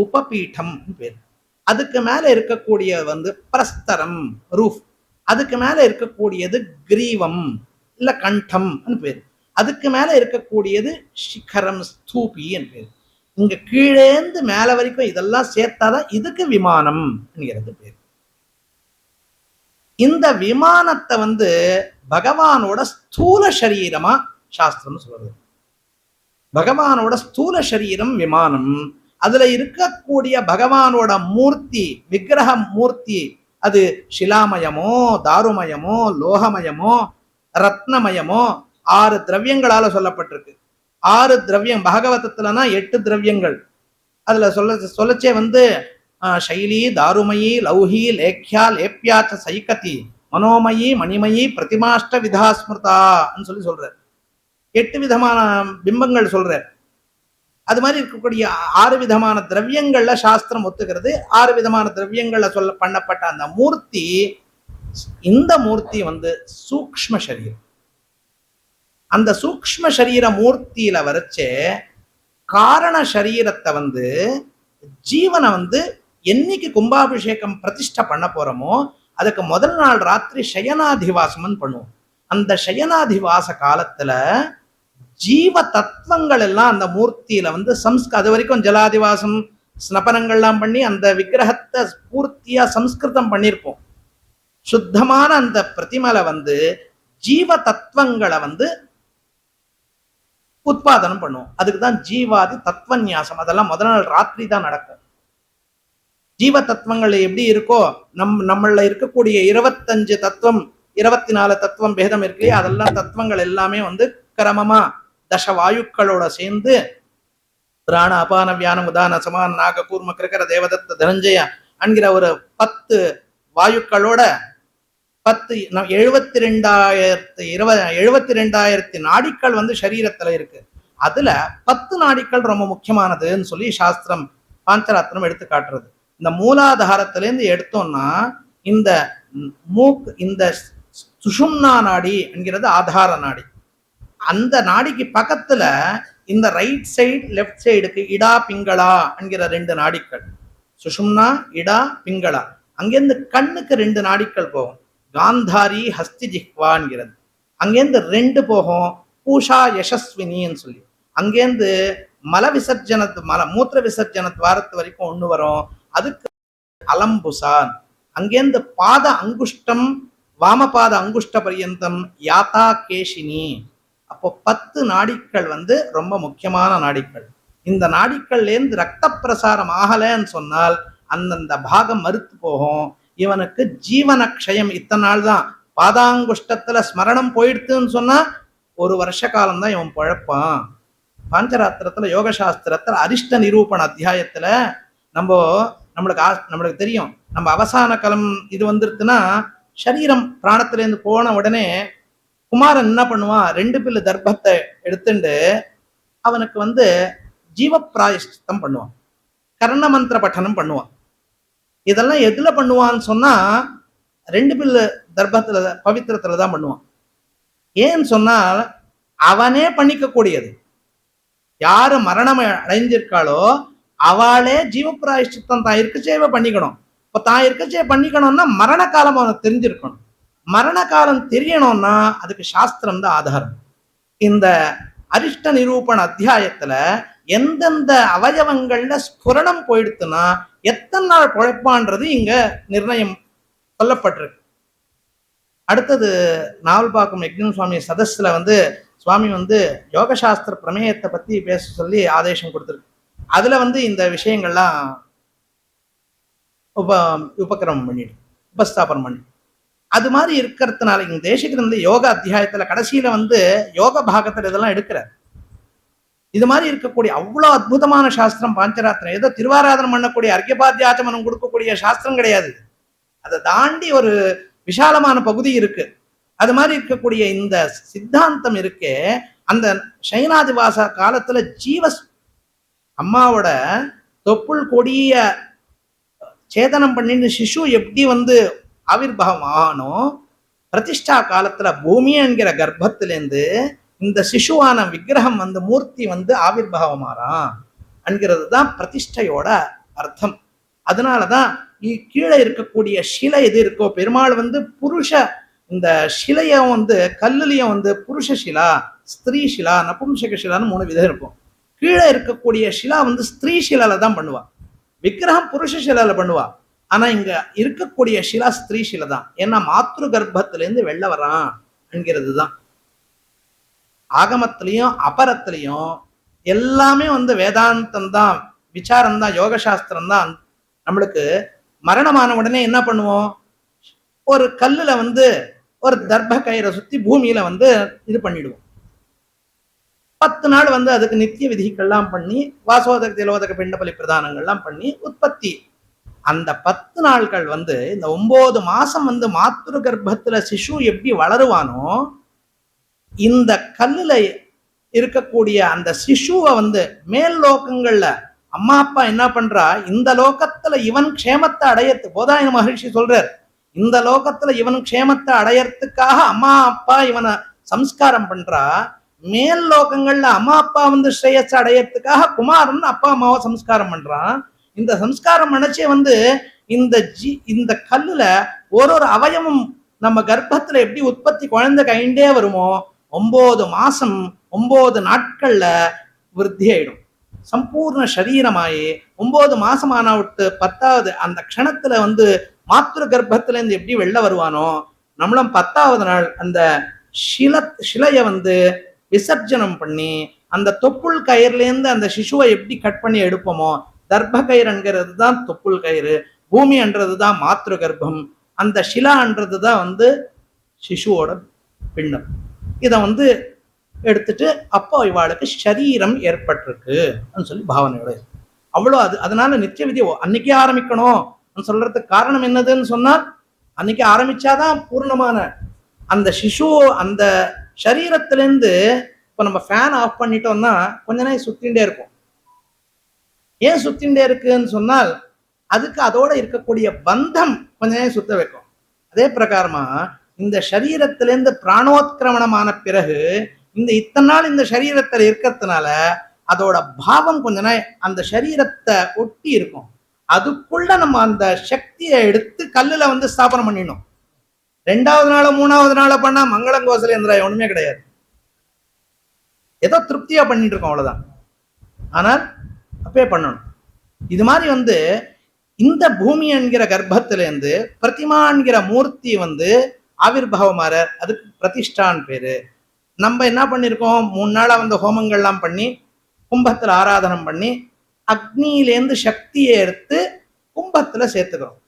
உபபீடம் பேர். அதுக்கு மேல இருக்கக்கூடிய பிரஸ்தரம், ரூஃப். அதுக்கு மேல இருக்கக்கூடியது கிரீவம் இல்ல கண்டம் பேர். அதுக்கு மேல இருக்கக்கூடியது சிகரம், ஸ்தூபி பேர். இங்க கீழேந்து மேல வரைக்கும் இதெல்லாம் சேர்த்தாதான் இதுக்கு விமானம் என்கிறது பேர். இந்த விமானத்தை பகவானோட ஸ்தூல சரீரமா சாஸ்திரம் சொல்றது. பகவானோட ஸ்தூல சரீரம் விமானம். அதுல இருக்கக்கூடிய பகவானோட மூர்த்தி, விக்கிரக மூர்த்தி, அது சிலாமயமோ தாருமயமோ லோகமயமோ ரத்னமயமோ 6 திரவியங்களால சொல்லப்பட்டிருக்கு. 6 திரவியம் பாகவதத்துலனா 8 திரவியங்கள். அதுல சொல்லச்சே சைலி தாருமயி லௌஹி லேக்யா லேப்யாச்ச சைகதி மனோமயி மணிமயி பிரதிமாஷ்ட விதாஸ்மிருதான்னு சொல்றார். 8 விதமான பிம்பங்கள் சொல்றார். அது மாதிரி இருக்கக்கூடிய 6 விதமான திரவியங்கள்ல சாஸ்திரம் ஒத்துக்கிறது. 6 விதமான திரவியங்கள்ல பண்ணப்பட்ட அந்த மூர்த்தி, இந்த மூர்த்தி சூக்ஷ்ம சரீரம். அந்த சூக்ஷ்ம சரீர மூர்த்தியில வரைச்சே காரண சரீரத்தை ஜீவனை என்னைக்கு கும்பாபிஷேகம் பிரதிஷ்டை பண்ண போறோமோ அதுக்கு முதல் நாள் ராத்திரி சயனாதிவாசம்னு பண்ணுவோம். அந்த சயனாதிவாச காலத்துல ஜீவ தத்துவங்கள் எல்லாம் அந்த மூர்த்தியில அது வரைக்கும் ஜலாதிவாசம் ஸ்னபனங்கள்லாம் பண்ணி அந்த விக்கிரகத்தை பூர்த்தியா சம்ஸ்கிருதம் பண்ணியிருப்போம். சுத்தமான அந்த பிரதிமலை ஜீவ தத்துவங்களை உத்பாதனம் பண்ணுவோம். அதுக்குதான் ஜீவாதி தத்துவன்யாசம். அதெல்லாம் முதல் நாள் ராத்திரி தான் நடக்கும். ஜீவ தத்துவங்கள் எப்படி இருக்கோ நம்மள இருக்கக்கூடிய 25 தத்துவம் 24 தத்துவம் பேதம் இருக்கு. அதெல்லாம் தத்துவங்கள் எல்லாமே கிரமமா தச வாயுக்களோட சேர்ந்து பிராண அபான வியானம் உதான சமான நாக கூர்ம கிரகர தேவதத்த தனஞ்சய என்கிற ஒரு 10 வாயுக்களோட 72,000 நாடிக்கள் சரீரத்துல இருக்கு. அதுல 10 நாடிக்கள் ரொம்ப முக்கியமானதுன்னு சொல்லி சாஸ்திரம் பாஞ்சராத்திரம் எடுத்து காட்டுறது. இந்த மூலாதாரத்துல இருந்து எடுத்தோம்னா இந்த இந்த சுஷும்னா நாடி என்கிறது ஆதார நாடி. அந்த நாடிக்கு பக்கத்துல இந்த ரைட் சைடு லெஃப்ட் சைடுக்கு இடா பிங்களா என்கிற 2 நாடிக்கள். சுஷும்னா இடா பிங்களா. அங்கேருந்து கண்ணுக்கு 2 நாடிக்கள் போகும். காந்தாரி ஹஸ்தி ஜிஹ்வான்கிறது. அங்கேருந்து 2 போகும் பூஷா யசஸ்வினின்னு சொல்லி. அங்கேருந்து மல மூத்திர விசர்ஜன துவாரத்து வரைக்கும் 1 வரும். அதுக்கு அலம்புசான். அங்கேருந்து பாத அங்குஷ்டம் வாமபாத அங்குஷ்ட பரியந்தம் யாத்தா கேஷினி. அப்போ 10 நாடிக்கள் ரொம்ப முக்கியமான நாடிக்கள். இந்த நாடிக்கள்லேருந்து ரத்த பிரசாரம் ஆகலைன்னு சொன்னால் அந்தந்த பாகம் மறுத்து போகும். இவனுக்கு ஜீவன க்ஷயம். இத்தனை நாள் தான் பாதாங்குஷ்டத்துல ஸ்மரணம் போயிடுத்துன்னு சொன்னா 1 வருஷ காலம்தான் இவன் பழப்பான். பாஞ்சராத்திரத்துல யோக சாஸ்திரத்துல அரிஷ்ட நிரூபண அத்தியாயத்துல நம்மளுக்கு தெரியும், நம்ம அவசான காலம் இது வந்துருச்சுன்னா சரீரம் பிராணத்திலேருந்து போன உடனே குமாரன் என்ன பண்ணுவான், 2 பில்லு தர்ப்பத்தை எடுத்துட்டு அவனுக்கு ஜீவப்பிராயஷ்சித்தம் பண்ணுவான், கர்ண மந்திர பட்டனம் பண்ணுவான். இதெல்லாம் எதுல பண்ணுவான்னு சொன்னா 2 பில்லு தர்ப்பத்துல பவித்திரத்துலதான் பண்ணுவான். ஏன்னு சொன்னால் அவனே பண்ணிக்க கூடியது. யாரு மரணம் அடைஞ்சிருக்காளோ அவளே ஜீவப்பிராயஷ்சித்தம் தான் இருக்கச்சேவ பண்ணிக்கணும். இப்ப தான் இருக்கச்சே பண்ணிக்கணும்னா மரண காலம் அவனுக்கு தெரிஞ்சிருக்கணும். மரண காலம் தெரியணும்னா அதுக்கு சாஸ்திரம் தான் ஆதாரம். இந்த அரிஷ்ட நிரூபண அத்தியாயத்துல எந்தெந்த அவயவங்கள்ல ஸ்புரணம் போயிடுத்துன்னா எத்தனை நாள் பொழைப்பான்றது இங்க நிர்ணயம் சொல்லப்பட்டிருக்கு. அடுத்தது நாவல்பாக்கம் யக்ஞம் சுவாமி சதஸ்ல சுவாமி யோகசாஸ்திர பிரமேயத்தை பத்தி பேச சொல்லி ஆதேசம் கொடுத்துருக்கு. அதுல இந்த விஷயங்கள்லாம் உபக்கிரமம் பண்ணிடு, உபஸ்தாபனம் பண்ணி அது மாதிரி இருக்கிறதுனால இங்க தேசிகர் யோக அத்தியாயத்துல கடைசியில யோக பாகத்துல இதெல்லாம் எடுக்கிறார். இது மாதிரி இருக்கக்கூடிய அவ்வளவு அற்புதமான சாஸ்திரம் பாஞ்சராத்திரம். ஏதோ திருவாராதனம் பண்ணக்கூடிய அர்க்கியபாத்தியாச்சமனம் கொடுக்கக்கூடிய சாஸ்திரம் கிடையாது. அதை தாண்டி ஒரு விஷாலமான பகுதி இருக்கு. அது மாதிரி இருக்கக்கூடிய இந்த சித்தாந்தம் இருக்கே, அந்த சைனாதிவாச காலத்துல அம்மாவோட தொப்புள் கொடிய சேதனம் பண்ணிட்டு சிசு எப்படி ஆவிர்வாகம் ஆகணும், பிரதிஷ்டா காலத்துல பூமி என்கிற கர்ப்பத்திலேருந்து இந்த சிசுவான விக்கிரகம் மூர்த்தி ஆவிர்வாகம் ஆறான் என்கிறது தான் பிரதிஷ்டையோட அர்த்தம். அதனாலதான் கீழே இருக்கக்கூடிய சிலை எது இருக்கோ, பெருமாள் புருஷ இந்த சிலையும் கல்லுலயும் புருஷ சிலா, ஸ்திரீ சிலா, நபும்சக சிலான்னு 3 விதம் இருக்கும். கீழே இருக்கக்கூடிய சிலா ஸ்திரீ சிலால தான் பண்ணுவா, விக்கிரகம் புருஷ சிலால பண்ணுவா. ஆனா இங்க இருக்கக்கூடிய சிலா ஸ்திரீ சிலை தான். ஏன்னா மாத்ரு கர்ப்பத்திலேருந்து வெளில வரான் என்கிறது தான். ஆகமத்திலையும் அபரத்திலையும் எல்லாமே வேதாந்தம் தான், விசாரம் தான், யோக சாஸ்திரம் தான். நம்மளுக்கு மரணமான உடனே என்ன பண்ணுவோம், ஒரு கல்லுல ஒரு தர்ப்ப கயிறை சுத்தி பூமியில இது பண்ணிடுவோம். 10 நாள் அதுக்கு நித்திய விதிகள்லாம் பண்ணி வாசோதக திலோதக பிண்டபலி பிரதானங்கள்லாம் பண்ணி உற்பத்தி. அந்த 10 நாட்கள் இந்த 9 மாசம் மாத்ரு கர்ப்பத்துல சிசு எப்படி வளருவானோ, இந்த கல்லுல இருக்கக்கூடிய அந்த சிசுவை மேல் லோகங்கள்ல அம்மா அப்பா என்ன பண்றா, இந்த லோகத்துல இவன் க்ஷேமத்தை அடையத்து, போதாயன மகரிஷி சொல்றார், இந்த லோகத்துல இவன் க்ஷேமத்தை அடையறதுக்காக அம்மா அப்பா இவனை சம்ஸ்காரம் பண்றா. மேல் லோகங்கள்ல அம்மா அப்பா ஸ்ரேயஸ் அடையறதுக்காக குமாரன் அப்பா அம்மாவை சம்ஸ்காரம் பண்றான். இந்த சம்ஸ்காரம் நினைச்சே இந்த கல்லுல ஒரு அவயமும் நம்ம கர்ப்பத்துல எப்படி உற்பத்தி குழந்தை கைண்டே வருமோ, 9 மாசம் 9 நாட்கள்ல விருத்தி ஆயிடும், சம்பூர்ண சரீரமாயி 9 மாசமான விட்டு 10வது அந்த க்ஷணத்துல மாத்ரு கர்ப்பத்துல இருந்து எப்படி வெளில வருவானோ, நம்மளும் 10வது நாள் அந்த சிலைய விசர்ஜனம் பண்ணி அந்த தொப்புள் கயிறுல இருந்து அந்த சிசுவை எப்படி கட் பண்ணி எடுப்போமோ, தர்ப்ப கயிறுங்கிறது தான் தொப்புள் கயிறு, பூமி என்றது தான் மாத்ரு கர்ப்பம், அந்த ஷிலான்றது தான் சிசுவோட பிண்டம். இதை எடுத்துட்டு அப்போ இவாளுக்கு சரீரம் ஏற்பட்டிருக்கு சொல்லி பாவனையோட அவ்வளோ. அதனால நித்திய விதி அன்னைக்கே ஆரம்பிக்கணும் சொல்றதுக்கு காரணம் என்னதுன்னு சொன்னா, அன்னைக்கு ஆரம்பிச்சாதான் பூர்ணமான அந்த சிசு அந்த சரீரத்திலேருந்து. இப்ப நம்ம ஃபேன் ஆஃப் பண்ணிட்டோம்னா கொஞ்ச நேரம் சுத்தின்ண்டே இருக்கும். ஏன் சுத்தின்ண்டே இருக்குன்னு சொன்னால், அதுக்கு அதோட இருக்கக்கூடிய பந்தம் கொஞ்ச நேரம் சுத்த வைக்கும். அதே பிரகாரமா இந்த சரீரத்திலேருந்து பிராணோத்கிரமணமான பிறகு இந்த இத்தனை நாள் இந்த சரீரத்தில் இருக்கிறதுனால அதோட பாவம் கொஞ்ச நாள் அந்த சரீரத்தை ஒட்டி இருக்கும். அதுக்குள்ள நம்ம அந்த சக்தியை எடுத்து கல்லுல ஸ்தாபனம் பண்ணிடணும். 2வது நாளோ 3வது நாளோ பண்ணா மங்களங்கோசல எந்திராயம் ஒண்ணுமே கிடையாது, ஏதோ திருப்தியா பண்ணிட்டு இருக்கோம் அவ்வளவுதான். ஆனால் அப்பே பண்ணணும். இது மாதிரி இந்த பூமி என்கிற கர்ப்பத்திலேருந்து பிரதிமா என்கிற மூர்த்தி ஆவிர்வாவமாற, அதுக்கு பிரதிஷ்டான் பேரு. நம்ம என்ன பண்ணிருக்கோம், 3 நாளா ஹோமங்கள்லாம் பண்ணி கும்பத்துல ஆராதனம் பண்ணி அக்னியிலேருந்து சக்தியை எடுத்து கும்பத்துல சேர்த்துக்கிறோம்.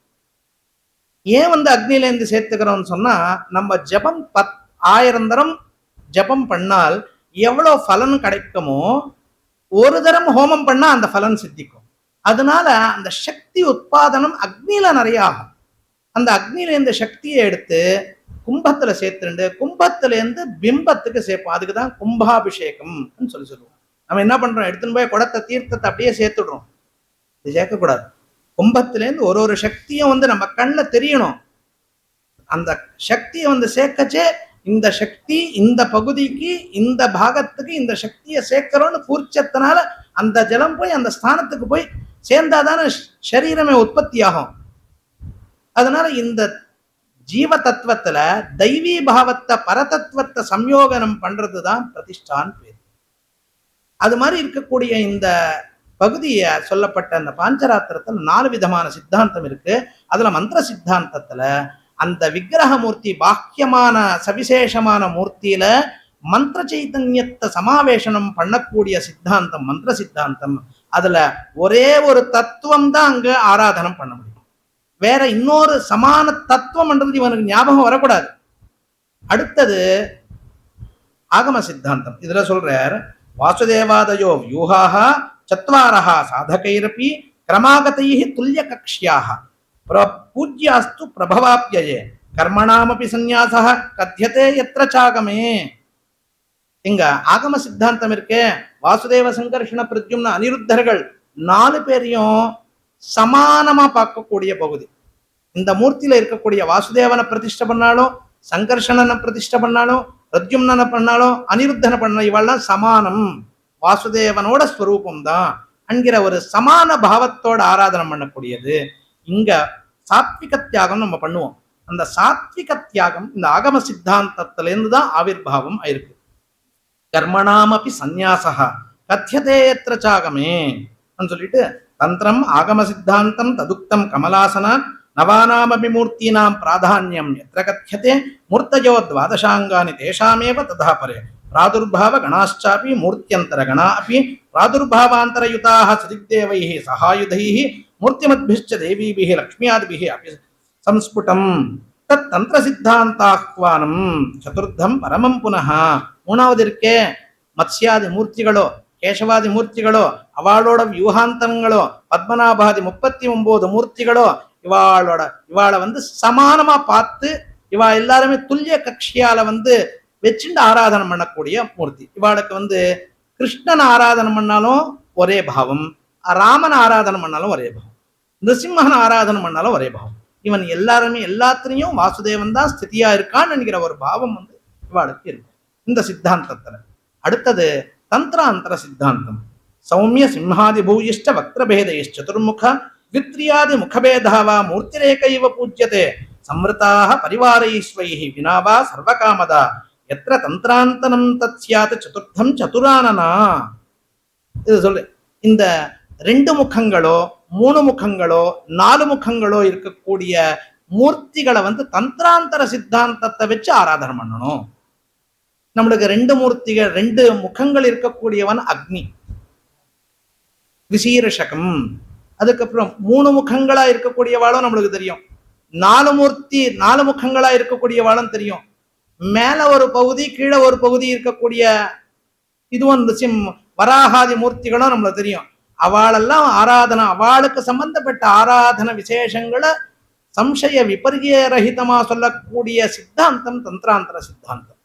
ஏன் அக்னியிலேருந்து சேர்த்துக்கிறோம்னு சொன்னா, நம்ம ஜபம் 1000 தரம் ஜபம் பண்ணால் எவ்வளவு பலன் கிடைக்குமோ ஒரு தரம் ஹோமம் பண்ணா அந்த பலன் சித்திக்கும். அதனால அந்த சக்தி உற்பாதனம் அக்னியில நிறைய ஆகும். அந்த அக்னியில இந்த சக்தியை எடுத்து கும்பத்துல சேர்த்துண்டு கும்பத்துல இருந்து பிம்பத்துக்கு சேர்ப்போம். அதுக்குதான் கும்பாபிஷேகம் சொல்லி சொல்லுவோம். நம்ம என்ன பண்றோம், எடுத்துன்னு போய் குடத்தை தீர்த்தத்தை அப்படியே சேர்த்துடுறோம். இது சேர்க்கக்கூடாது. கும்பத்திலேருந்து ஒரு சக்தியும் நம்ம கண்ணில் தெரியணும். அந்த சக்தியை சேர்க்கச்சே இந்த சக்தி இந்த பகுதிக்கு இந்த பாகத்துக்கு இந்த சக்தியை சேர்க்கிறோம்னு பூர்ச்சத்தினால அந்த ஜலம் போய் அந்த ஸ்தானத்துக்கு போய் சேர்ந்தாதான சரீரமே உற்பத்தி ஆகும். அதனால இந்த ஜீவ தத்துவத்துல தெய்வீ பாவத்தை பரதத்துவத்தை சம்யோகனம் பண்றதுதான் பிரதிஷ்டான் பேர். அது மாதிரி இருக்கக்கூடிய இந்த பகுதியை சொல்லப்பட்ட அந்த பாஞ்சராத்திரத்தில் 4 விதமான சித்தாந்தம் இருக்கு. அதுல மந்திர சித்தாந்தத்துல அந்த விக்கிரக மூர்த்தி பாக்கியமான சவிசேஷமான மூர்த்தியில மந்திர சைத்தன்யத்தை சமாவேசனம் பண்ணக்கூடிய சித்தாந்தம் மந்திர சித்தாந்தம். அதுல ஒரே ஒரு தத்துவம் தான் அங்க ஆராதனம் பண்ண முடியும். வேற இன்னொரு சமான தத்துவம்ன்றது இவனுக்கு ஞாபகம் வரக்கூடாது. அடுத்தது ஆகம சித்தாந்தம். இதுல சொல்றார், வாசுதேவாதயோ வியூஹாக சத்வாரஹ சாதகைரபி கிரமாகதைஹ துல்லிய கக்ஷ்யாஹ பூஜ்யாஸ்து பிரபவாப்யயே கர்மணாமபி சந்நியாசஹ கத்யதே யத்ர சாகமே. இங்க ஆகம சித்தாந்தம் இருக்கே, வாசுதேவ சங்கர்ஷண பிரத்யும்ன அனிருத்தர்கள் 4 பேரையும் சமானமா பார்க்கக்கூடிய பகுதி. இந்த மூர்த்தியில இருக்கக்கூடிய வாசுதேவனை பிரதிஷ்டை பண்ணாலும் சங்கர்ஷணனை பிரதிஷ்டை பண்ணாலும் பிரத்யும்னனை பண்ணாலும் அனிருத்தனை பண்ண இவெல்லாம் சமானம், வாசுதேவனோட ஸ்வரூபம் தான் என்கிற ஒரு சமான பாவத்தோட ஆராதனை பண்ணக்கூடியது. இங்க சாத்விக தியாகம் நம்ம பண்ணுவோம். அந்த சாத்விக தியாகம் இந்த ஆகம சித்தாந்தத்திலிருந்து தான் ஆவிர்வாவம் ஆயிருக்கு. கர்மணாமபி சந்நியாசஹ கத்யதே யத்ர சாகமே சொல்லிட்டு தந்திரம் ஆகம சித்தாந்தம் ததுக்தம் கமலாசன நவானாமபி மூர்த்தீனாம் பிராதான்யம் எத்ர கத்யதே மூர்த்தயோ துவாதசாங்கானி தேஷாமேவ ததா பரே பிராதுர்பாவ கணாச்சாபி மூர்த்தியந்தர கணா அப்பி பிராதுர்பாவாந்தரயுதாக சதிக்தேவைஹ சகாயுதைஹ மூர்த்திமத்பிஷ்ச தேவீபிஹ லக்ஷ்மியாதிபிஹ அப்பி சம்ஸ்புடம் தத் தந்திர சித்தாந்தாஹ்வானம் சதுர்த்தம் பரமம் புனः. 3வது இருக்கே மத்ஸ்யாதி மூர்த்திகளோ கேசவாதி மூர்த்திகளோ அவளோட வியூகாந்தங்களோ பத்மநாபாதி 39 மூர்த்திகளோ இவாளை சமானமா பார்த்து இவா எல்லாருமே துல்லிய கக்ஷியால வச்சுட்டு ஆராதனை பண்ணக்கூடிய மூர்த்தி. இவாளுக்கு கிருஷ்ணன் ஆராதனை பண்ணாலும் ஒரே பாவம், ராமன் ஆராதனை பண்ணாலும் ஒரே பாவம், நிருசிம்மன் ஆராதனை பண்ணாலும் ஒரே பாவம். இவன் எல்லாருமே எல்லாத்திலையும் வாசுதேவன் தான் ஸ்திதியா இருக்கான்னு நினைக்கிற ஒரு பாவம் இவாளுக்கு இருக்கு இந்த சித்தாந்தத்துல. அடுத்தது தந்திராந்தர சித்தாந்தம். சௌமிய சிம்ஹாதி பூயிஷ்ட வக்ரபேதைஷ்ட சதுர்முக வித்ரியாதி முகபேதாவா மூர்த்திரேகைவ பூஜ்யதே சம்ருதாக பரிவாரைஸ்வைஹி வினாவா சர்வகாமதா எத்திர தந்திராந்தனம் தத் ஸ்யாத் சதுர்த்தம் சதுரானனா. இது சொல்லு, இந்த 2 முகங்களோ 3 முகங்களோ 4 முகங்களோ இருக்கக்கூடிய மூர்த்திகளை தந்திராந்தர சித்தாந்தத்தை வச்சு ஆராதனை பண்ணணும். நம்மளுக்கு 2 மூர்த்திகள் 2 முகங்கள் இருக்கக்கூடியவன் அக்னி விசீரஷகம். அதுக்கப்புறம் 3 முகங்களா இருக்கக்கூடியவாளும் நம்மளுக்கு தெரியும். 4 முகங்களா இருக்கக்கூடியவாளும் தெரியும். மேல ஒரு பகுதி கீழே ஒரு பகுதி இருக்கக்கூடிய இதுவும் வராகாதி மூர்த்திகளும் நம்மளுக்கு தெரியும். அவளெல்லாம் ஆராதனை அவளுக்கு சம்பந்தப்பட்ட ஆராதன விசேஷங்களை சம்சய விபர்ய ரஹிதமா சொல்லக்கூடிய சித்தாந்தம் தந்திராந்தர சித்தாந்தம்.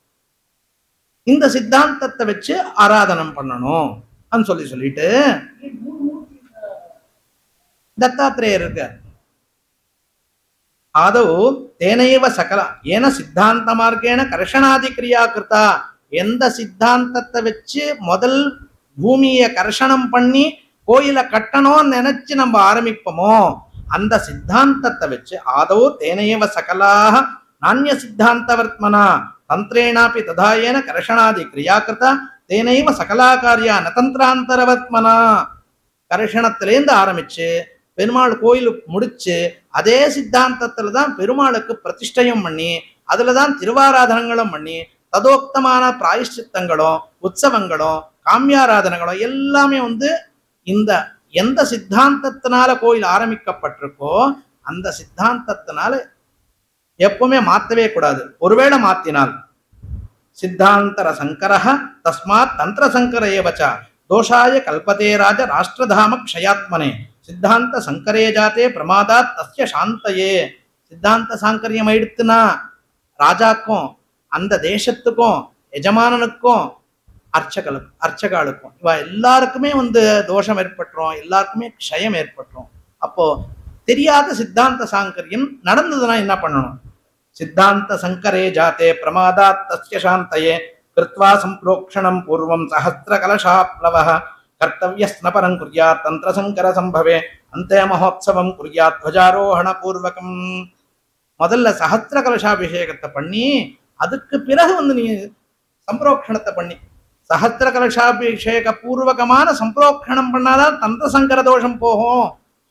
இந்த சித்தாந்தத்தை வச்சு ஆராதனம் பண்ணணும் சொல்லிட்டு தத்தாத்திரேயர் இருக்க ஆதவ் தேனைவ சகல ஏன சித்தாந்த மார்க்கேன கர்ஷணாதி கிரியா கிருத்தா. எந்த சித்தாந்தத்தை வச்சு முதல் பூமியை கர்ஷணம் பண்ணி கோயில கட்டணும்னு நினைச்சு நம்ம ஆரம்பிப்போமோ அந்த சித்தாந்தத்தை வச்சு ஆதவ் தேனைவ சகலாக நானிய சித்தாந்தவர்த்மனா தந்திரேனாபி ததாயேன கர்ஷணாதி கிரியா கிருத்தா தேனைவ சகலாகாரியா நதந்திராந்தரவத்மனா. கர்ஷணத்திலேருந்து ஆரம்பிச்சு பெருமாள் கோயில் முடிச்சு அதே சித்தாந்தத்துல தான் பெருமாளுக்கு பிரதிஷ்டையும் பண்ணி அதுலதான் திருவாராதனங்களும் பண்ணி ததோக்தமான பிராயஷ்சித்தங்களும் உற்சவங்களும் காமியாராதனங்களும் எல்லாமே இந்த எந்த சித்தாந்தத்தினால கோயில் ஆரம்பிக்கப்பட்டிருக்கோ அந்த சித்தாந்தத்தினால எப்பவுமே மாத்தவே கூடாது. ஒருவேளை மாத்தினால் சித்தாந்தர சங்கர தஸ்மாத் தந்திர சங்கர ஏவச்ச தோஷாய கல்பதே ராஜ ராஷ்டிரதாம க்ஷயாத்மனே சித்தாந்த சங்கரே ஜாத்தே பிரமாதாத் தஸ்ய சாந்தயே. சித்தாந்த சாங்கரியம் ஆயிடுத்துனா ராஜாக்கும் அந்த தேசத்துக்கும் எஜமானனுக்கும் அர்ச்சகாளுக்கும் இவ எல்லாருக்குமே தோஷம் ஏற்பட்டுரும், எல்லாருக்குமே க்ஷயம் ஏற்பட்டுரும். அப்போ தெரியாத சித்தாந்த சாங்கரியம் நடந்ததுன்னா என்ன பண்ணணும்? சித்தாந்த சங்கரே ஜாத்தே பிரமாதாத் தஸ்ய சாந்தயே கிருத்வா சம்பிரோக்ஷணம் பூர்வம் சஹஸ்ர கலசாப்ளவஹ கர்த்தவ்ய ஸ்னபரம் குர்யாத் தந்திர சங்கர சம்பவே அந்தே மகோத்சவம் குர்யாத் துவஜாரோஹண பூர்வகம். முதல்ல சஹஸ்ர கலசாபிஷேகத்தை பண்ணி அதுக்கு பிறகு நீ சம்பிரோக்ஷணத்தை பண்ணி, சஹஸ்ர கலசாபிஷேக பூர்வகமான சம்பிரோக்ஷணம் பண்ணாதான் தந்திர சங்கர தோஷம் போகும்.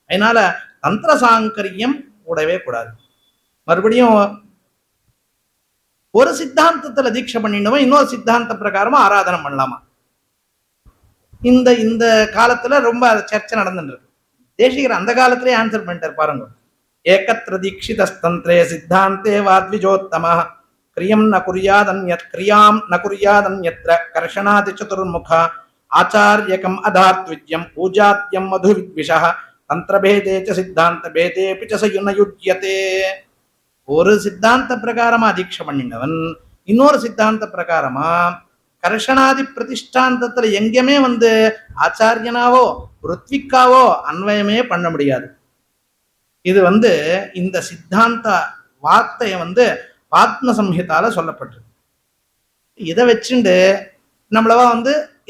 அதனால தந்திர சாங்கரியம் கூடவே கூடாது. மறுபடியும் ஒரு சித்தாந்தத்துல தீட்சை பண்ணிடுவோம், இன்னொரு சித்தாந்த பிரகாரமா ஆராதனை பண்ணலாமா? இந்த இந்த காலத்துல ரொம்ப சர்ச்சை நடந்துட்டு இருக்கு. தேசிகர் அந்த காலத்திலே ஆன்சர் பண்ணிட்டார் பாருங்க. ஏகத்ர தீட்சிதஸ்தந்திரே சித்தாந்தே வாத்விஜோத்தம கிரியம் ந குர்யாதன்யத்ர கர்ஷணாதி சதுர்முக ஆச்சாரியகம் அதார்த்விஜ்யம் பூஜாத்யம் மது வித்விஷः தந்திரபேதே ச சித்தாந்த பேதேபி ச யுஜ்யதே. ஒரு சித்தாந்த பிரகாரமா தீட்சை பண்ணினவன் இன்னொரு சித்தாந்த பிரகாரமா கர்ஷணாதி பிரதிஷ்டாந்தத்துல எங்கேயுமே ஆச்சாரியனாவோ ருத்விக்காவோ அன்வயமே பண்ண முடியாது. இது இந்த சித்தாந்த வார்த்தையை ஆத்ம சம்ஹிதால சொல்லப்பட்டிருக்கு. இதை வச்சுண்டு நம்மளவா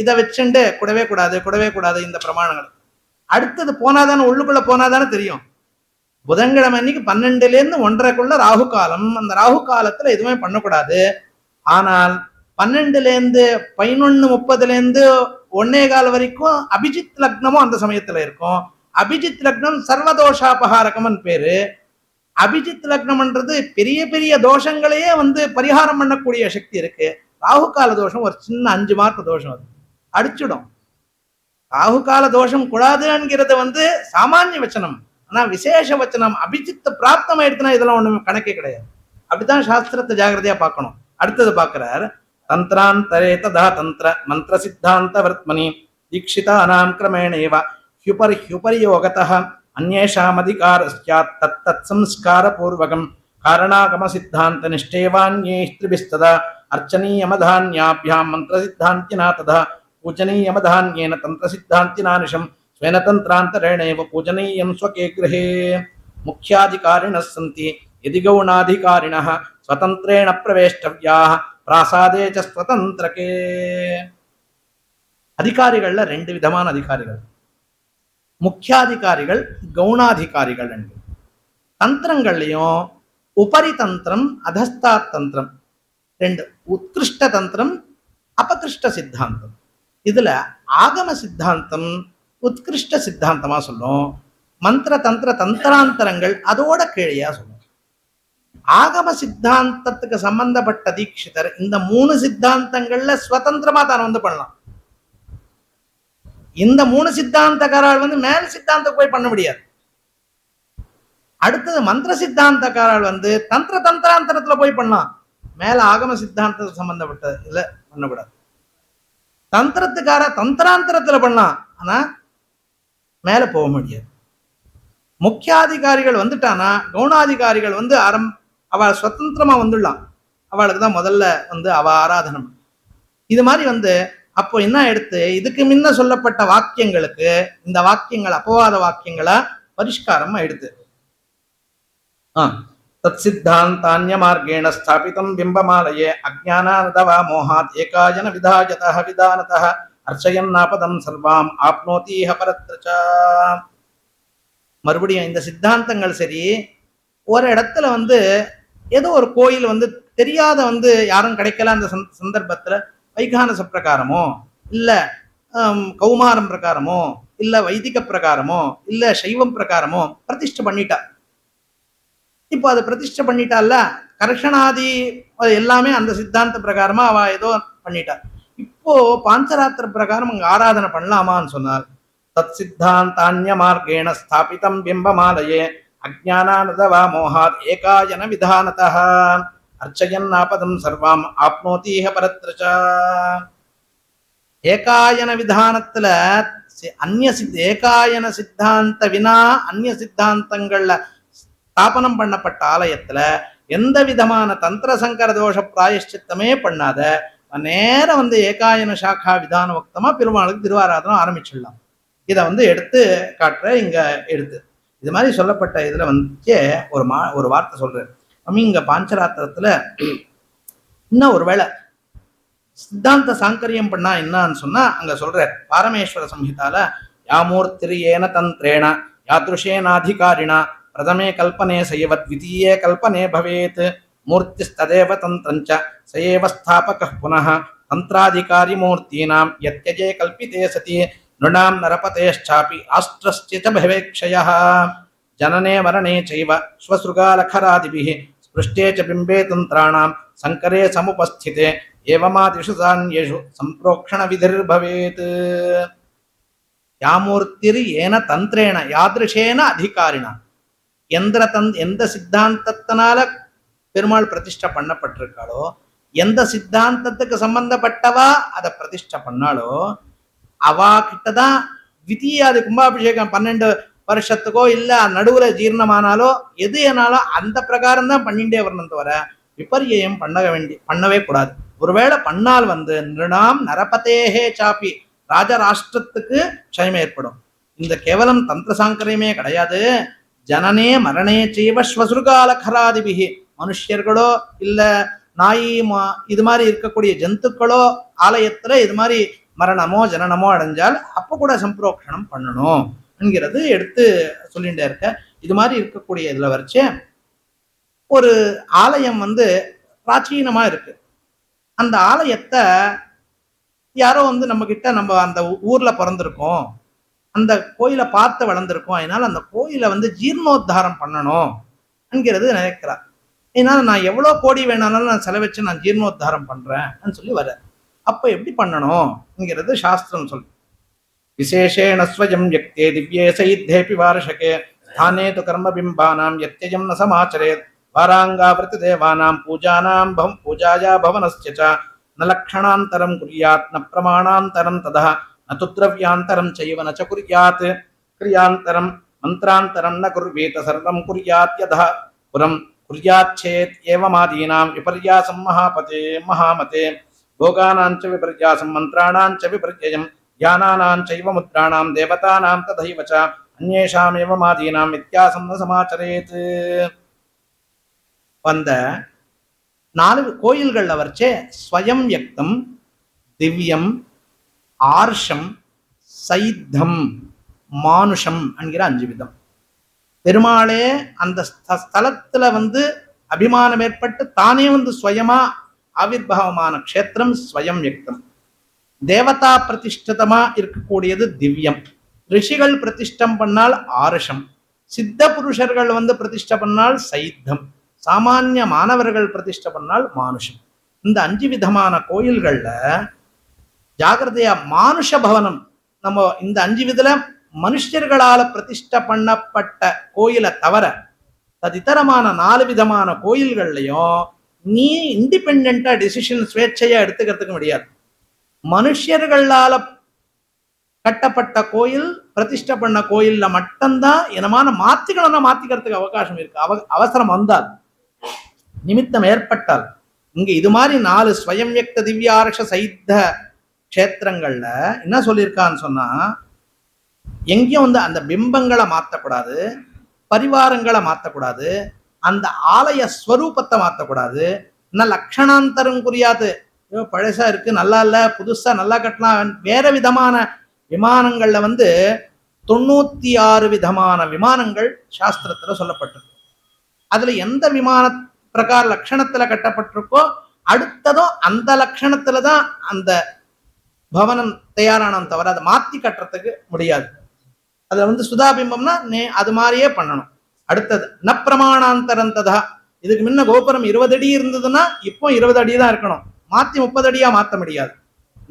இதை வச்சுண்டு கூடவே கூடாது இந்த பிரமாணங்கள். அடுத்தது போனாதானே, உள்ளுக்குள்ள போனாதானே தெரியும். புதன்கிழமை அன்னைக்கு 12லேருந்து 1:30க்குள்ள ராகு காலம். அந்த ராகு காலத்துல எதுவுமே பண்ணக்கூடாது. ஆனால் 12லேருந்து 11:30லேருந்து 1:15 வரைக்கும் அபிஜித் லக்னமும் அந்த சமயத்துல இருக்கும். அபிஜித் லக்னம் சர்வதோஷாபகாரகம்னு பேரு. அபிஜித் லக்னம்ன்றது பெரிய பெரிய தோஷங்களையே பரிகாரம் பண்ணக்கூடிய சக்தி இருக்கு. ராகு கால தோஷம் ஒரு சின்ன 5 மார்க் தோஷம் அது அடிச்சுடும். ராகு கால தோஷம் கூடாதுங்கிறது சாமானிய வச்சனம். ஆனா விசேஷ வச்சனம் அபிஜித்த பிராப்தம் ஆயிடுச்சுன்னா இதெல்லாம் ஒண்ணுமே கணக்கே கிடையாது. அப்படித்தான் சாஸ்திரத்தை ஜாகிரதையா பார்க்கணும். அடுத்தது பார்க்கிறார். தந்திராந்தரே ததா தந்திர மந்திர சித்தாந்த வர்த்மனி தீட்சிதானாம் கிரமேணேவ ஹ்யுபரியோகதः அன்யேஷாம் அதிகாரஸ்யாத் தத்தத் சம்ஸ்கார பூர்வகம் காரணாகம சித்தாந்த நிஷ்டேவான்யேஸ்த்ரிபிஸ்ததா அர்ச்சனீயமதான்யாபியாம் மந்திர சித்தாந்தினா ததா பூஜனீயமதான்யேன தந்திர சித்தாந்தினா நிஷம் ஸ்வேன தந்திராந்தரேணேவ பூஜனீயம் ஸ்வகே கிரஹே முக்கியாதிகாரிணः சந்தி யதி கௌணாதிகாரிணः ஸ்வதந்திரேண பிரவேஷ்டவ்யாः பிராசாதே ச ஸ்வதந்திரகே. அதிகாரிகள்ல 2 விதமான அதிகாரிகள், முக்கியாதிகாரிகள், கவுனாதிகாரிகள். தந்திரங்கள்லையும் உபரி தந்திரம் அதஸ்தா தந்திரம் 2, உத்கிருஷ்ட தந்திரம் அபகிருஷ்ட சித்தாந்தம். இதுல ஆகம சித்தாந்தம் உத்கிருஷ்ட சித்தாந்தமா சொல்லும், மந்திர தந்திர தந்திராந்தரங்கள் அதோட கீழையா சொல்லும். ஆகம சித்தாந்தத்துக்கு சம்பந்தப்பட்ட தீட்சிதர் இந்த 3 சித்தாந்தங்கள்ல சுதந்திரமா தான் பண்ணலாம். இந்த 3 சித்தாந்தக்காரால் மேல் சித்தாந்தம் போய் பண்ண முடியாது. அடுத்தது மந்திர சித்தாந்தக்காரால் தந்திர தந்திராந்தரத்துல போய் பண்ணலாம். மேல ஆகம சித்தாந்தத்துக்கு சம்பந்தப்பட்ட இதுல பண்ணக்கூடாது. தந்திரத்துக்கார தந்திராந்தரத்துல பண்ணலாம், ஆனா மேல போக முடியாது. முக்கியாதிகாரிகள் வந்துட்டானா கவுனாதிகாரிகள் அவள் சுதந்திரமா வந்துடலாம். அவளுக்கு தான் முதல்ல அவ ஆராதனம். இது மாதிரி அப்போ என்ன எடுத்து இதுக்கு முன்ன சொல்லப்பட்ட வாக்கியங்களுக்கு இந்த வாக்கியங்கள் அபவாத வாக்கியங்களா பரிஷ்காரம் எடுத்து தத் சித்தாந்தான்ய மார்கேண ஸ்தாபிதம் பிம்பமாலயே அஜ்ஞானாதவா மோகாத் ஏகாஜன விதாஜதஹ விதானதஹ அர்ச்சயன்னாபதம் சர்வாம் ஆப்னோதீஹ பரத்ரசா. மறுபடியும் இந்த சித்தாந்தங்கள் சரி, ஒரு இடத்துல ஏதோ ஒரு கோயில் தெரியாத யாரும் கிடைக்கல அந்த சந்தர்ப்பத்துல வைகானச பிரகாரமோ இல்ல கௌமாரம் பிரகாரமோ இல்ல வைதிக பிரகாரமோ இல்ல சைவம் பிரகாரமோ பிரதிஷ்டை பண்ணிட்டா. இப்போ அது பிரதிஷ்டை பண்ணிட்டால கர்ஷணாதி எல்லாமே அந்த சித்தாந்த பிரகாரமா அவ ஏதோ பண்ணிட்டா. இப்போ பாஞ்சராத்திர பிரகாரம் அங்க ஆராதனை பண்ணலாமான்னு சொன்னால் தத் சித்தாந்தான்ய மார்கேண ஸ்தாபிதம் பிம்பமாலயே அஜ்ஞானானதவா மோகாத் ஏகாஜன விதானதஹ அர்ச்சயன்னாபதம் சர்வாம் ஆப்னோதீஹ பரத்ரசா. ஏகாயன விதானத்துல ஏகாயன சித்தாந்த வினா அந்நிய சித்தாந்தங்கள்ல ஸ்தாபனம் பண்ணப்பட்ட ஆலயத்துல எந்த விதமான தந்திர சங்கர தோஷ பிராயஷ்சித்தமே பண்ணாத நேரம் ஏகாயன சாக்கா விதான வக்தமா பெருமாளுக்கு திருவாராதனம் ஆரம்பிச்சிடலாம். இதை எடுத்து காட்டுற இங்க எடுத்து இது மாதிரி சொல்லப்பட்ட இதுல ஒரு வார்த்தை சொல்றேன். இங்க பாஞ்சராத்திரத்துல இன்னும் ஒருவேளை சித்தாந்த சாங்கரியம் பண்ணா என்னன்னு சொன்னா அங்க சொல்ற பாரமேஸ்வர சம்ஹிதால யாமூர்த்திரு ஏன தந்திரேண யாத்ருஷேனாதிகாரிணா பிரதமே கல்பனே சைவ த்விதீயே கல்பனே பவேத் மூர்த்திஸ்ததேவ தந்திரஞ்ச சயேவ ஸ்தாபகः புனः தந்திராதிகாரி மூர்த்தீனாம் யத்யஜே கல்பிதே சதி நృணாம் நரபதேஷ்சாபி ஆஷ்ட்ரஸ்ய ச பவேக்ஷயः ஜனனே மரணே சைவ ஸ்வஸ்ருகாலகராதிபிः ஸ்பிருஷ்டே ச பிம்பே தந்திராணாம் சங்கரே சமுபஸ்திதே ஏவமாதிஷு சான்யேஷு சம்பிரோக்ஷண விதிர்பவேத். யாமூர்த்திர் ஏன தந்திரேன யாதிருஷேன அதிகாரினா எந்த சித்தாந்தத்தினால பெருமாள் பிரதிஷ்டை பண்ணப்பட்டிருக்காளோ, எந்த சித்தாந்தத்துக்கு சம்பந்தப்பட்டவா அதை பிரதிஷ்டை பண்ணாலோ அவா கிட்டதான் விதியாது கும்பாபிஷேகம் 12 வருஷத்துக்கோ இல்ல நடுவுல ஜீர்ணமானாலோ எது ஏனாலும் அந்த பிரகாரம் தான் பண்ணிட்டே வரணும் தவிர விபரியம் பண்ணவே கூடாது. ஒருவேளை பண்ணால் நிருணாம் நரபதேஹே சாப்பி ராஜராஷ்டிரத்துக்கு க்ஷயம் ஏற்படும். இந்த கேவலம் தந்திர சாங்கரியமே கிடையாது. ஜனனே மரணே செய்வ ஸ்வசுருகாலகராதிபிகி மனுஷர்களோ இல்ல நாயி இது மாதிரி இருக்கக்கூடிய ஜந்துக்களோ ஆலயத்துல இது மாதிரி மரணமோ ஜனனமோ அடைஞ்சால் அப்ப கூட சம்பிரோக்ஷணம் பண்ணணும் என்கிறது எடுத்து சொல்லிட்டே இருக்க. இது மாதிரி இருக்கக்கூடிய இதுல வரைச்சே ஒரு ஆலயம் பிராச்சீனமா இருக்கு. அந்த ஆலயத்தை யாரோ நம்ம கிட்ட நம்ம அந்த ஊர்ல பிறந்திருக்கோம், அந்த கோயிலை பார்த்து வளர்ந்துருக்கோம், அதனால அந்த கோயிலை ஜீர்ணோத்தாரம் பண்ணணும் என்கிறது நினைக்கிறார். அதனால நான் எவ்வளவு கோடி வேணாலும் நான் செலவச்சு நான் ஜீர்ணோத்தாரம் பண்றேன் சொல்லி வர. அப்ப எப்படி பண்ணணும் என்கிறது சாஸ்திரம் சொல்லு. விசேஷேண ஸ்வயம் யக்தே திவ்யே சைத்தேபி வார்ஷகே ஸ்தானே து கர்ம பிம்பானாம் யத்யஜம் ந சமாச்சரேத் வாராங்காவிருத்தி தேவானாம் பூஜானாம் பூஜாயா பவனஸ்ய ச ந லக்ஷணாந்தரம் குர்யாத் ந பிரமாணாந்தரம் ததா ந து த்ரவ்யாந்தரம் சைவ ந ச குர்யாத் கிரியாந்தரம் மந்த்ராந்தரம் ந குர்வீத சர்வம் குர்யாத் யதா புரம் குர்யாச்சேத் ஏவமாதீனாம் விபர்யாசம் மகாமதே போகானாஞ்ச விபர்யாசம் மந்த்ராணாஞ்ச விபர்யயம் ஞானானாஞ்சைவ முத்ராணாம் தேவதானாம் ததைவ ச அந்யேஷாம் ஏவமாதீனாம் வித்யாசம் ந சமாச்சரேத். வந்த 4 கோயில்கள்ல வரைச்சே ஸ்வயம் யக்தம், திவ்யம், ஆர்ஷம், சைத்தம், மானுஷம் என்கிற 5 விதம். பெருமாளே அந்த ஸ்தலத்துல அபிமானம் ஏற்பட்டு தானே ஸ்வயமா ஆவிர்பாவமான க்ஷேத்திரம் ஸ்வயம் யக்தம். தேவதா பிரதிஷ்டிதமா இருக்கக்கூடியது திவ்யம். ரிஷிகள் பிரதிஷ்டம் பண்ணால் ஆர்ஷம், சித்த புருஷர்கள் பிரதிஷ்டை பண்ணால் சைத்தம், சாமானிய மாணவர்கள் பிரதிஷ்டை பண்ணால் மானுஷம். இந்த 5 விதமான கோயில்கள்ல ஜாகிரதையா மானுஷ பவனம் நம்ம இந்த 5 விதத்துல மனுஷர்களால பிரதிஷ்டை பண்ணப்பட்ட கோயிலை தவிர ததிதரமான 4 விதமான கோயில்கள்லையும் நீ இண்டிபெண்டா டிசிஷன் ஸ்வேட்சையா எடுத்துக்கிறதுக்கு முடியாது. மனுஷர்களால கட்டப்பட்ட கோயில் பிரதிஷ்டை பண்ண கோயில்ல மட்டும்தான் என்னமான மாத்திக்கணும்னா மாத்திக்கிறதுக்கு அவகாசம் இருக்கு. அவசரம் வந்தால் நிமித்தம் ஏற்பட்டால். இங்க இது மாதிரி 4 ஸ்வயம் யக்த திவ்யார்ஷ சைத்த க்ஷேத்திரங்கள்ல என்ன சொல்லியிருக்கான்னு சொன்னா, எங்கேயும் அந்த பிம்பங்களை மாற்றக்கூடாது, பரிவாரங்களை மாற்றக்கூடாது, அந்த ஆலய ஸ்வரூபத்தை மாற்றக்கூடாது, இன்னும் லக்ஷணாந்தரம் குறியாது. பழசா இருக்கு நல்லா இல்ல புதுசா நல்லா கட்டலாம். வேற விதமான விமானங்கள்ல 96 விதமான விமானங்கள் சாஸ்திரத்துல சொல்லப்பட்டிருக்கு. அதுல எந்த விமான பிரகார லட்சணத்துல கட்டப்பட்டிருக்கோ அடுத்ததும் அந்த லட்சணத்துலதான் அந்த பவனம் தயாரானம் தவிர அதை மாத்தி கட்டுறதுக்கு முடியாது. அதுல சுதாபிம்பம்னா அது மாதிரியே பண்ணணும். அடுத்தது ந பிரமாணாந்தரம் ததா. இதுக்கு முன்ன கோபுரம் 20 அடி இருந்ததுன்னா இப்போ 20 அடி தான் இருக்கணும், மாத்தி 30 அடியா மாத்த முடியாது.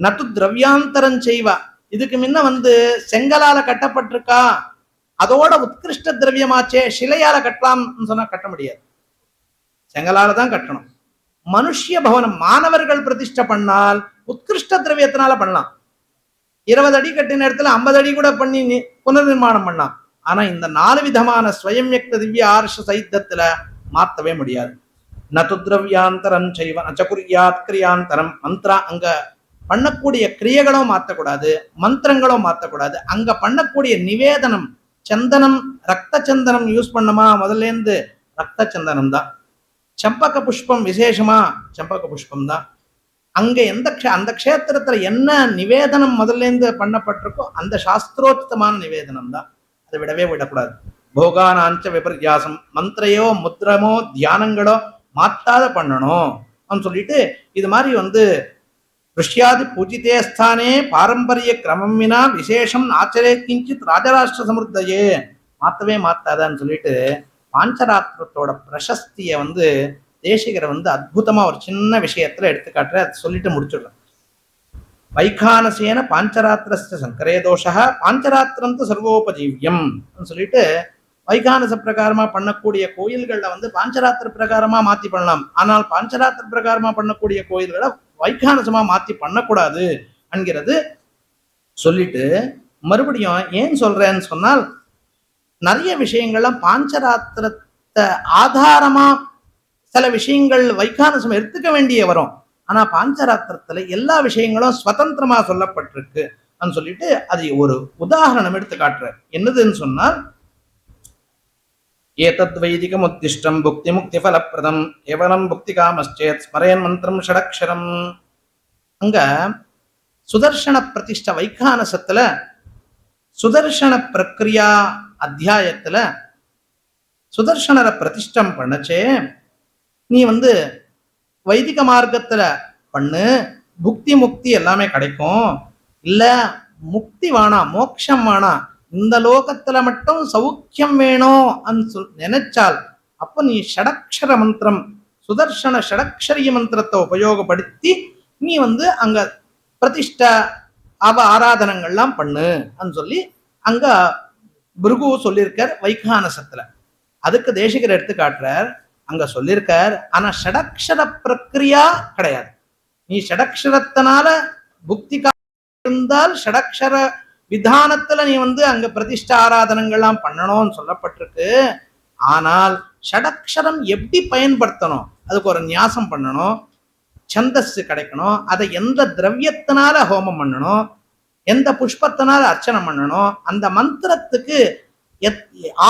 நத்து திரவியாந்தரம் செய்வா. இதுக்கு முன்ன செங்கலால கட்டப்பட்டிருக்கா, அதோட உத்கிருஷ்ட திரவியமாச்சே சிலையால கட்டலாம்னு சொன்னா கட்ட முடியாது, செங்கலால தான் கட்டணும். மனுஷ்ய பவனம் மாணவர்கள் பிரதிஷ்டை பண்ணால் உத்கிருஷ்ட திரவியத்தினால பண்ணலாம். 20 அடி கட்டின இடத்துல 50 அடி கூட பண்ணி புனர் நிர்மாணம் பண்ணலாம். ஆனா இந்த 4 விதமான ஸ்வயம் வியக்த திவ்ய ஆர்ஷ சைத்தத்துல மாத்தவே முடியாது. நது திரவியாந்தரம் செய்வ நச்சகுரியாத் கிரியாந்தரம். மந்திரா அங்க பண்ணக்கூடிய கிரியைகளும் மாற்றக்கூடாது, மந்திரங்களும் மாற்றக்கூடாது. அங்க பண்ணக்கூடிய நிவேதனம், சந்தனம், ரத்த சந்தனம் யூஸ் பண்ணமா முதல்ல இருந்து ரத்த சந்தனம் தான். செம்பக புஷ்பம் விசேஷமா செம்பக புஷ்பம் தான். அங்க அந்த க்ஷேத்திரத்துல என்ன நிவேதனம் முதல்ல இருந்து பண்ணப்பட்டிருக்கோ அந்த சாஸ்திரோத்தமான நிவேதனம் தான். அதை விடவே விடக்கூடாது. போகானாஞ்ச விபர்யாசம், மந்திரையோ முத்திரமோ தியானங்களோ மாத்தாத பண்ணணும் அப்படின்னு சொல்லிட்டு இது மாதிரி ருஷ்யாதி பூஜிதே ஸ்தானே பாரம்பரிய கிரமம் வினா விசேஷம் ஆச்சரே கிஞ்சித் ராஜராஷ்டிர சமுர்த்தையே மாத்தவே மாத்தாதான்னு சொல்லிட்டு பாஞ்சராத்திரத்தோட பிரசஸ்திய தேசிகரை அற்புதமா ஒரு சின்ன விஷயத்துல எடுத்துக்காட்டுற. அதை சொல்லிட்டு முடிச்சுடுறேன். வைகானசேன பாஞ்சராத்திரஸ்ய சங்கரே தோஷா பாஞ்சராத்திரம் து சர்வோபஜீவியம் சொல்லிட்டு வைகானச பிரகாரமா பண்ணக்கூடிய கோயில்கள்ல பாஞ்சராத்திர பிரகாரமா மாத்தி பண்ணலாம். ஆனால் பாஞ்சராத்திர பிரகாரமா பண்ணக்கூடிய கோயில்களை வைகானசமா மாத்தி பண்ணக்கூடாது என்கிறது சொல்லிட்டு மறுபடியும் ஏன் சொல்றேன்னு சொன்னால், நிறைய விஷயங்கள்லாம் பாஞ்சராத்திரத்தை ஆதாரமா சில விஷயங்கள் வைகானசம் எடுத்துக்க வேண்டிய வரும். ஆனா பாஞ்சராத்திரத்துல எல்லா விஷயங்களும் சுதந்திரமா சொல்லப்பட்டிருக்கு சொல்லிட்டு அது ஒரு உதாரணம் எடுத்து காட்டுற. என்னதுன்னு சொன்னால், ஏதத் வைதிகம் உத்திஷ்டம் புக்தி முக்தி ஃபலப்பிரதம் கேவலம் புக்தி காமச்சேத் ஸ்மரேன் மந்திரம் ஷடக்ஷரம். அங்க சுதர்ஷன பிரதிஷ்ட வைகானசத்துல சுதர்ஷன பிரக்ரியா அத்தியாயத்துல சுதர்ஷனரை பிரதிஷ்டம் பண்ணச்சே, நீ வைதிக மார்க்கத்துல பண்ணு, புக்தி முக்தி எல்லாமே கிடைக்கும். இல்ல முக்தி வேணாம், மோட்சம் வேணாம், இந்த லோகத்துல மட்டும் சௌக்கியம் வேணும் நினைச்சால் அப்ப நீ ஷடக்ஷர மந்திரம், சுதர்ஷன ஷடக்ஷரிய மந்திரத்தை உபயோகப்படுத்தி நீ அங்க பிரதிஷ்ட ஆராதனங்கள்லாம் பண்ணு சொல்லி அங்க பிருகு சொல்லியிருக்கார் வைகானசத்துல. அதுக்கு தேசிகர் எடுத்து காட்டுறார். அங்க சொல்லியிருக்கார். ஆனா ஷடக்ஷர பிரக்ரியா கிடையாது. நீ ஷடக்ஷரத்தினால புக்தி இருந்தால் ஷடக்ஷர விதானத்துல நீ அங்க பிரதிஷ்ட ஆராதனங்கள்லாம் பண்ணணும்னு சொல்லப்பட்டிருக்கு. ஆனால் ஷடக்ஷரம் எப்படி பயன்படுத்தணும், அதுக்கு ஒரு நியாசம் பண்ணணும், சந்தஸ் கிடைக்கணும், அதை எந்த திரவியத்தினால ஹோமம் பண்ணணும், எந்த புஷ்பத்தினால அர்ச்சனை பண்ணணும், அந்த மந்திரத்துக்கு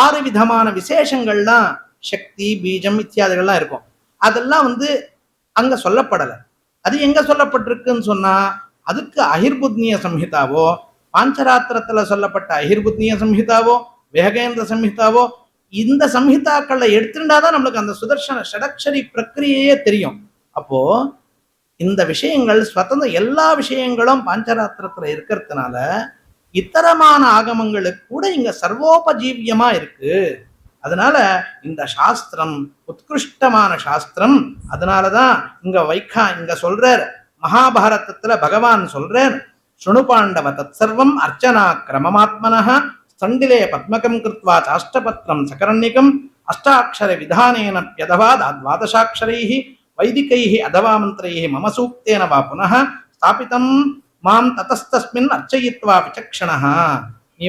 6 விதமான விசேஷங்கள்லாம் சக்தி பீஜம் இத்தியாதிகள்லாம் இருக்கும். அதெல்லாம் அங்க சொல்லப்படலை. அது எங்க சொல்லப்பட்டிருக்குன்னு சொன்னா, அதுக்கு அஹிர்புத்னிய சம்ஹிதாவோ, பாஞ்சராத்திரத்துல சொல்லப்பட்ட அஹிர்புத்னிய சம்ஹிதாவோ, வேகேந்திர சம்ஹிதாவோ, இந்த சம்ஹிதாக்கள்ல எடுத்துட்டாதான் நம்மளுக்கு அந்த சுதர்ஷன ஷடக்ஷரி பிரக்கிரியையே தெரியும். அப்போ இந்த விஷயங்கள் ஸ்வதந்திர எல்லா விஷயங்களும் பாஞ்சராத்திரத்துல இருக்கிறதுனால இத்தரமான ஆகமங்களுக்கு கூட இங்க சர்வோபஜீவியமா இருக்கு. அதனால இந்த சாஸ்திரம் உத்கிருஷ்டமான சாஸ்திரம். அதனாலதான் இங்க சொல்றார், மகாபாரதத்துல பகவான் சொல்றார், சுணு பாண்டவ தத் சர்வம் அர்ச்சனா கிரமமாத்மனஹ சண்டிலே பத்மகம் கிருத்வா சாஷ்டபத்ரம் சகரண்யகம் அஷ்டாட்சர விதானேன ப்யதவாத் துவாதசாட்சரைஹி வைதிகைஹி அதவா மந்திரைஹி மம சூக்தேன வா புனः ஸ்தாபிதம் மாம் ததஸ்தஸ்மின் அர்ச்சயித்வா விசக்ஷணஹ. நீ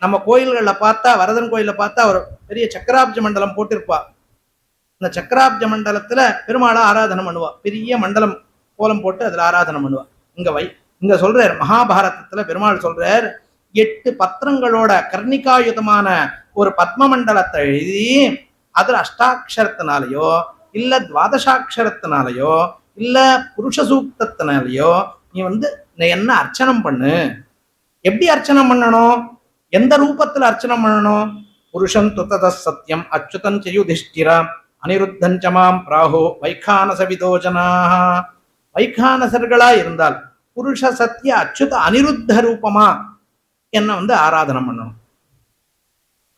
நம்ம கோயில்களில் பார்த்தா, வரதன் கோயிலில் பார்த்தா ஒரு பெரிய சக்கராப்ஜ மண்டலம் போட்டிருப்பா. இந்த சக்கராப்ஜ மண்டலத்துல பெருமாளை ஆராதனை பண்ணுவா. பெரிய மண்டலம் கோலம் போட்டு அதுல ஆராதனை பண்ணுவா. இங்க சொல்றார், மகாபாரதத்துல பெருமாள் சொல்றார், 8 பத்திரங்களோட கர்ணிகாயுதமான ஒரு பத்ம மண்டலத்தை எழுதி அதுல அஷ்டாட்சரத்தினாலேயோ இல்ல துவாதசாட்சரத்தினாலேயோ இல்ல புருஷ சூக்தத்தினாலேயோ நீ என்ன அர்ச்சனம் பண்ணு. எப்படி அர்ச்சனை பண்ணணும், எந்த ரூபத்துல அர்ச்சனை பண்ணணும்? புருஷம் துதத சத்தியம் அச்சுதஞ்ச யுதிஷ்டிரா அனிருத்தஞ்சமாம் பிராஹோ வைகானச விதோஜனாஹ. வைகானசர்களா இருந்தால் புருஷ சத்திய அச்சுத அனிருத்த ரூபமா என்ன ஆராதனை பண்ணணும்.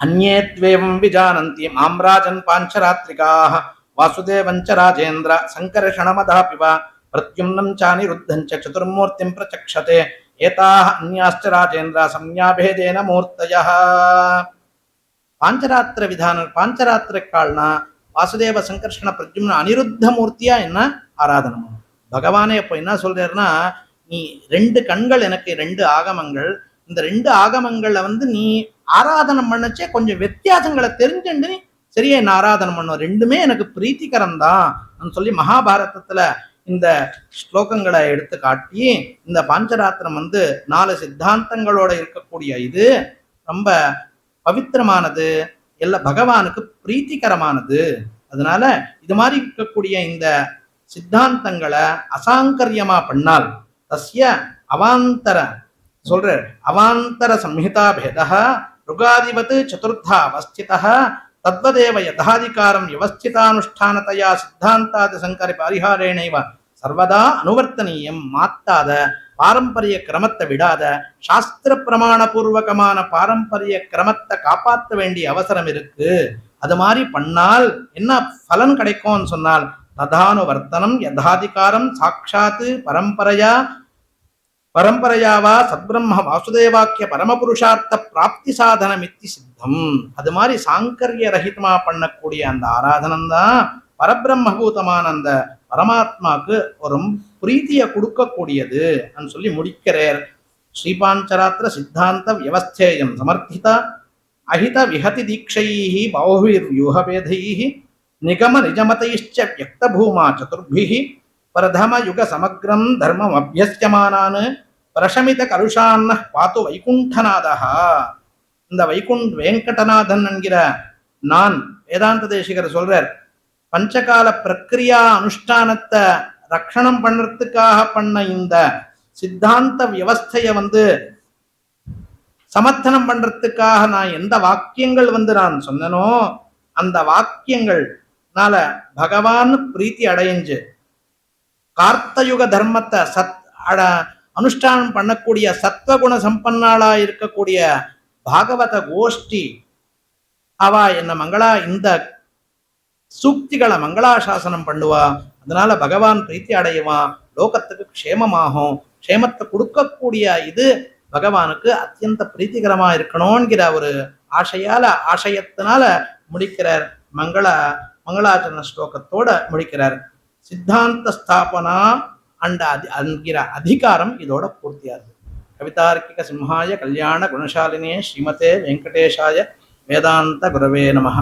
அந்நேத்வேவம் விஜானந்தி மாம்ராஜன் பாஞ்சராத்ரிகாஹ வாசுதேவஞ்ச ராஜேந்திர சங்கர்ஷணமதாபிவா பிரத்யும்னம் சானிருத்தஞ்ச சதுர்மூர்த்திம் பிரச்சக்ஷதே ஏதாஹ அந்யாஸ்ச ராஜேந்திர சம்யாபேதேன மூர்த்தயः. பாஞ்சராத்திர விதான பாஞ்சராத்திரக்கால்னா வாசுதேவ சங்கர்ஷண பிரத்யும்ன அனிருத்த மூர்த்தியா என்ன ஆராதனை. பகவானே இப்போ என்ன சொல்றாருன்னா, நீ 2 கண்கள் எனக்கு 2 ஆகமங்கள், இந்த 2 ஆகமங்கள்ல நீ ஆராதனம் பண்ணச்சே கொஞ்சம் வித்தியாசங்களை தெரிஞ்சுண்டு நீ சரியா என்ன ஆராதனம் பண்ணும், 2மே எனக்கு பிரீத்திகரம் தான் சொல்லி மகாபாரதத்துல இந்த ஸ்லோகங்களை எடுத்து காட்டி இந்த பாஞ்சராத்திரம் 4 சித்தாந்தங்களோட இருக்கக்கூடிய இது ரொம்ப பவித்திரமானது, எல்லாம் பகவானுக்கு பிரீத்திகரமானது. அதனால இது மாதிரி இருக்கக்கூடிய இந்த சித்தாந்தங்களை அசாங்கரியமா பண்ணால் தஸ்ய அவாந்தர சொல்ற அவாந்தர சம்ஹிதா பேதா ருகாதிபத் சதுர்த்தா அவஸ்திதः தத்வதேவ யதாதிகாரம் வியவஸ்திதானுஷ்டானதயா சித்தாந்தாதி சங்கரி பரிஹாரேணைவ சர்வதா அனுவர்த்தனீயம். மாத்தாத பாரம்பரிய கிரமத்தை விடாத சாஸ்திர பிரமாண பூர்வகமான பாரம்பரிய கிரமத்தை காப்பாற்ற வேண்டிய அவசரம் இருக்கு. அது மாதிரி பண்ணால் என்ன பலன் கிடைக்கும்னு சொன்னால் ததானுவர்த்தனம் யதாதிகாரம் சாட்சாத் பரம்பரையாவா சத்பிரம்ம வாசுதேவாக்கிய பரமபுருஷார்த்த பிராப்தி சாதனம் இத்தி சித்தம். அது மாதிரி சாங்கரிய ரஹிதமா பண்ணக்கூடிய அந்த ஆராதனம் தான் பரபிரம்மபூதமான அந்த பரமாத்மாக்கு ஒரு பிரீத்தியை கொடுக்கக்கூடியது சொல்லி முடிக்கிறார். ஸ்ரீபாஞ்சராத்திர சித்தாந்த வியவஸ்தேயம் சமர்த்திதா அஹித விஹதி தீட்சைஹி பௌஹிர்வ்யூஹபேதைஹி நிகம நிஜமதைஷ்ச வியக்தபூமா சதுர்பிஹி பிரதம யுக சமக்ரம் தர்மம் அபியஸ்யமானான் பிரசமித கருஷான்ன பாத்து வைகுண்டநாதா. இந்த வெங்கடநாதன் என்கிற நான் வேதாந்த தேசிகர் சொல்றார், பஞ்சகால பிரக்ரியா அனுஷ்டானத்தை ரக்ஷணம் பண்றதுக்காக பண்ண இந்த சித்தாந்த வியவஸ்தைய சமர்த்தனம் பண்றதுக்காக நான் எந்த வாக்கியங்கள் நான் சொன்னனோ அந்த வாக்கியங்கள்னால பகவான் பிரீத்தி அடைஞ்சு கார்த்தயுக தர்மத்தை அனுஷ்டானம் பண்ணக்கூடிய சத்வகுண சம்பன்னாளா இருக்கக்கூடிய பாகவத கோஷ்டி அவ என்ன இந்த சூக்திகளை மங்களாசாசனம் பண்ணுவா. அதனால பகவான் பிரீத்தி அடையுவான், லோகத்துக்கு க்ஷேமமாகும். க்ஷேமத்தை கொடுக்கக்கூடிய இது பகவானுக்கு அத்தியந்த பிரீத்திகரமா இருக்கணும்ங்கிற ஒரு ஆசையத்தினால முடிக்கிறார். மங்களாச்சரண ஸ்லோகத்தோட முடிக்கிறார். சித்தாந்த ஸ்தாபனா என்கிற அதிகாரம் இதோட பூர்த்தியாகுது. கவிதார்க்கிக சிம்ஹாய கல்யாண குணசாலினே ஸ்ரீமதே வெங்கடேஷாய வேதாந்த குரவே நமஹ.